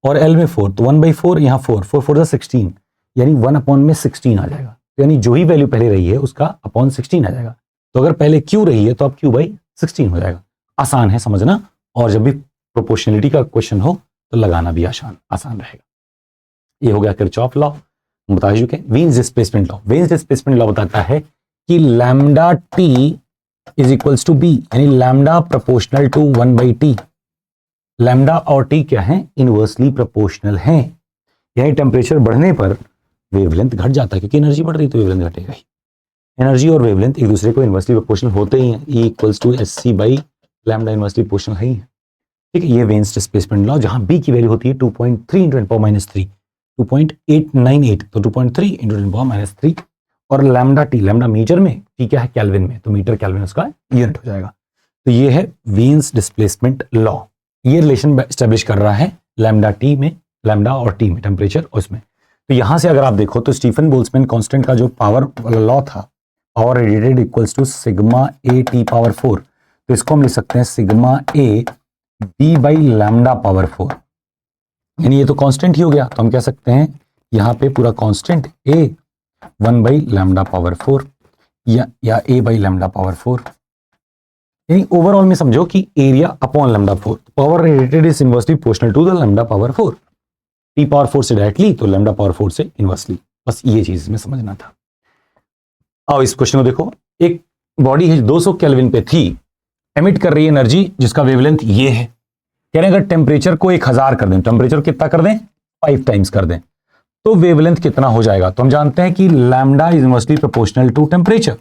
और L में 4, तो 1/4 यहाँ 4, 4 4 16, यानी 1/16 आ जाएगा, यानी जो ही वैल्यू पहले रही है उसका अपॉन 16 आ जाएगा। तो अगर पहले Q रही है तो अब Q बाई 16 हो जाएगा। आसान है समझना, और जब भी प्रोपोर्शनलिटी का क्वेश्चन हो तो लगाना भी आसान रहेगा। ये हो गया किरचॉफ लॉ, बता चुके। Wien's displacement law, Wien's displacement law बताता है कि lambda T is equals to B, यानी lambda proportional to 1/t। Lambda और टी क्या है, इनवर्सली प्रोपोर्शनल हैं, यानी टेम्परेचर बढ़ने पर वेवलेंथ घट जाता है, क्योंकि एनर्जी बढ़ रही तो वेवलेंथ घटेगा ही। एनर्जी और वेवलेंथ एक दूसरे को इनवर्सली प्रोपोर्शनल होते ही हैं, E equals to S C by lambda inversely proportional है ही है। ठीक है, ये वेन्स डिस्प्लेसमेंट लॉ, जहां B की वैल्यू होती है 2.3 इंटू 10⁻³ 2.898, तो 2.3 इंटू 10⁻³ और लैम्डा टी, लैम्डा मीटर में, टी क्या है केल्विन में, तो मीटर केल्विन उसका यूनिट हो जाएगा। तो ये है वेन्स डिस्प्लेसमेंट लॉ। ये रिलेशन एस्टेब्लिश कर रहा है लैम्डा टी में, लैम्डा और टी में, टेम्परेचर उसमें। तो यहां से अगर आप देखो तो स्टीफन बोल्ट्जमैन कांस्टेंट का जो पावर वाला लॉ था, power radiated equals to sigma A T power 4, तो इसको हम लिख सकते हैं sigma A B by lambda power 4, यानी ये तो कांस्टेंट ही हो गया। तो हम कह सकते हैं यहाँ पे पूरा constant A 1 by lambda power 4 या ए बाई लैम्डा पावर 4, यानी ओवरऑल में समझो कि area upon lambda 4, power radiated is inversely proportional to the lambda power 4, T power 4 से डायरेक्टली तो लैम्डा पावर 4 से इनवर्सली। बस ये चीज में समझना था। आओ इस क्वेश्चन को देखो। एक बॉडी है 200 केल्विन पे थी, एमिट कर रही है एनर्जी जिसका वेवलेंथ ये है। कह रहे हैं अगर टेम्परेचर को 1000 कर दें, टेम्परेचर कितना कर दें 5 टाइम्स कर दें, तो वेवलेंथ कितना हो जाएगा। तो हम जानते हैं कि lambda is inversely proportional to temperature.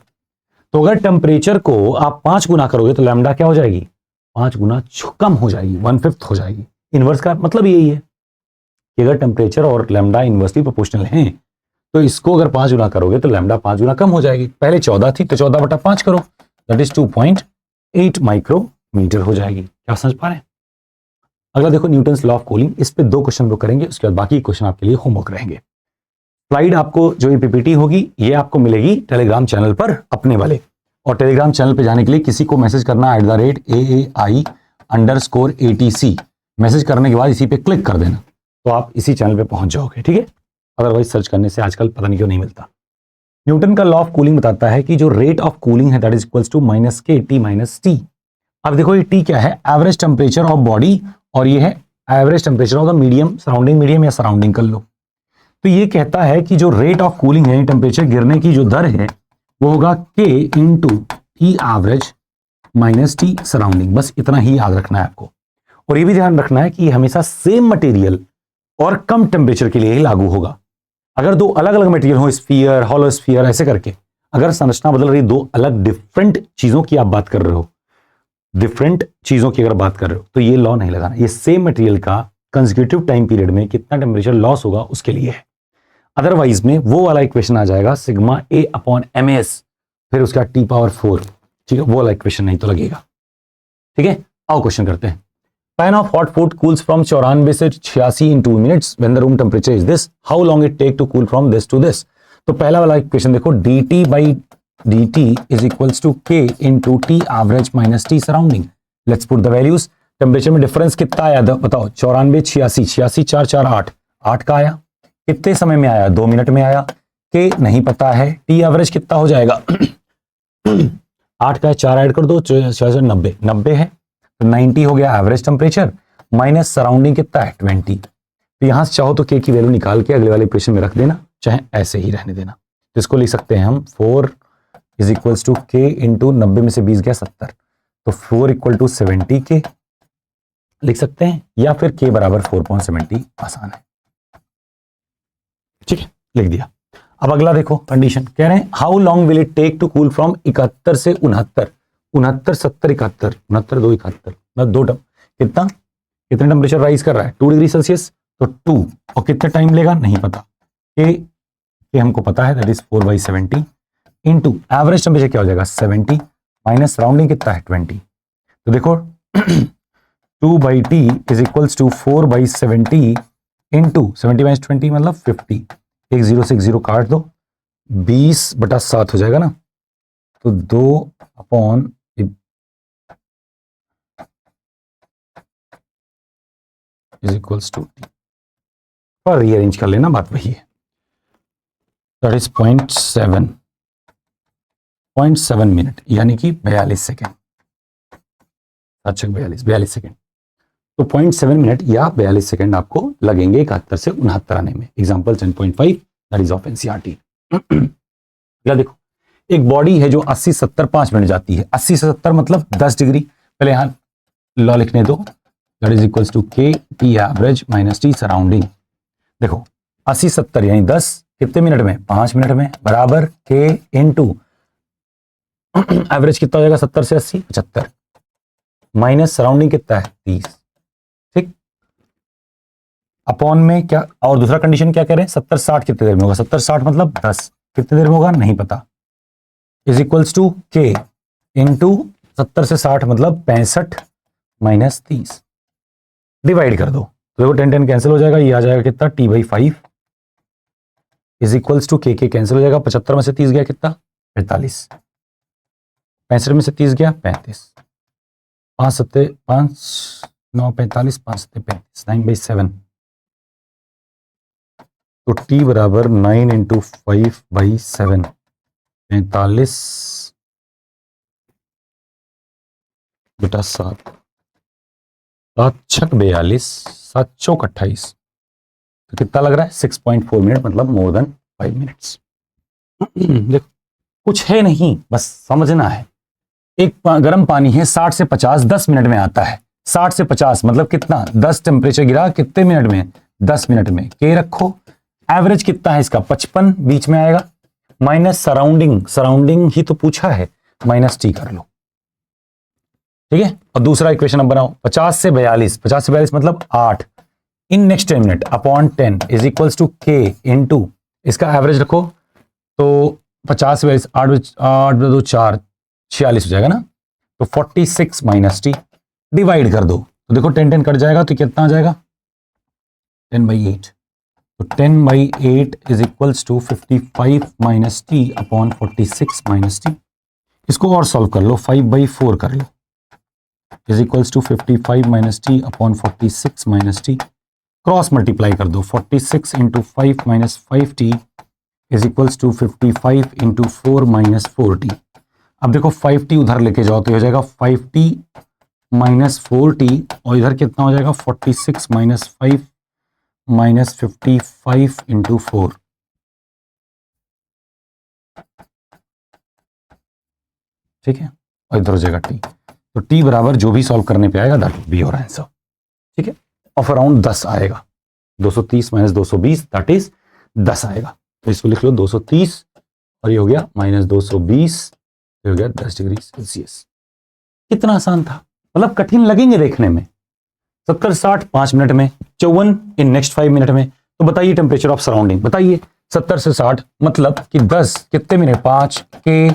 तो अगर टेम्परेचर को आप 5 गुना करोगे तो लैम्डा क्या हो जाएगी, 5 गुना कम हो जाएगी, 1/5 हो जाएगी। इनवर्स का मतलब यही है कि अगर टेम्परेचर और लैम्डा इनवर्सली प्रोपोर्शनल हैं तो इसको अगर 5 गुना करोगे तो लैम्डा 5 गुना कम हो जाएगी। पहले 14 थी तो 14/5 करो, दैट इज 2.8 माइक्रोमीटर हो जाएगी। क्या समझ पा रहे हैं। अगला देखो न्यूटन्स लॉ ऑफ कूलिंग, इस पे 2 क्वेश्चन वो करेंगे, उसके बाद बाकी क्वेश्चन आपके लिए होमवर्क रहेंगे। स्लाइड आपको जो ये पीपीटी होगी ये आपको मिलेगी टेलीग्राम चैनल पर अपने वाले, और टेलीग्राम चैनल पे जाने के लिए किसी को मैसेज करना @AAI_ATC, मैसेज करने के बाद इसी पे क्लिक कर देना तो आप इसी चैनल पे पहुंच जाओगे। ठीक है, अदरवाइज सर्च करने से आजकल पता नहीं क्यों नहीं मिलता। न्यूटन का लॉ ऑफ कूलिंग बताता है कि जो रेट ऑफ कूलिंग है that is equals to -KT-T। अब देखो ये टी क्या है, एवरेज टेम्परेचर ऑफ बॉडी, और ये है average temperature of the medium, surrounding medium या सराउंडिंग कर लो। तो ये कहता है कि जो रेट ऑफ कूलिंग है, टेम्परेचर गिरने की जो दर है वो होगा K into T average minus T surrounding. बस इतना ही याद रखना है आपको, और ये भी ध्यान रखना है कि हमेशा सेम मटेरियल और कम टेम्परेचर के लिए ही लागू होगा। अगर 2 अलग अलग मटेरियल हो, स्फीयर, हॉलो स्फीयर, ऐसे करके अगर संरचना बदल रही, 2 अलग डिफरेंट चीजों की आप बात कर रहे हो, डिफरेंट चीजों की अगर बात कर रहे हो, तो ये लॉ नहीं लगाना। ये सेम मटेरियल का कंसेक्यूटिव टाइम पीरियड में कितना टेम्परेचर लॉस होगा उसके लिए है। अदरवाइज में वो वाला इक्वेशन आ जाएगा सिग्मा A/MS, फिर उसका T⁴, ठीक है, वो वाला इक्वेशन नहीं तो लगेगा। ठीक है, आओ क्वेश्चन करते हैं। Pan of hot food cools from 94 से 86 in 2 minutes when the room temperature is this, how long it take to cool from this to this. तो पहला वाला इक्वेशन देखो, dt/dt is equals to K into T average minus T surrounding. Let's put the values. Temperature में difference कितना आया बताओ, 94 86, 86 4 4 8, 8 का आया। कितने समय में आया, 2 मिनट में आया। K नहीं पता है, टी एवरेज कितना हो जाएगा 8 का 4 ऐड कर दो, 90 है, तो 90 हो गया एवरेज टेम्परेचर, माइनस सराउंडिंग कितना है 20। तो यहां से चाहो तो K की वैल्यू निकाल के अगले वाले इक्वेशन में रख देना, चाहे ऐसे ही रहने देना। तो इसको लिख सकते हैं हम 4 is equals to K into 90 में से 20 गया 70, तो 4 इक्वल टू 70K लिख सकते हैं, या फिर K बराबर 4.70, आसान है। ठीक है, लिख दिया। अब अगला देखो कंडीशन, कह रहे हैं how long will it take to cool from 71 से 69, 69 70 71, 69 2 71, मतलब 2 कितना, कितने टेम्परेचर राइज कर रहा है 2 डिग्री सेल्सियस, तो 2, और कितने टाइम लेगा नहीं पता। के हमको पता है that is 4/70 into average temperature क्या हो जाएगा 70 माइनस सराउंडिंग कितना है 20। तो देखो 2/T is equals to 4/70 into 70 minus 20 मतलब 50, एक 0 से 0 काट दो, 20/7 हो जाएगा ना, तो 2 upon is equals to T, और रीअरेंज कर लेना, बात वही है, दैट इज 0.7 मिनट, यानी कि 42 सेकेंड, 42 सेकेंड। तो 0.7 मिनट या 42 सेकेंड आपको लगेंगे 71 से 69 आने में। Example 10.5 that is of NCERT। या देखो एक बॉडी है जो 80 70 5 मिनट जाती है, 80 से 70 मतलब 10 डिग्री, पहले यहां लॉ लिखने दो, that is equals to K T average minus T surrounding. देखो 80 70 यानी 10 कितने मिनट में 5 मिनट में, बराबर K इंटू एवरेज कितना हो जाएगा 70 से 80 75 माइनस सराउंडिंग कितना है 30, ठीक। अपॉन में क्या, और दूसरा कंडीशन क्या कह रहे हैं 70 60 कितने देर में होगा, 70 60 मतलब 10 कितने देर में होगा नहीं पता, इज इक्वल्स टू के इंटू 70 से 60 मतलब 65 माइनस 30, डिवाइड कर दो तो देखो 10 10 कैंसिल हो जाएगा, ये आ जाएगा कितना t/5 इज इक्वल्स टू के कैंसिल हो जाएगा, 75 में से 30 गया कितना 45, 65 में से 30 गया 35, 5 7 5 9 45 5 7 35 9/7, तो t बराबर 9 इंटू 5/7 45 बेटा 7 7 छक 42 7 चौक 28, तो कितना लग रहा है 6.4 मिनट मतलब मोर देन 5 मिनट्स। देखो कुछ है नहीं, बस समझना है। एक गर्म पानी है 60 से 50 10 मिनट में आता है, 60 से 50 मतलब कितना 10 टेम्परेचर गिरा कितने मिनट में 10 मिनट में, के रखो। एवरेज कितना है इसका 55 बीच में आएगा, माइनस सराउंडिंग ही तो पूछा है, माइनस टी कर लो, ठीक है। और दूसरा इक्वेशन अब बनाओ 50 से 42 मतलब 8 in next 10 minute upon 10 is equals to K into इसका एवरेज रखो, तो 50 से 42 8 2 4 46 हो जाएगा ना, तो 46 माइनस टी, डिवाइड कर दो तो देखो 10 10 कट जाएगा तो कितना आ जाएगा 10/8, तो 10/8 is equals to 55 minus T upon 46 minus T. इसको और सॉल्व कर लो 5/4 कर लो is equals to 55 minus T upon 46 minus T, cross multiply कर दो 46 into 5 minus 5t is equals to 55 into 4 minus 4t। अब देखो 5t उधर लेके जाओ तो हो जाएगा 5t माइनस 4t और इधर कितना हो जाएगा 46 माइनस 5 माइनस 55 इंटू 4, ठीक है, और इधर हो जाएगा t, तो t बराबर जो भी सॉल्व करने पे आएगा दैट बी योर आंसर, ठीक है। ऑफ अराउंड 10 आएगा, 230 माइनस 220 दैट इज 10 आएगा, तो इसको लिख लो 230 और ये हो गया माइनस 220, ये हो गया 10 डिग्री सेल्सियस। कितना आसान था, मतलब कठिन लगेंगे देखने में। 70 60 5 मिनट में, 54 इन नेक्स्ट 5 मिनट में, तो बताइए टेम्परेचर ऑफ सराउंडिंग बताइए 70 से 60 मतलब कि 10 कितने मिनट 5 के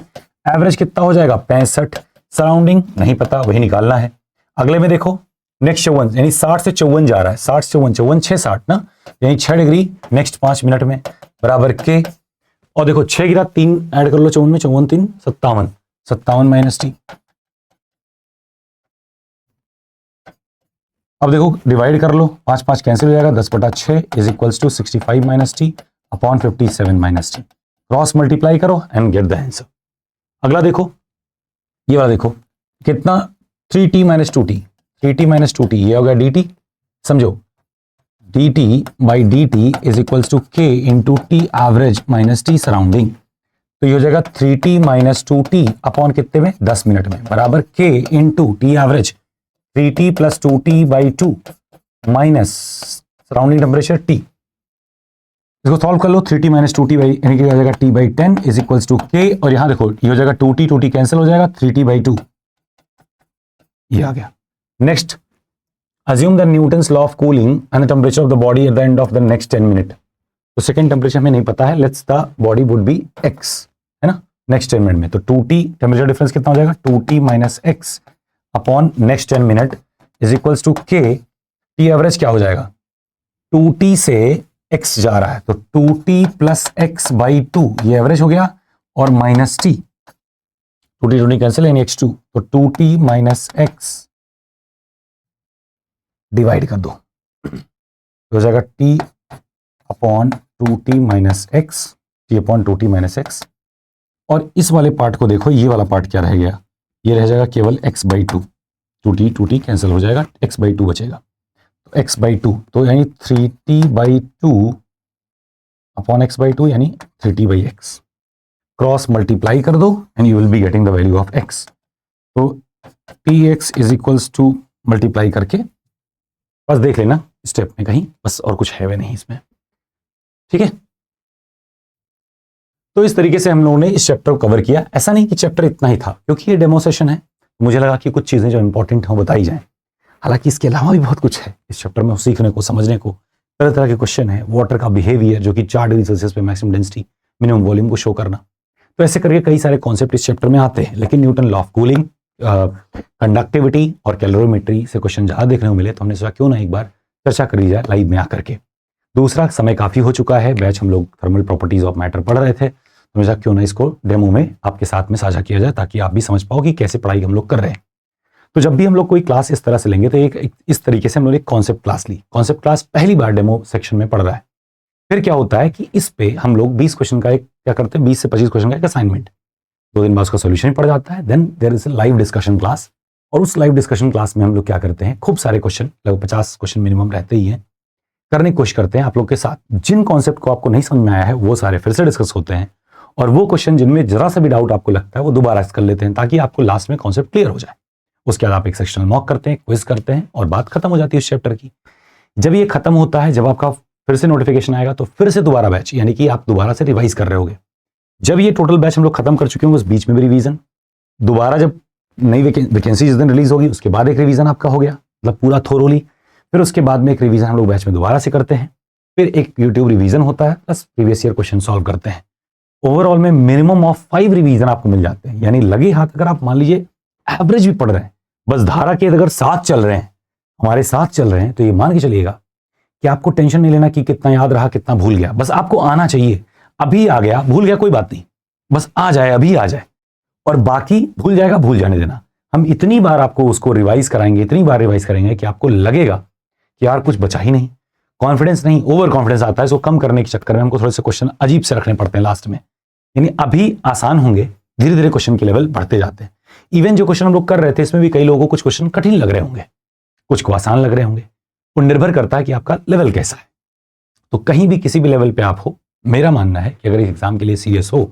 एवरेज कितना हो जाएगा 65, सराउंडिंग नहीं पता वही निकालना है। अगले में देखो नेक्स्ट 54 यानी 60 से 54 जा रहा है, 60 से 54 6 60 ना, यानी 6 डिग्री नेक्स्ट 5 मिनट में बराबर के, और देखो 6 गिरा 3 ऐड कर लो 54 में, 54 3 57 57 माइनस टी। अब देखो डिवाइड कर लो 5 5 कैंसिल हो जाएगा, 10/6 is equals to 65 minus T upon 57 minus T, cross multiply करो एंड गेट द आंसर। अगला देखो ये वाला देखो कितना 3t minus 2t, 3t minus 2t ये हो गया dt, समझो dt by dt is equals to k into T average minus T surrounding, तो ये हो जाएगा 3t माइनस 2t अपॉन कितने में 10 मिनट में बराबर k into T average 3t plus 2t by 2 minus surrounding temperature t। इसको सॉल्व कर लो 3t माइनस 2t बाई यानी कि आ जाएगा t/10 is equals to k, और यहां देखो ये हो जाएगा 2t कैंसिल हो जाएगा 3t/2 ये आ गया। Next assume the Newton's law of cooling and the temperature of the body at the end of the next 10 minute, तो सेकंड टेम्परेचर हमें नहीं पता है, let's the body would be x है ना नेक्स्ट 10 मिनट में, तो 2t टेम्परेचर डिफरेंस कितना हो जाएगा 2t minus x upon next 10 minute is equals to k, t average क्या हो जाएगा 2t से x जा रहा है तो 2t प्लस x बाई 2 ये एवरेज हो गया, और माइनस t 2t कैंसिल यानी x2, तो 2t माइनस x डिवाइड कर दो तो हो जाएगा t upon 2t minus x, t upon 2t minus x, और इस वाले पार्ट को देखो ये वाला पार्ट क्या रह गया, ये रह जाएगा केवल x/2, 2t कैंसिल हो जाएगा x/2 बचेगा, तो x/2 तो यानी 3t/2 अपॉन x/2 यानी 3t/x, क्रॉस मल्टीप्लाई कर दो and you will be getting the value of x, तो tx is equals to multiply करके बस देख लेना स्टेप में कहीं, बस और कुछ है वे नहीं इसमें, ठीक है। तो इस तरीके से हम लोगों ने इस चैप्टर को कवर किया। ऐसा नहीं कि चैप्टर इतना ही था, क्योंकि ये डेमो सेशन है, मुझे लगा कि कुछ चीज़ें जो इंपॉर्टेंट हैं वो बताई जाएं। हालांकि इसके अलावा भी बहुत कुछ है इस चैप्टर में सीखने को, समझने को। तरह तरह के क्वेश्चन है, वाटर का बिहेवियर जो कि 4 डिग्री सेल्सियस पे मैक्सिमम डेंसिटी मिनिमम वॉल्यूम को शो करना। तो ऐसे करके कई सारे कॉन्सेप्ट इस चैप्टर में आते हैं। लेकिन Newton law of cooling, conductivity और कैलोरीमेट्री से क्वेश्चन ज़्यादा देखने को मिले, तो हमने सोचा क्यों ना एक बार चर्चा करी जाए लाइव में आकर के। दूसरा, समय काफ़ी हो चुका है, बैच हम लोग थर्मल प्रॉपर्टीज ऑफ मैटर पढ़ रहे थे, तो मुझे क्यों ना इसको डेमो में आपके साथ में साझा किया जाए, ताकि आप भी समझ पाओ कि कैसे पढ़ाई हम लोग कर रहे हैं। तो जब भी हम लोग कोई क्लास इस तरह से लेंगे, तो एक इस तरीके से हम लोग एक कॉन्सेप्ट क्लास ली। कॉन्सेप्ट क्लास पहली बार डेमो सेक्शन में पढ़ रहा है। फिर क्या होता है कि इस पे हम लोग 20 क्वेश्चन का एक क्या करते हैं, 20 से 25 क्वेश्चन का एक असाइनमेंट, 2 दिन बाद उसका सोल्यूशन पड़ जाता है। Then there is a live discussion class, और उस लाइव डिस्कशन क्लास में हम लोग क्या करते हैं, खूब सारे क्वेश्चन, लगभग 50 क्वेश्चन मिनिमम रहते ही हैं, करने की कोशिश करते हैं आप लोग के साथ। जिन कॉन्सेप्ट को आपको नहीं समझ में आया है वो सारे फिर से डिस्कस होते हैं, और वो क्वेश्चन जिनमें जरा सा भी डाउट आपको लगता है वो दोबारा कर लेते हैं, ताकि आपको लास्ट में कॉन्सेप्ट क्लियर हो जाए। उसके बाद आप एक सेक्शनल मॉक करते हैं, क्विज करते हैं, और बात खत्म हो जाती है उस चैप्टर की। जब ये खत्म होता है, जब आपका फिर से नोटिफिकेशन आएगा, तो फिर से दोबारा बैच, यानी कि आप दोबारा से रिवाइज कर रहे होगे। जब ये टोटल बैच हम लोग खत्म कर चुके होंगे, उस बीच में भी रिवीजन, दोबारा जब नई वैकेंसी जिस दिन रिलीज होगी उसके बाद एक रिवीजन आपका हो गया, मतलब पूरा थोरोली। फिर उसके बाद में एक रिवीजन हम लोग बैच में दोबारा से करते हैं, फिर एक यूट्यूब रिवीजन होता है, plus previous year question solve करते हैं। ओवरऑल में मिनिमम ऑफ 5 रिवीजन आपको मिल जाते हैं। यानी लगे हाथ अगर आप मान लीजिए एवरेज भी पढ़ रहे हैं, बस धारा के अगर साथ चल रहे हैं, हमारे साथ चल रहे हैं, तो ये मान के चलिएगा कि आपको टेंशन नहीं लेना कि कितना याद रहा कितना भूल गया। बस आपको आना चाहिए। अभी आ गया, भूल गया, कोई बात नहीं, बस आ जाए, अभी आ जाए, और बाकी भूल जाएगा, भूल जाने देना। हम इतनी बार आपको उसको रिवाइज कराएंगे, इतनी बार रिवाइज करेंगे कि आपको लगेगा कि यार कुछ बचा ही नहीं। कॉन्फिडेंस नहीं, ओवर कॉन्फिडेंस आता है, इसको कम करने के चक्कर में हमको थोड़े से क्वेश्चन अजीब से रखने पड़ते हैं लास्ट में। यानी अभी आसान होंगे, धीरे धीरे क्वेश्चन के लेवल बढ़ते जाते हैं। इवन जो क्वेश्चन हम लोग कर रहे थे, इसमें भी कई लोगों को कुछ क्वेश्चन कठिन लग रहे होंगे, कुछ को आसान लग रहे होंगे। वो निर्भर करता है कि आपका लेवल कैसा है। तो कहीं भी किसी भी लेवल पे आप हो, मेरा मानना है कि अगर इस एग्जाम के लिए सीरियस हो,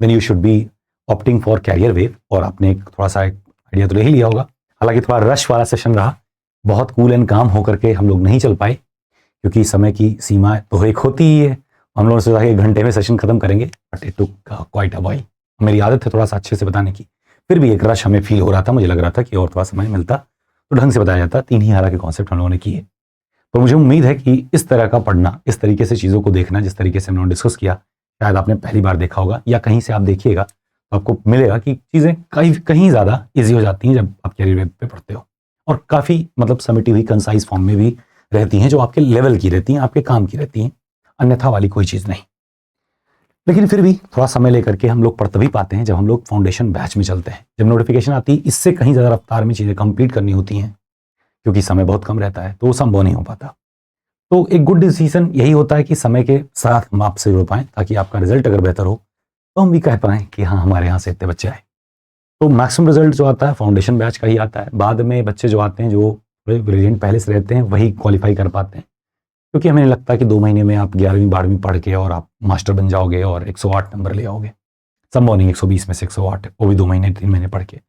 then you should be opting for Career Wave. और आपने थोड़ा सा आइडिया तो ले ही लिया होगा। हालांकि थोड़ा रश वाला सेशन रहा, बहुत कूल एंड काम होकर के हम लोग नहीं चल पाए, क्योंकि समय की सीमा तो एक होती ही है। हम लोगों ने सोचा कि 1 घंटे में सेशन खत्म करेंगे, but it took quite a while. मेरी आदत है थोड़ा सा अच्छे से बताने की, फिर भी एक रश हमें फील हो रहा था। मुझे लग रहा था कि और थोड़ा समय मिलता तो ढंग से बताया जाता। 3 ही हालांकि कॉन्सेप्ट हम लोगों ने किए। तो मुझे उम्मीद है कि इस तरह का पढ़ना, इस तरीके से चीज़ों को देखना, जिस तरीके से हम लोगों ने डिस्कस किया, शायद आपने पहली बार देखा होगा या कहीं से आप देखिएगा तो आपको मिलेगा कि चीज़ें कहीं ज़्यादा ईजी हो जाती हैं जब आप कैरियर वेब पे पढ़ते हो, और काफ़ी मतलब समेटी हुई कंसाइज फॉर्म में भी रहती हैं, जो आपके लेवल की रहती हैं, आपके काम की रहती हैं, अन्यथा वाली कोई चीज़ नहीं। लेकिन फिर भी थोड़ा समय लेकर के हम लोग पढ़ तभी पाते हैं जब हम लोग फाउंडेशन बैच में चलते हैं। जब नोटिफिकेशन आती है, इससे कहीं ज़्यादा रफ्तार में चीज़ें कंप्लीट करनी होती हैं, क्योंकि समय बहुत कम रहता है, तो वो संभव नहीं हो पाता। तो एक गुड डिसीजन यही होता है कि समय के साथ हम आपसे जुड़ पाएं, ताकि आपका रिजल्ट अगर बेहतर हो तो हम भी कह पाएं कि हाँ, हमारे यहाँ से इतने बच्चे आए। तो मैक्सिमम रिजल्ट जो आता है फाउंडेशन बैच का ही आता है। बाद में बच्चे जो आते हैं, जो ब्रिलियंट पहले से रहते हैं, वही क्वालिफाई कर पाते हैं, क्योंकि हमें नहीं लगता कि 2 महीने में आप 11वीं 12वीं पढ़ के और आप मास्टर बन जाओगे और 108 नंबर ले आओगे। संभव नहीं, 120 में से 108, वो भी 2 महीने 3 महीने पढ़ के।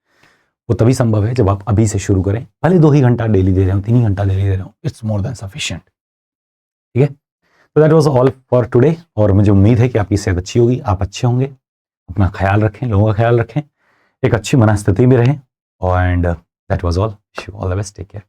वो तभी संभव है जब आप अभी से शुरू करें, भले 2 ही घंटा डेली दे रहे हो, 3 ही घंटा डेली दे रहे हो, इट्स मोर देन सफिशिएंट। ठीक है, तो that was all for today. और मुझे उम्मीद है कि आपकी सेहत अच्छी होगी, आप अच्छे होंगे, अपना ख्याल रखें, लोगों का ख्याल रखें, एक अच्छी मनस्थिति में रहें, and that was all. Wish you all the best, take care.